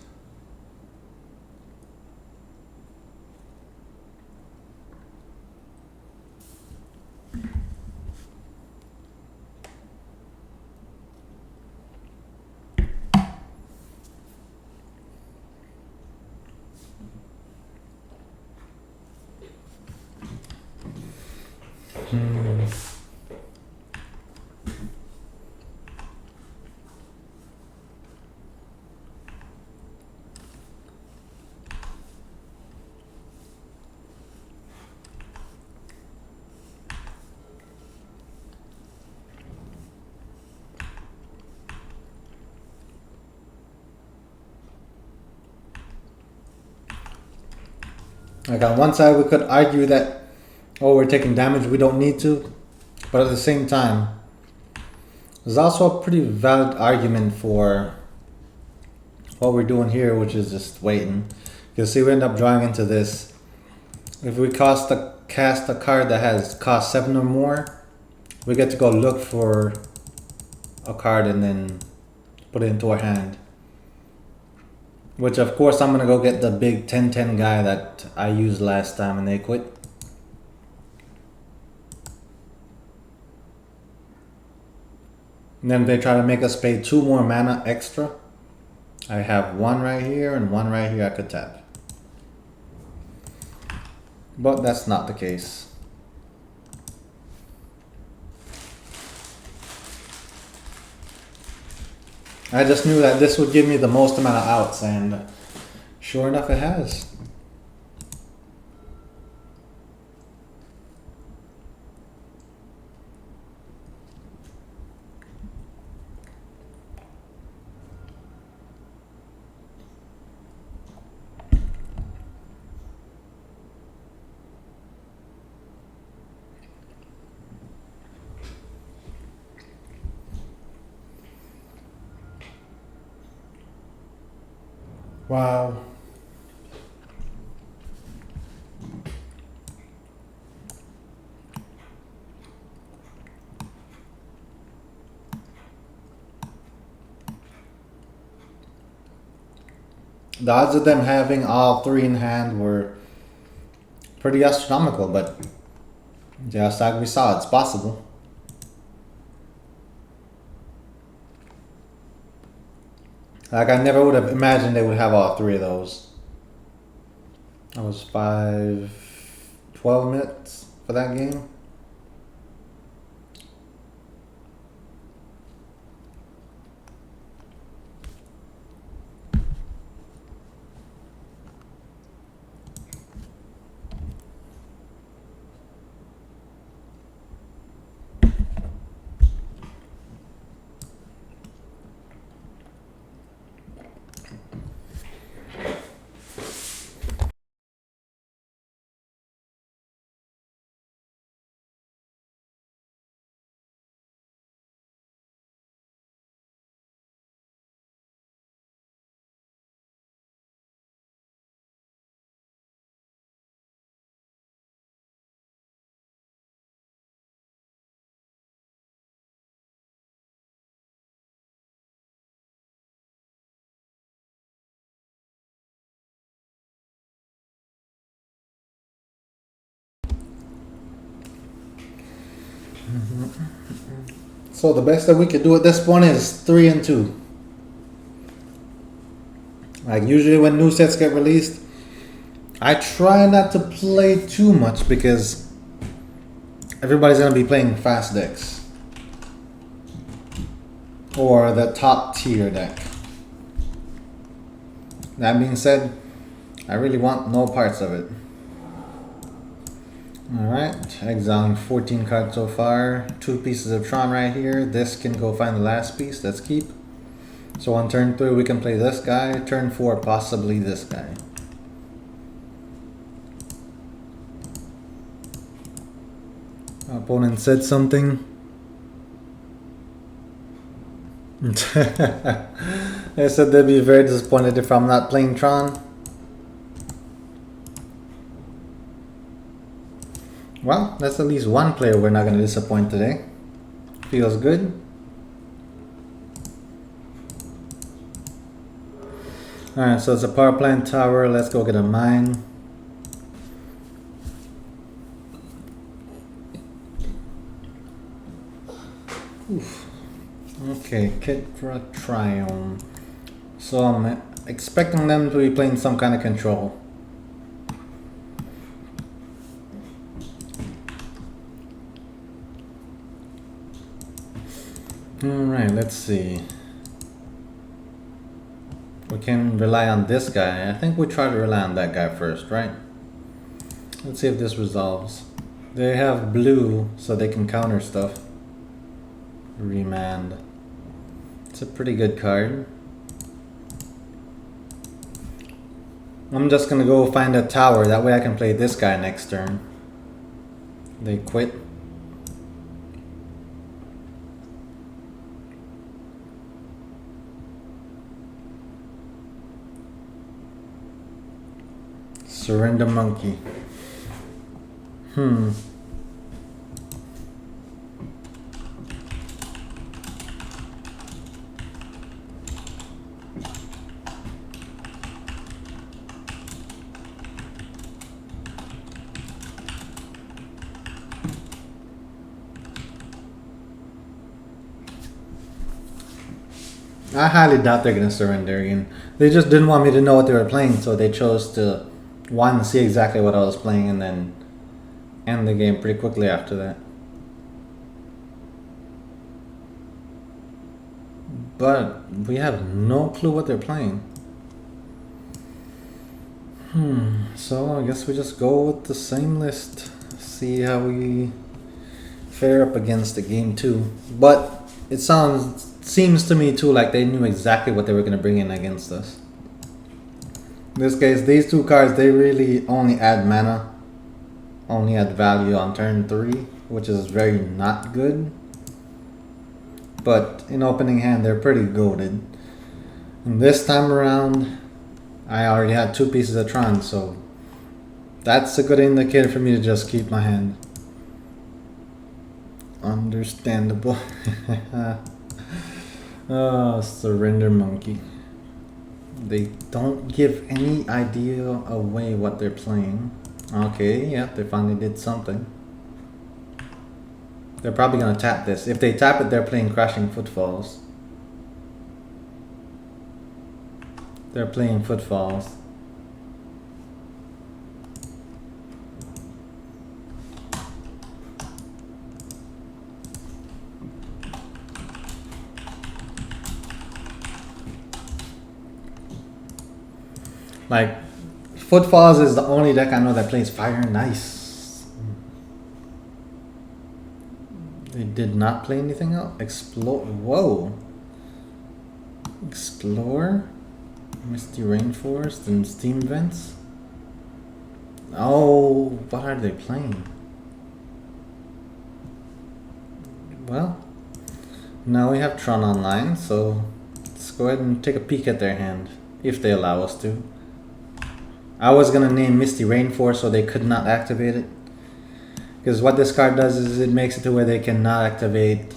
Like on one side, we could argue that, oh, we're taking damage, we don't need to. But at the same time, there's also a pretty valid argument for what we're doing here, which is just waiting. You'll see we end up drawing into this. If we cast a card that has cost 7 or more, we get to go look for a card and then put it into our hand. Which of course I'm gonna go get the big 10-10 guy that I used last time and they quit. And then they try to make us pay 2 more mana extra. I have 1 right here and 1 right here I could tap. But that's not the case. I just knew that this would give me the most amount of outs, and sure enough it has. Wow. The odds of them having all 3 in hand were pretty astronomical, but just like we saw, it's possible. Like I never would have imagined they would have all 3 of those. That was 12 minutes for that game. So the best that we could do at this point is 3 and 2. Like usually when new sets get released, I try not to play too much because everybody's gonna be playing fast decks. Or the top tier deck. That being said, I really want no parts of it. Alright, exiling 14 cards so far. 2 pieces of Tron right here. This can go find the last piece. Let's keep. So on turn 3 we can play this guy. Turn 4 possibly this guy. Opponent said something. They said they'd be very disappointed if I'm not playing Tron. Well, that's at least one player we're not going to disappoint today. Feels good. Alright, so it's a power plant tower. Let's go get a mine. Oof. Okay, kit for a Triome. So I'm expecting them to be playing some kind of control. Alright, let's see. We can rely on this guy. I think we try to rely on that guy first, right? Let's see if this resolves. They have blue, so they can counter stuff. Remand. It's a pretty good card. I'm just gonna go find a tower. That way I can play this guy next turn. They quit. Surrender monkey. I highly doubt they're gonna surrender again. They just didn't want me to know what they were playing, so they chose to want to see exactly what I was playing and then end the game pretty quickly after that. But we have no clue what they're playing. So I guess we just go with the same list. See how we fare up against the game 2. But it seems to me too like they knew exactly what they were gonna bring in against us. In this case, these 2 cards, they really only add mana, only add value on turn 3, which is very not good. But in opening hand, they're pretty goated. And this time around, I already had 2 pieces of Tron, so that's a good indicator for me to just keep my hand. Understandable. Oh, surrender monkey. They don't give any idea away what they're playing. Okay, yeah, they finally did something. They're probably gonna tap this. If they tap it, they're playing Crashing Footfalls. They're playing Footfalls. Like, Footfalls is the only deck I know that plays Fire and Ice. They did not play anything else. Explore. Whoa. Explore. Misty Rainforest and Steam Vents. Oh, what are they playing? Well, now we have Tron online, so let's go ahead and take a peek at their hand, if they allow us to. I was gonna name Misty Rainforest so they could not activate it. Because what this card does is it makes it to where they cannot activate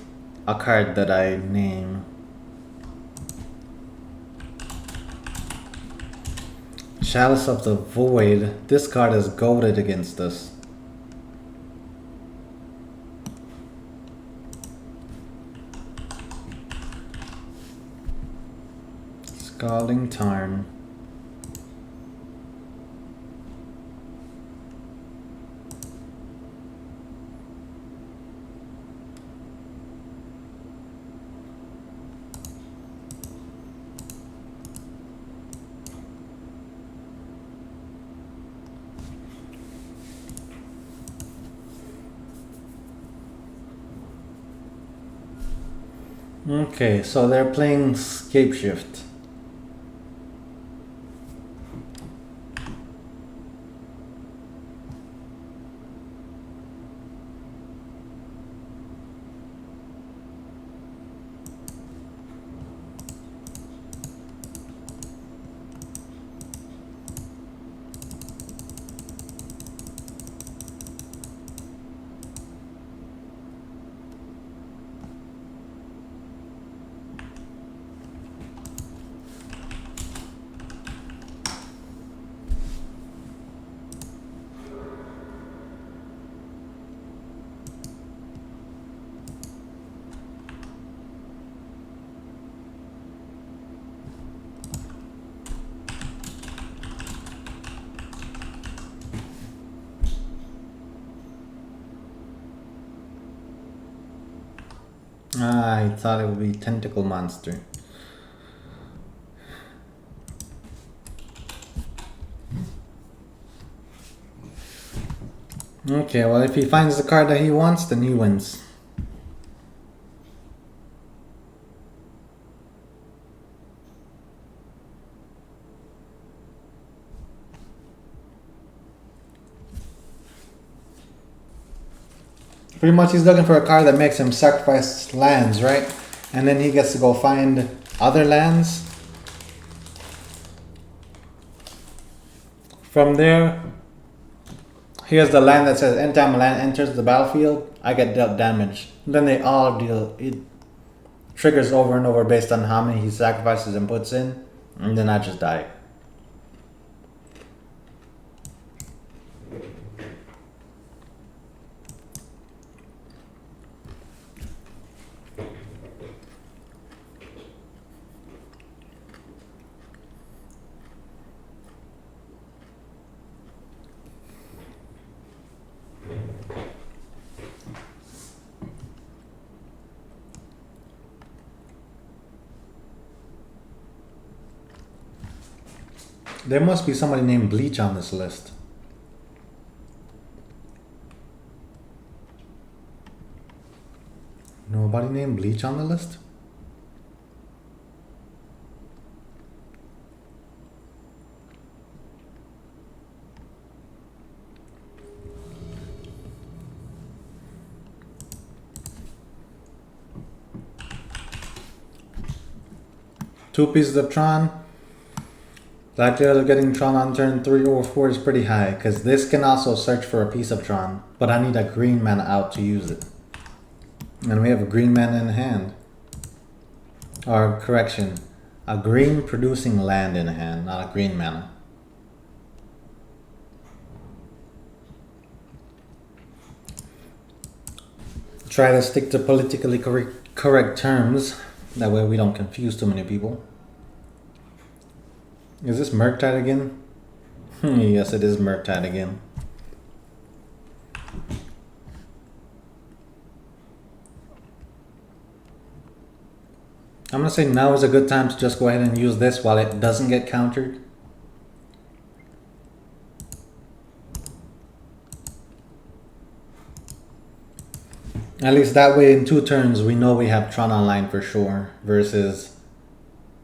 a card that I name. Chalice of the Void. This card is goated against us. Scalding Tarn. Okay, so they're playing Scapeshift. I thought it would be Tentacle Monster. Okay, well if he finds the card that he wants, then he wins. Pretty much he's looking for a card that makes him sacrifice lands, right? And then he gets to go find other lands. From there, here's the land that says anytime a land enters the battlefield, I get dealt damage. Then they all deal, it triggers over and over based on how many he sacrifices and puts in. And then I just die. There must be somebody named Bleach on this list. Nobody named Bleach on the list? Two pieces of Tron. Likelihood of getting Tron on turn 3 or 4 is pretty high, because this can also search for a piece of Tron, but I need a green mana out to use it. And we have a green mana in hand. Or, correction, a green producing land in hand, not a green mana. Try to stick to politically correct terms, that way we don't confuse too many people. Is this Murktide again? Yes, it is Murktide again. I'm gonna say now is a good time to just go ahead and use this while it doesn't get countered. At least that way in 2 turns we know we have Tron online for sure, versus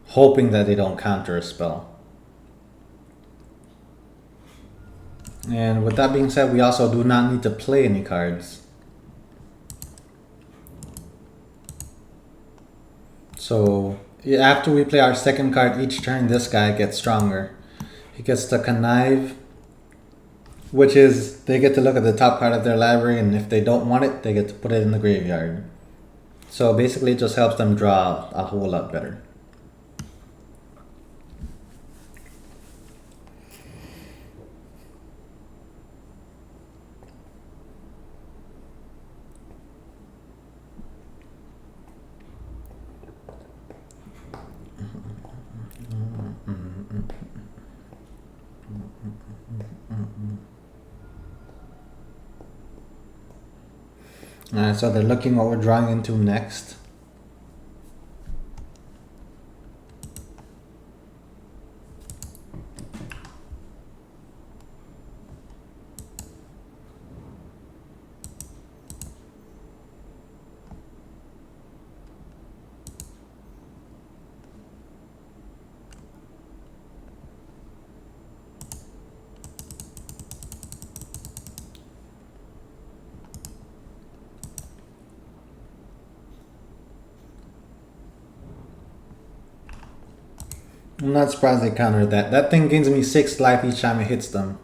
hoping that they don't counter a spell. And with that being said, we also do not need to play any cards. So after we play our second card each turn, this guy gets stronger. He gets to Connive, which is they get to look at the top card of their library, and if they don't want it, they get to put it in the graveyard. So basically it just helps them draw a whole lot better. Alright, so they're looking what we're drawing into next. I'm not surprised they countered that. That thing gains me 6 life each time it hits them.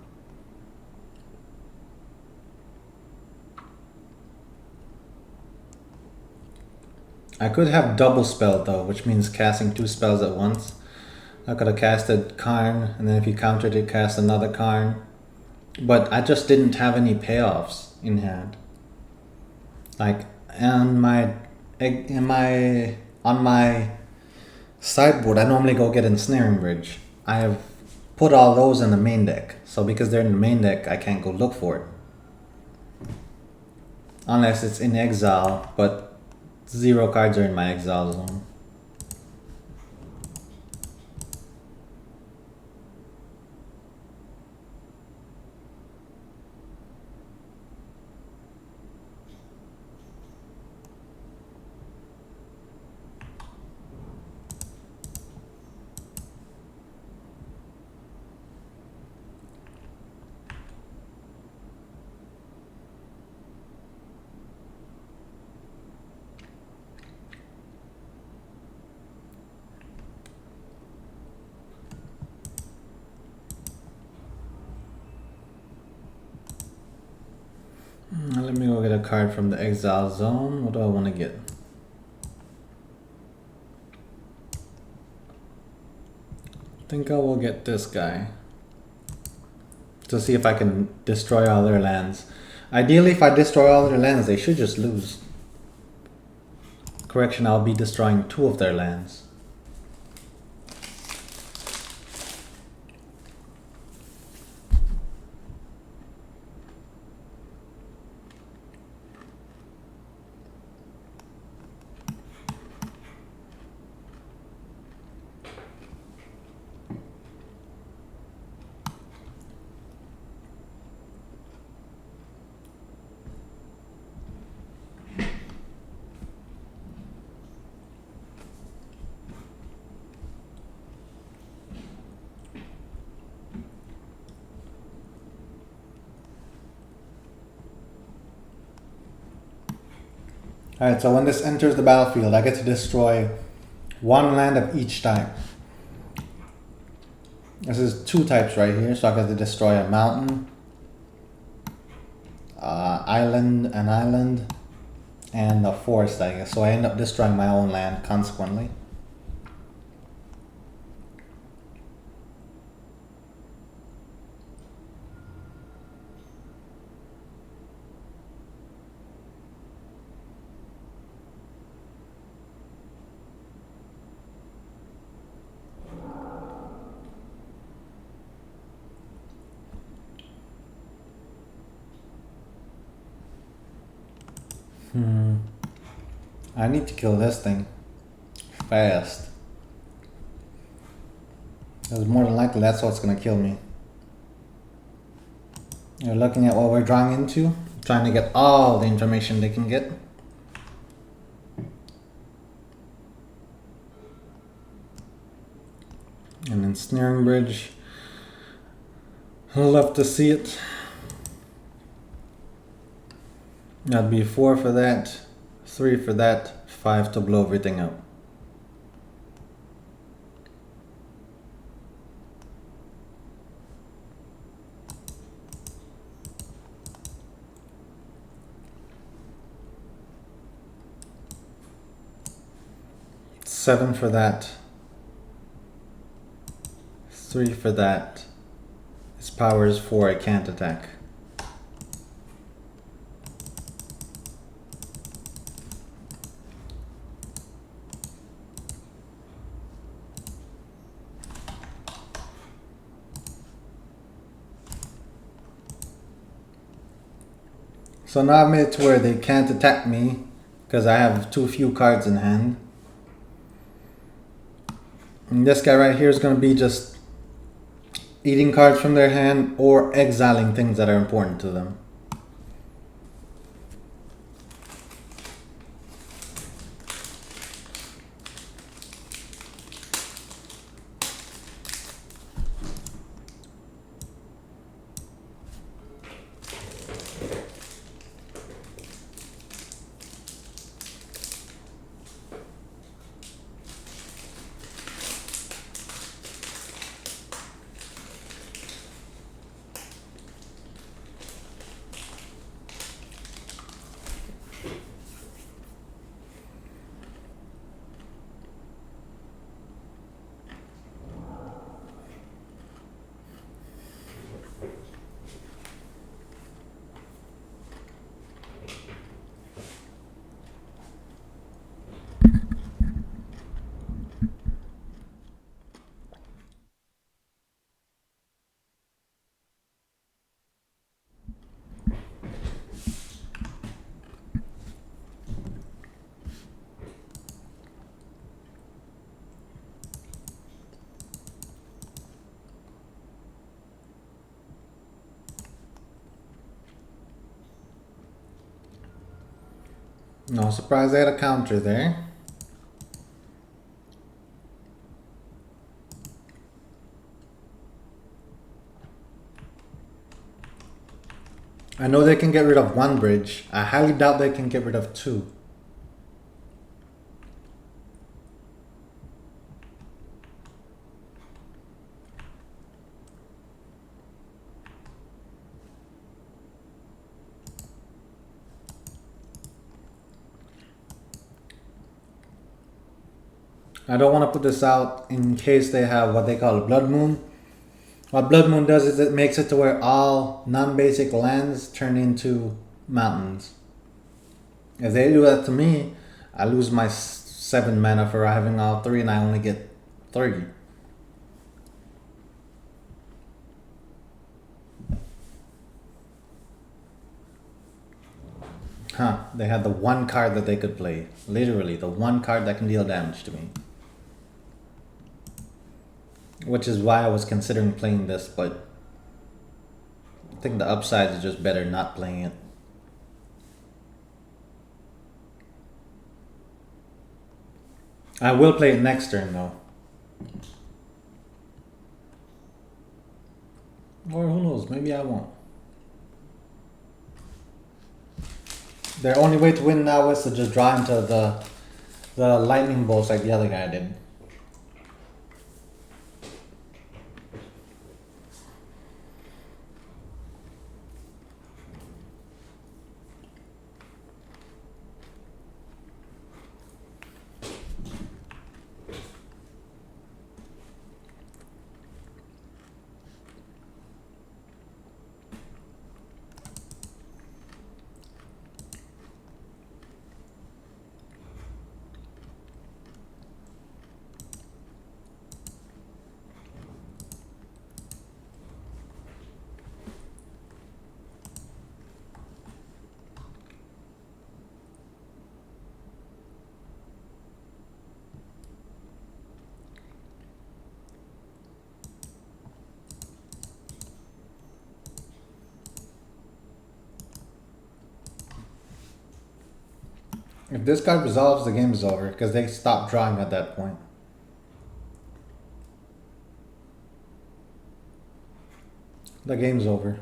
I could have double spell though, which means casting 2 spells at once. I could have casted Karn, and then if he countered it, cast another Karn. But I just didn't have any payoffs in hand. Like on my sideboard, I normally go get Ensnaring Bridge. I have put all those in the main deck. So because they're in the main deck, I can't go look for it. Unless it's in exile, but 0 cards are in my exile zone. Let me go get a card from the exile zone. What do I want to get? I think I will get this guy. To see if I can destroy all their lands. Ideally, if I destroy all their lands, they should just lose. Correction, I'll be destroying 2 of their lands. Alright, so when this enters the battlefield, I get to destroy 1 land of each type. This is 2 types right here, so I get to destroy a mountain, island, and a forest, I guess. So I end up destroying my own land consequently. I need to kill this thing fast. Because more than likely that's what's gonna kill me. You're looking at what we're drawing into, trying to get all the information they can get. And then Snaring Bridge. I'd love to see it. That'd be 4 for that, 3 for that, 5 to blow everything up. Seven for that, 3 for that. His power is 4, I can't attack. So now I've made it to where they can't attack me because I have too few cards in hand. And this guy right here is going to be just eating cards from their hand or exiling things that are important to them. No surprise I had a counter there. I know they can get rid of one bridge. I highly doubt they can get rid of two. I don't want to put this out in case they have what they call a Blood Moon. What Blood Moon does is it makes it to where all non-basic lands turn into mountains. If they do that to me, I lose my 7 mana for having all 3 and I only get 3. Huh, they had the one card that they could play. Literally, the one card that can deal damage to me. Which is why I was considering playing this, but I think the upside is just better not playing it. I will play it next turn though. Or who knows, maybe I won't. Their only way to win now is to just draw into the lightning bolts like the other guy did. If this card resolves, the game is over because they stop drawing at that point. The game's over.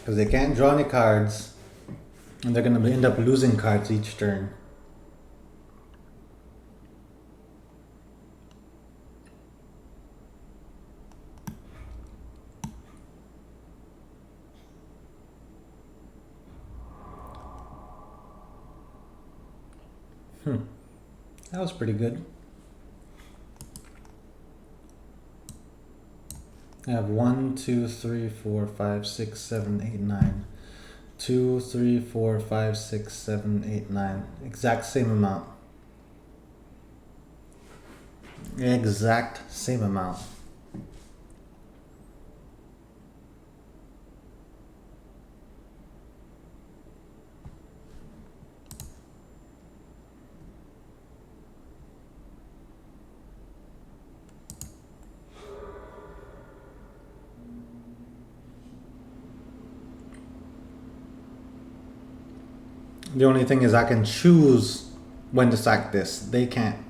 Because they can't draw any cards, and they're going to end up losing cards each turn. That was pretty good. I have 1, 2, 3, 4, 5, 6, 7, 8, 9. 2, 3, 4, 5, 6, 7, 8, 9. Exact same amount. Exact same amount. The only thing is I can choose when to sack this. They can't.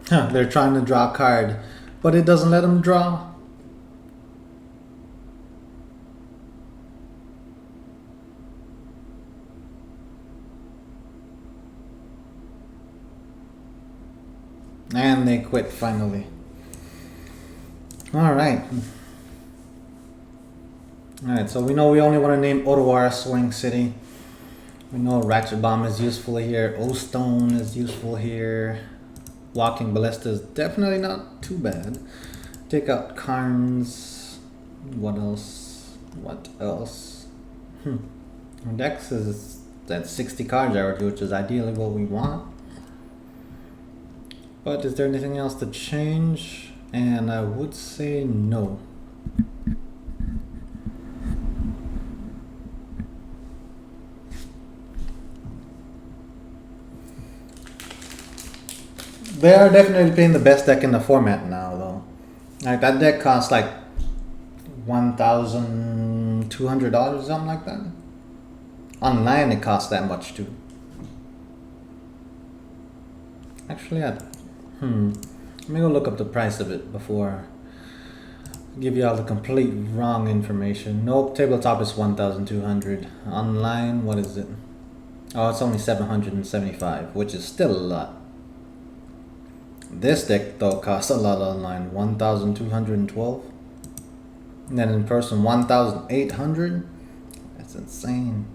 They're trying to draw a card, but it doesn't let them draw. And they quit finally. Alright. Alright, so we know we only want to name Otawara Swing City. We know Ratchet Bomb is useful here. O-Stone is useful here. Walking Ballista is definitely not too bad. Take out Carnes. What else? What else? Our dex is at 60 cards already, which is ideally what we want. But is there anything else to change? And I would say no. They are definitely playing the best deck in the format now, though. Like that deck costs like $1,200, something like that. Online, it costs that much too. Actually, let me go look up the price of it before I give you all the complete wrong information. Nope, tabletop is 1,200. Online, what is it? Oh, it's only 775, which is still a lot. This deck though costs a lot online, 1,212. And then in person, 1,800. That's insane.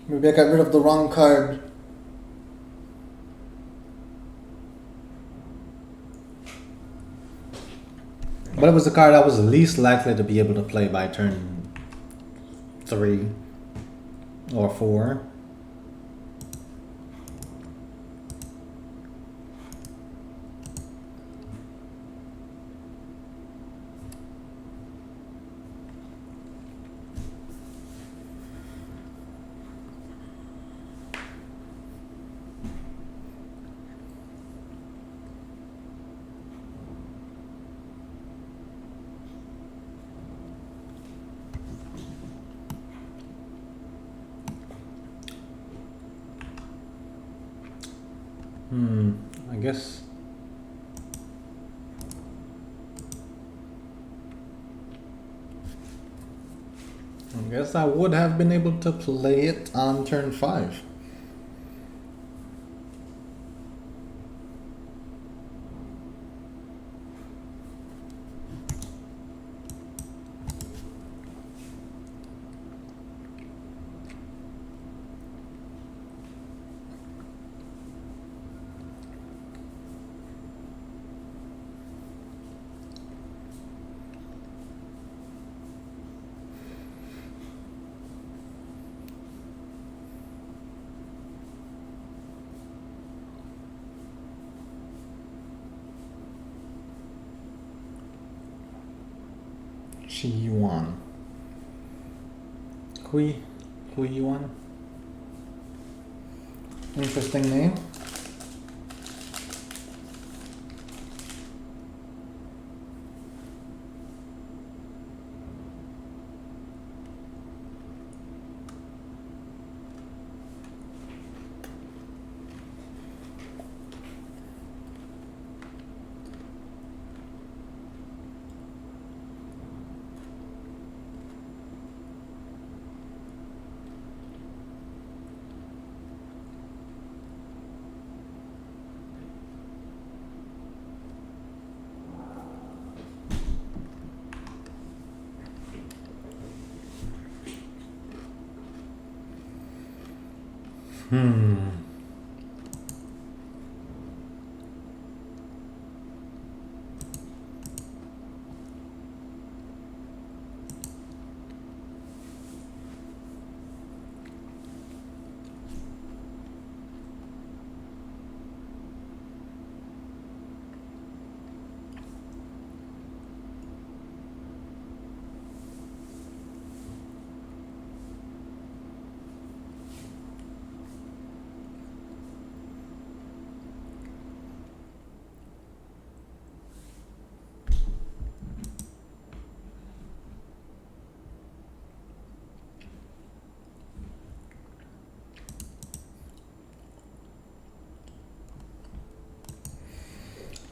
Maybe I got rid of the wrong card. But it was the card I was least likely to be able to play by turn 3 or 4. I guess I guess I would have been able to play it on turn 5. Shi Yuan. Hui Yuan. Interesting name.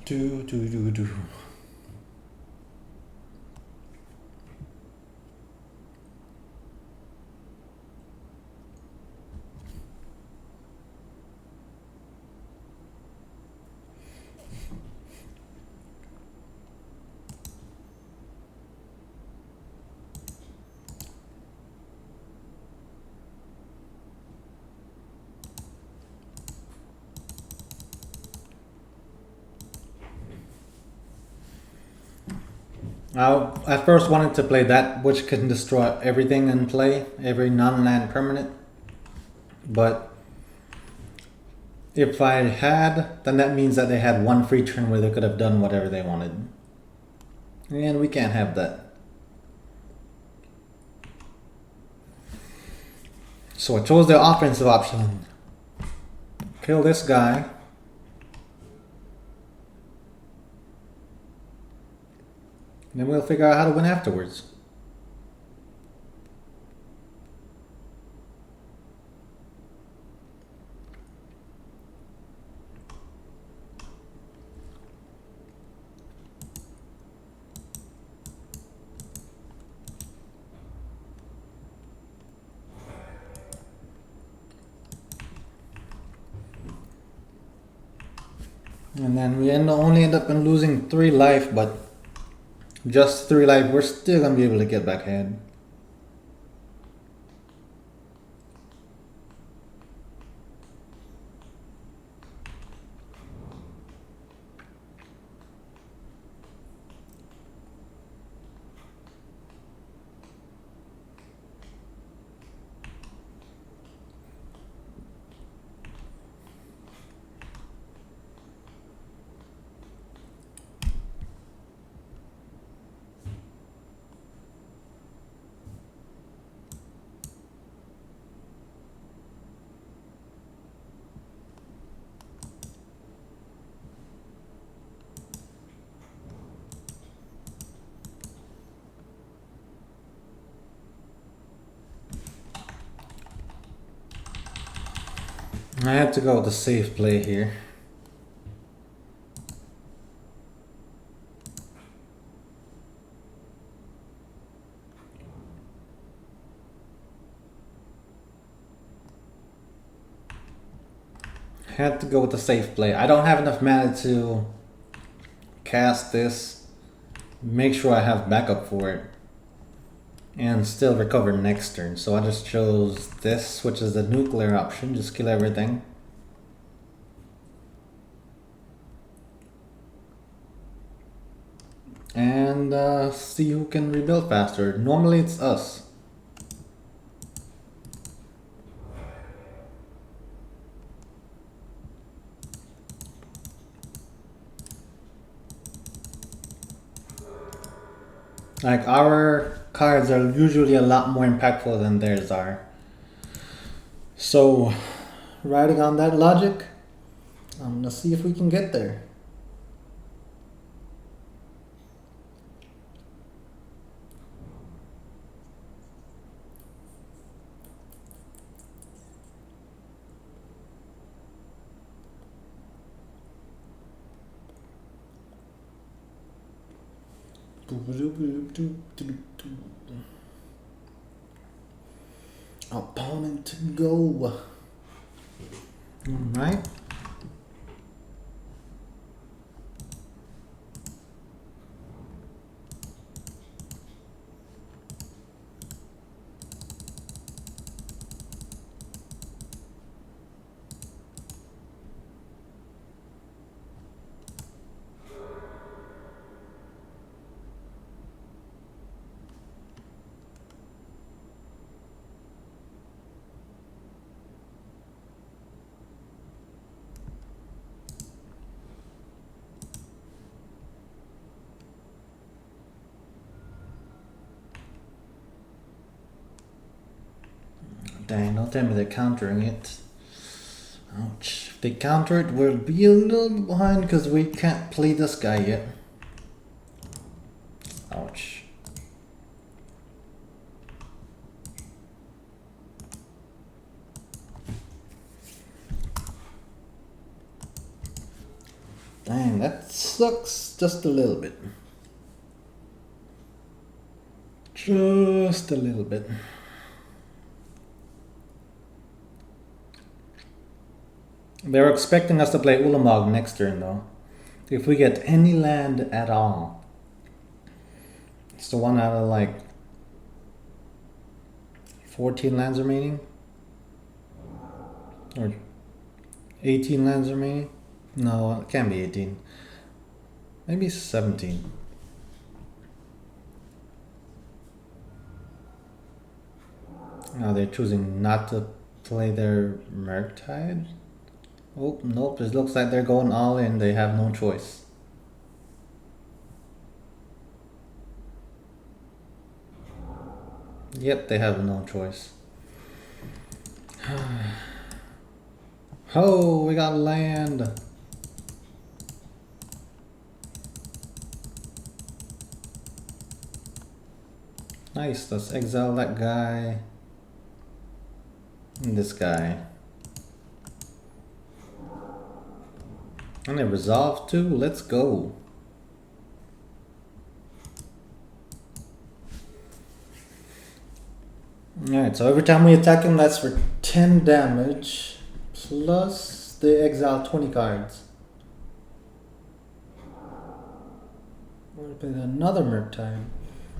Do. I first wanted to play that, which can destroy everything in play, every non-land permanent. But if I had, then that means that they had one free turn where they could have done whatever they wanted. And we can't have that. So I chose the offensive option. Kill this guy. And then we'll figure out how to win afterwards. And then we only end up losing 3 life, but just 3 life, we're still gonna be able to get back ahead. I had to go with the safe play here. Had to go with the safe play. I don't have enough mana to cast this, make sure I have backup for it, and still recover next turn. So I just chose this, which is the nuclear option, just kill everything. And see who can rebuild faster. Normally it's us. Like, our cards are usually a lot more impactful than theirs are. So, riding on that logic, I'm gonna see if we can get there. Opponent to go. Alright. Dang, don't tell me they're countering it. Ouch. If they counter it, we'll be a little bit behind because we can't play this guy yet. Ouch. Dang, that sucks just a little bit. Just a little bit. They were expecting us to play Ulamog next turn though. If we get any land at all. It's the one out of like 14 lands remaining? Or 18 lands remaining? No, it can't be 18. Maybe 17. Now they're choosing not to play their Murktide? Oh, nope, it looks like they're going all in. They have no choice. Yep, they have no choice. Oh, we got land. Nice, let's exile that guy. And this guy. And they resolve too, let's go. Alright, so every time we attack him, that's for 10 damage. Plus, they exile 20 cards. We're gonna play another Murktide.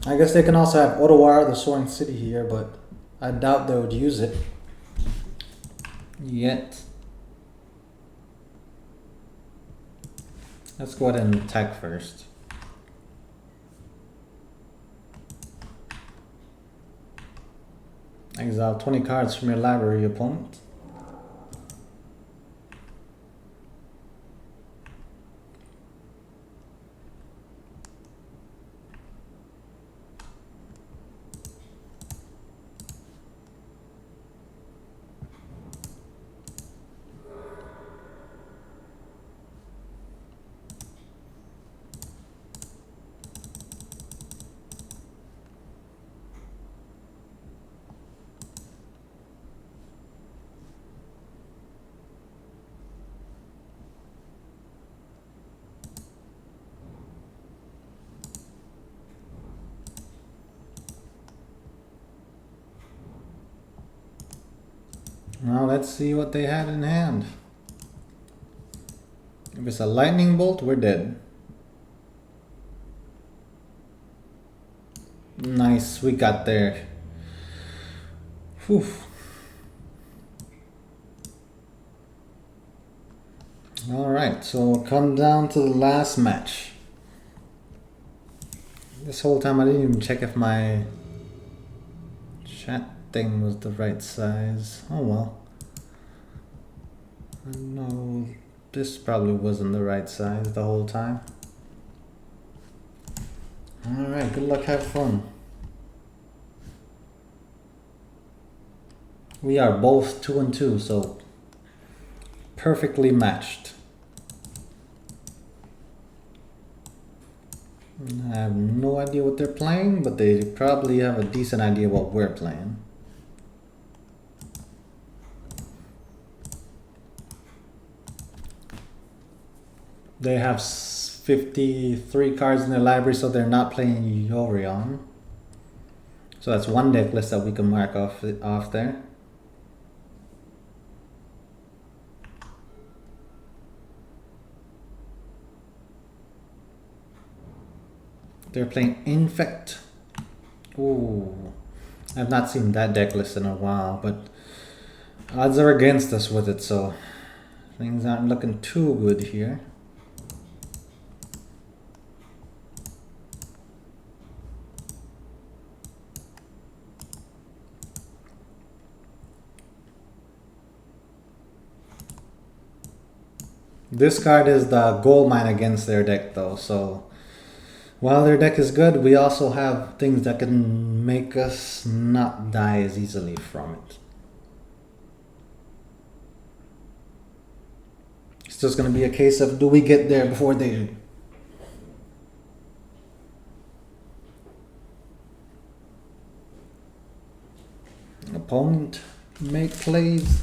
I guess they can also have Ottawar, the Soaring City here, but I doubt they would use it. Yet. Let's go ahead and attack first. Exile 20 cards from your library, opponent. Now let's see what they had in hand. If it's a lightning bolt, we're dead. Nice, we got there. Whew. Alright, so we'll come down to the last match. This whole time I didn't even check if my chat thing was the right size. Oh well. No, this probably wasn't the right size the whole time. Alright, good luck, have fun. We are both 2 and 2, so perfectly matched. I have no idea what they're playing, but they probably have a decent idea what we're playing. They have 53 cards in their library, so they're not playing Yorion. So that's one deck list that we can mark off there. They're playing Infect. Ooh, I've not seen that deck list in a while, but odds are against us with it, so things aren't looking too good here. This card is the gold mine against their deck though, so while their deck is good, we also have things that can make us not die as easily from it. It's just going to be a case of, do we get there before they do? Opponent make plays.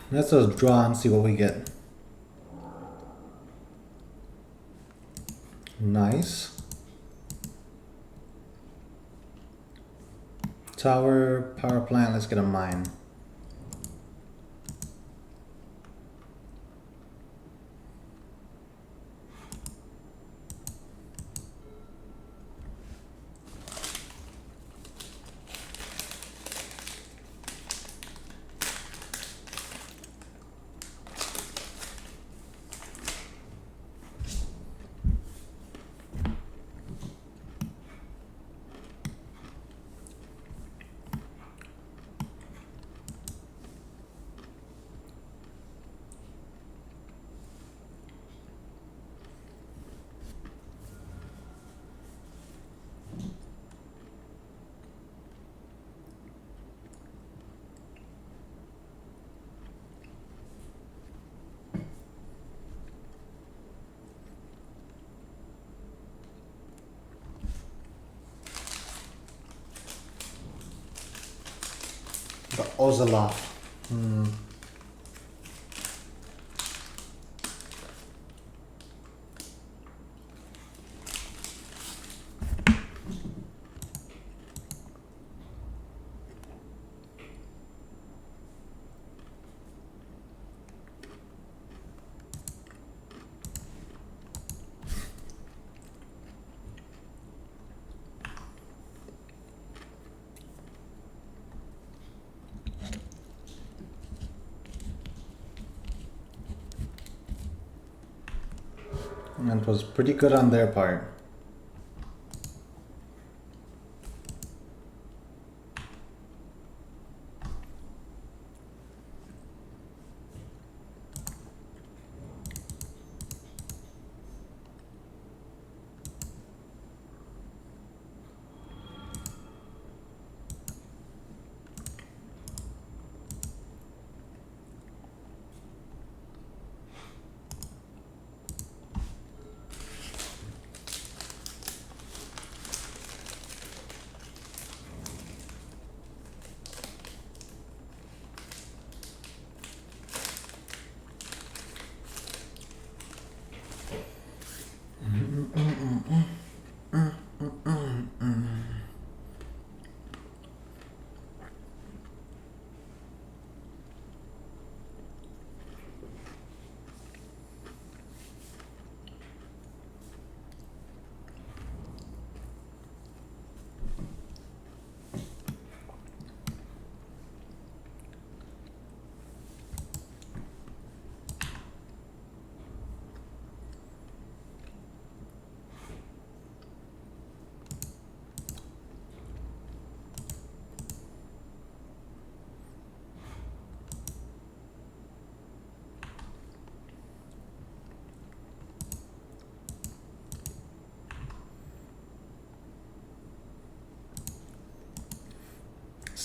Let's just draw and see what we get. Nice. Tower, power plant, let's get a mine. The Ozelot. And it was pretty good on their part.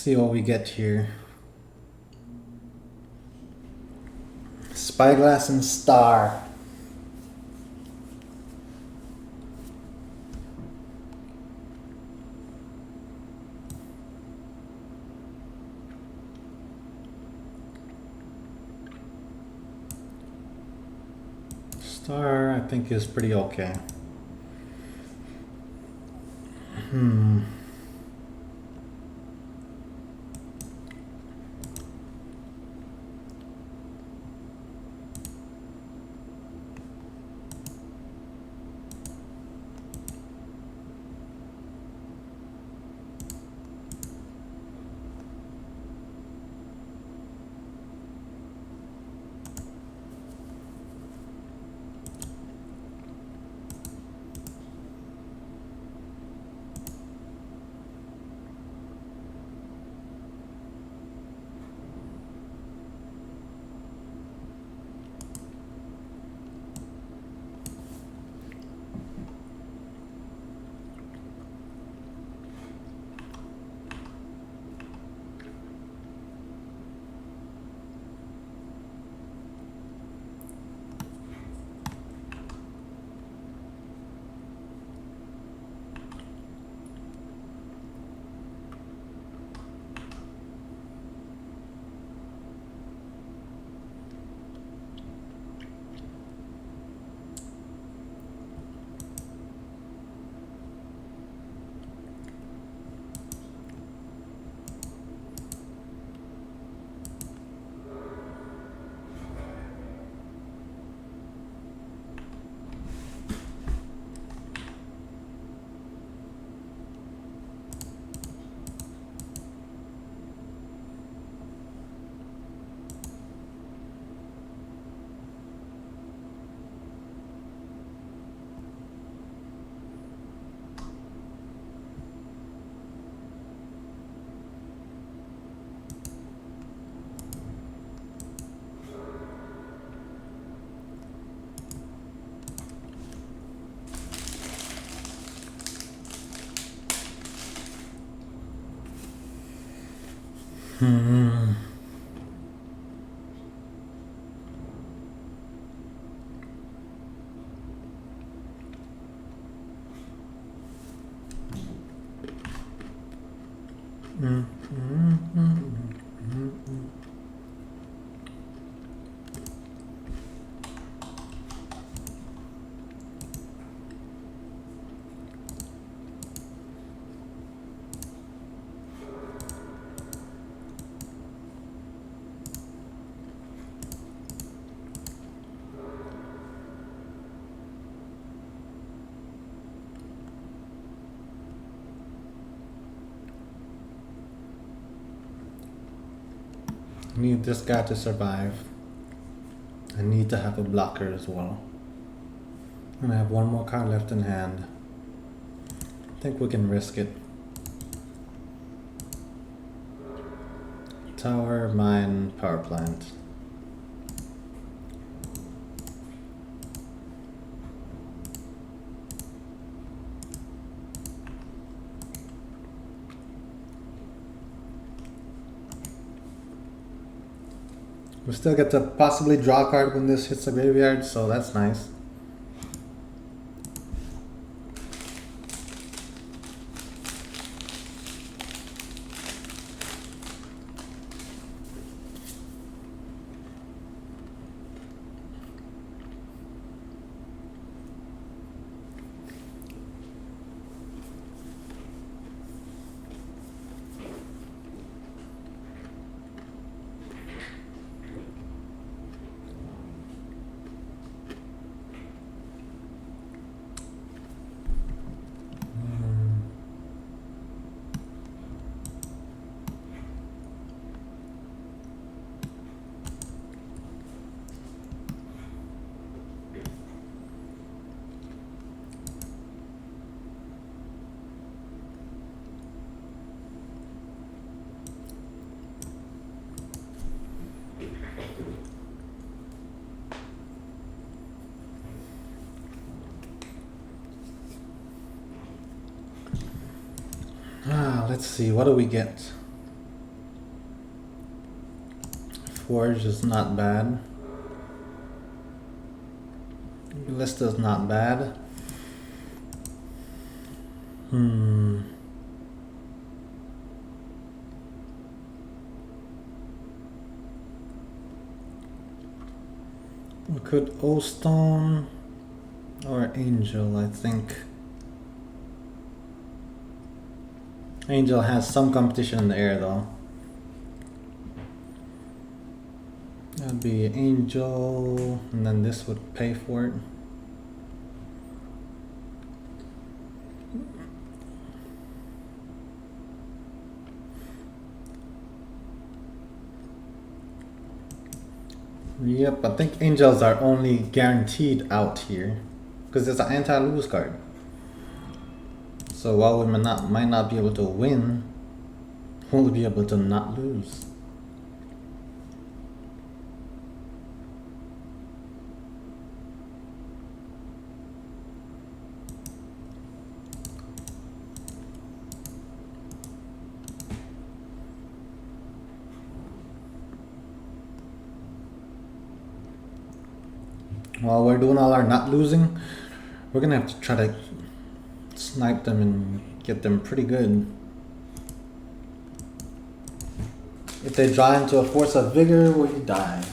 see what we get here. Spyglass and Star. Star, I think, is pretty okay. Need this guy to survive. I need to have a blocker as well. And I have one more card left in hand. I think we can risk it. Tower, mine, power plant. We still get to possibly draw a card when this hits the graveyard, so that's nice. Let's see, what do we get? Forge is not bad. Ballista's not bad. We could O-Stone or Angel, I think. Angel has some competition in the air though. That'd be Angel, and then this would pay for it. Yep, I think Angels are only guaranteed out here because it's an anti-lose card. So while we might not be able to win, we'll be able to not lose. While we're doing all our not losing, we're gonna have to try to snipe them and get them pretty good. If they draw into a Force of Vigor, we die.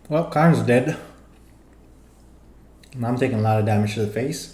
Well, Karn's dead. And I'm taking a lot of damage to the face.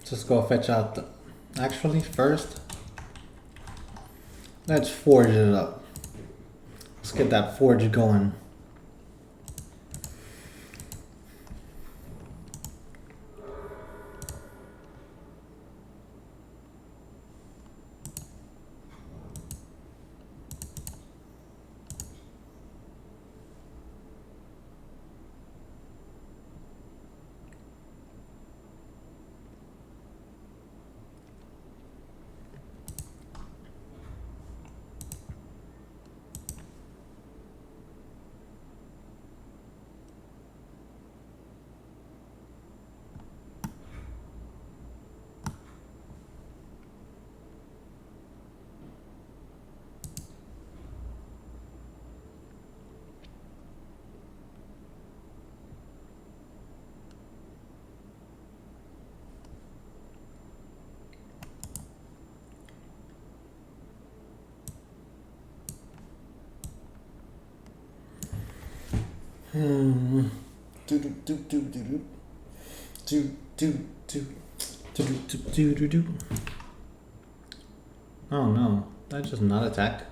Just go fetch out the... Actually, first, let's forge it up. Let's get that forge going. Oh no, that's just not attack.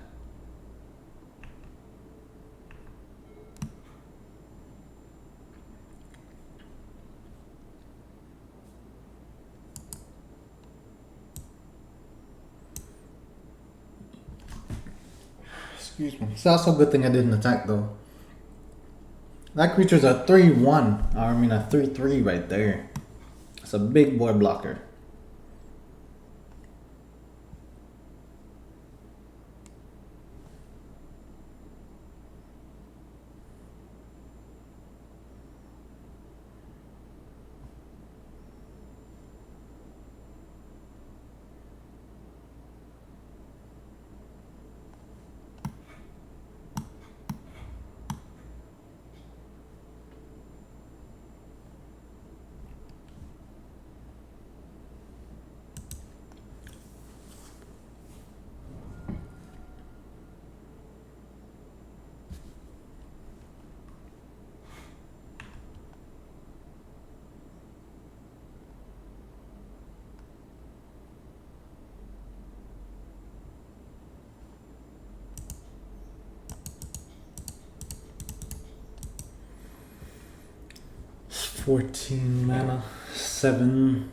Excuse me. It's also a good thing I didn't attack though. That creature's a 3-1. I mean a 3-3 right there. It's a big boy blocker. 14 mana, 7.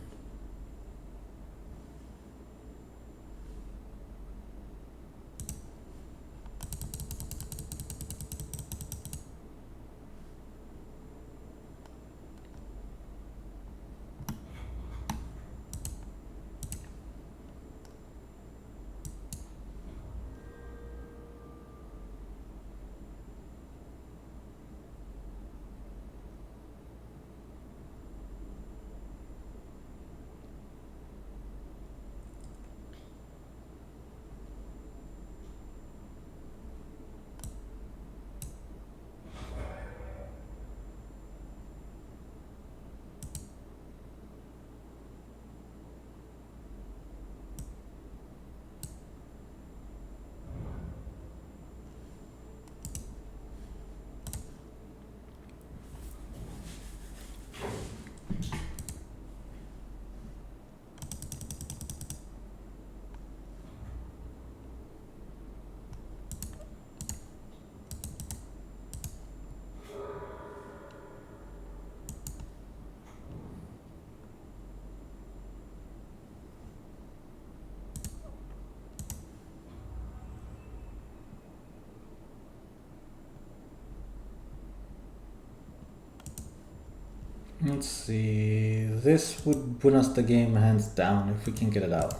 Let's see, this would win us the game hands down if we can get it out.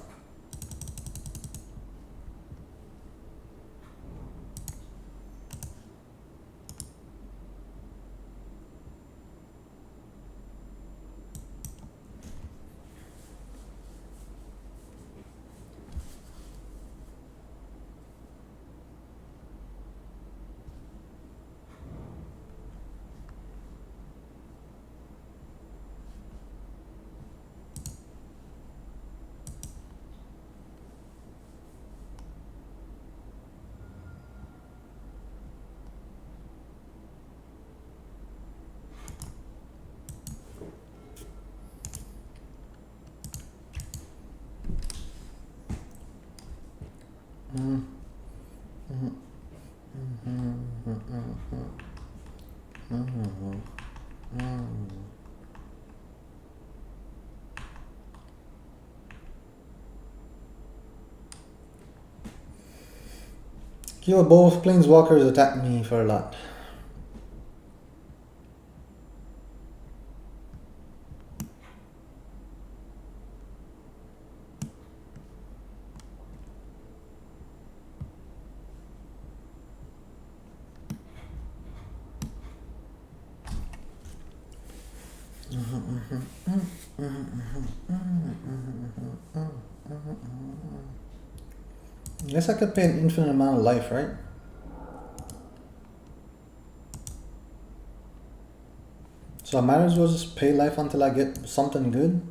Kill both planeswalkers attack me for a lot. Guess I could pay an infinite amount of life, right? So I might as well just pay life until I get something good.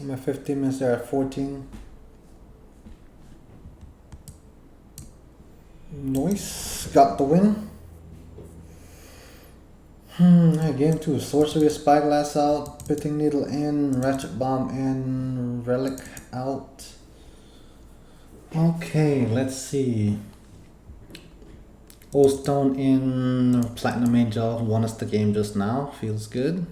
I'm at 15 minutes, they're at 14. Nice, got the win. I game 2, Sorcery Spyglass out, Pithing Needle in, Ratchet Bomb in, Relic out. Okay, let's see. Old Stone in, Platinum Angel won us the game just now, feels good.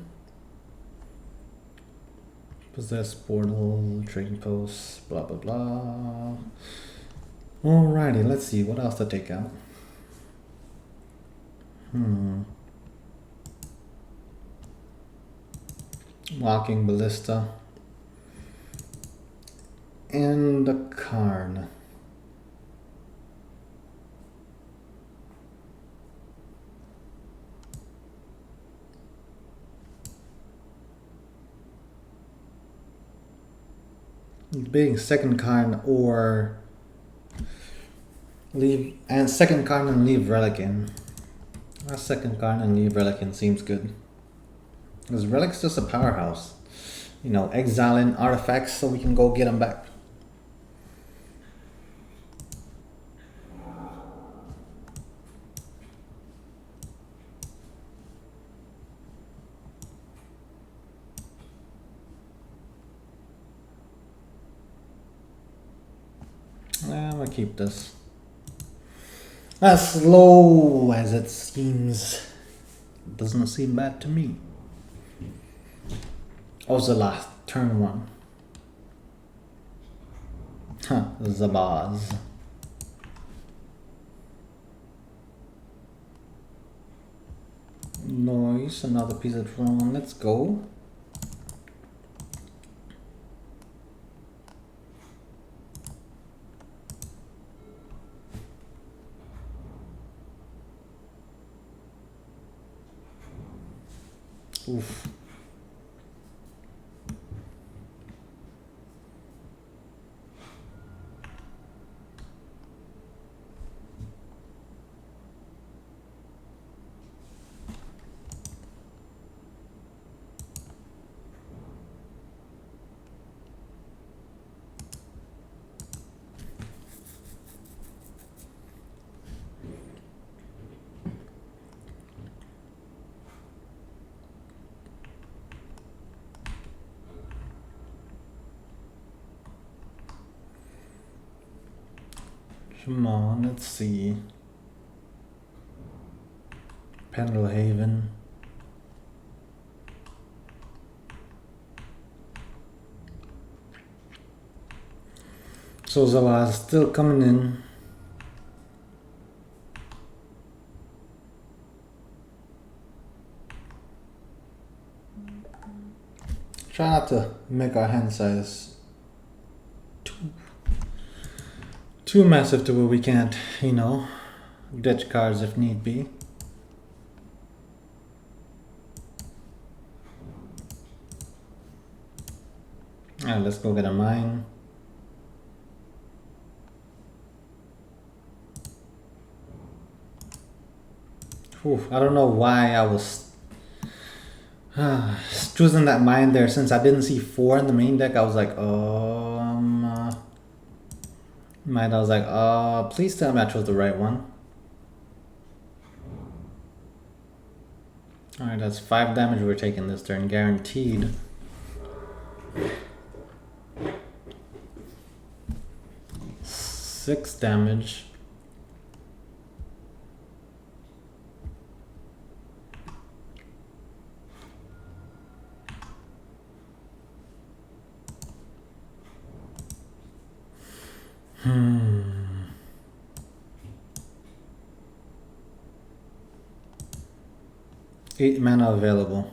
Possess Portal, Trading Post, blah blah blah. Alrighty, let's see what else to take out. Walking Ballista. And the card. Being second card or leave and second card and leave relic in. A second card and leave relic in seems good. Because relic's just a powerhouse. You know, exiling artifacts so we can go get them back. I'm gonna keep this. As slow as it seems, doesn't seem bad to me. Oh, it's the last turn one. Huh, Zabaz. Noise, another piece of throne. Let's go. Oof. Come on, let's see. Pendelhaven. So Zawaz still coming in. Try not to make our hand size too massive to where we can't, you know, ditch cards if need be. Alright, let's go get a mine. Whew, I don't know why I was choosing that mine there since I didn't see 4 in the main deck. I was like, please tell me I chose the right one. Alright, that's 5 damage we're taking this turn, guaranteed. Six damage. Hmm. 8 mana available.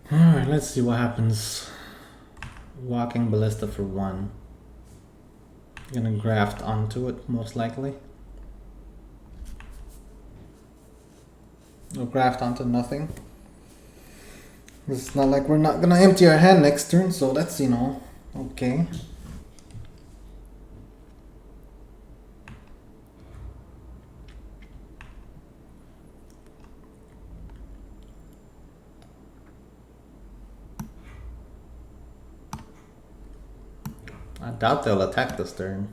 Alright, let's see what happens. Walking Ballista for 1. Gonna graft onto it, most likely. Or graft onto nothing. It's not like we're not gonna empty our hand next turn, so that's, you know, okay. doubt they'll attack this turn.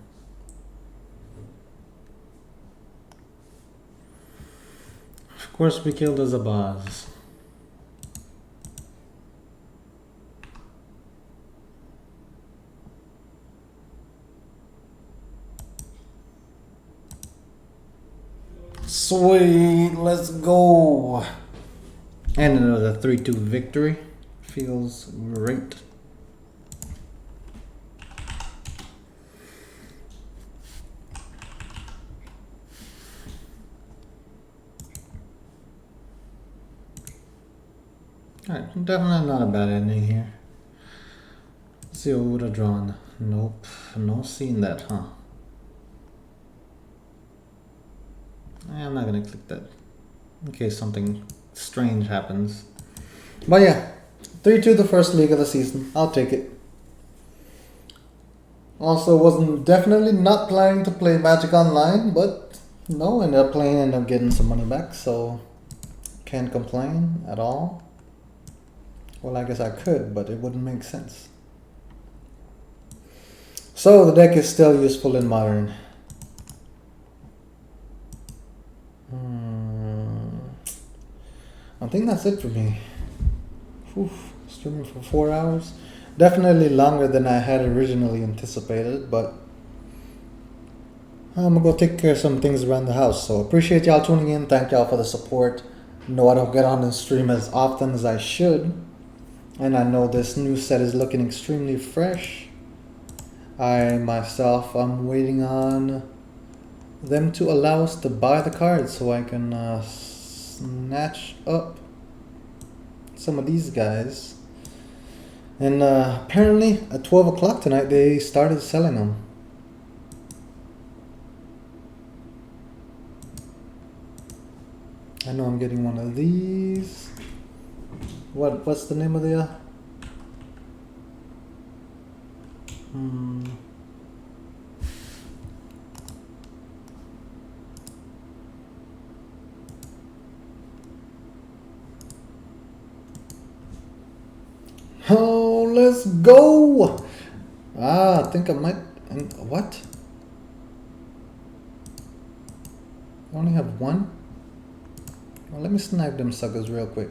Of course we killed the Zabaz. Sweet, let's go. And another 3-2 victory. Feels great. Alright, definitely not a bad ending here. Let's see what we would have drawn. Nope, no seeing that, huh? I'm not gonna click that in case something strange happens. But yeah, 3-2 the first league of the season. I'll take it. Also, wasn't definitely not planning to play Magic Online, but no, ended up playing, ended up getting some money back, so can't complain at all. Well, I guess I could, but it wouldn't make sense. So the deck is still useful in Modern. I think that's it for me. Whew, streaming for 4 hours. Definitely longer than I had originally anticipated, but I'm gonna go take care of some things around the house. So appreciate y'all tuning in. Thank y'all for the support. No, I don't get on the stream as often as I should. And I know this new set is looking extremely fresh. I myself, I'm waiting on them to allow us to buy the cards so I can snatch up some of these guys. And apparently at 12 o'clock tonight they started selling them. I know I'm getting one of these. What's the name of the Oh, let's go! I think I might. What? I only have one? Well, let me snag them suckers real quick.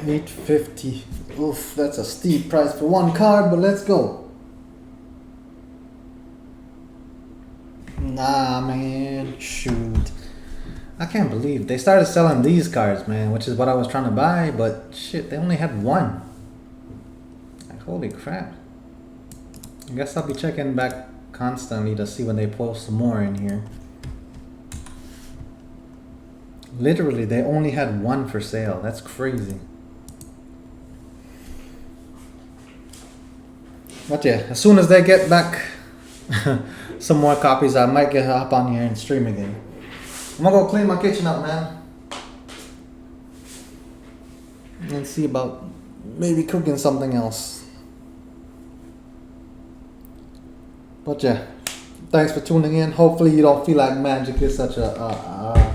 $8.50. Oof, that's a steep price for one card, but let's go. Nah, man, shoot. I can't believe they started selling these cards, man, which is what I was trying to buy, but shit, they only had one. Like, holy crap. I guess I'll be checking back constantly to see when they post more in here. Literally, they only had one for sale. That's crazy. But yeah, as soon as they get back some more copies, I might get up on here and stream again. I'm gonna go clean my kitchen up, man. And see about maybe cooking something else. But yeah, thanks for tuning in. Hopefully you don't feel like Magic is such a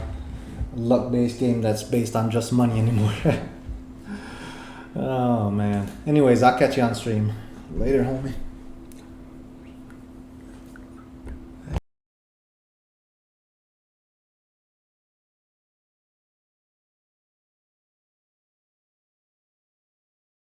luck-based game that's based on just money anymore. Oh man. Anyways, I'll catch you on stream. Later, homie.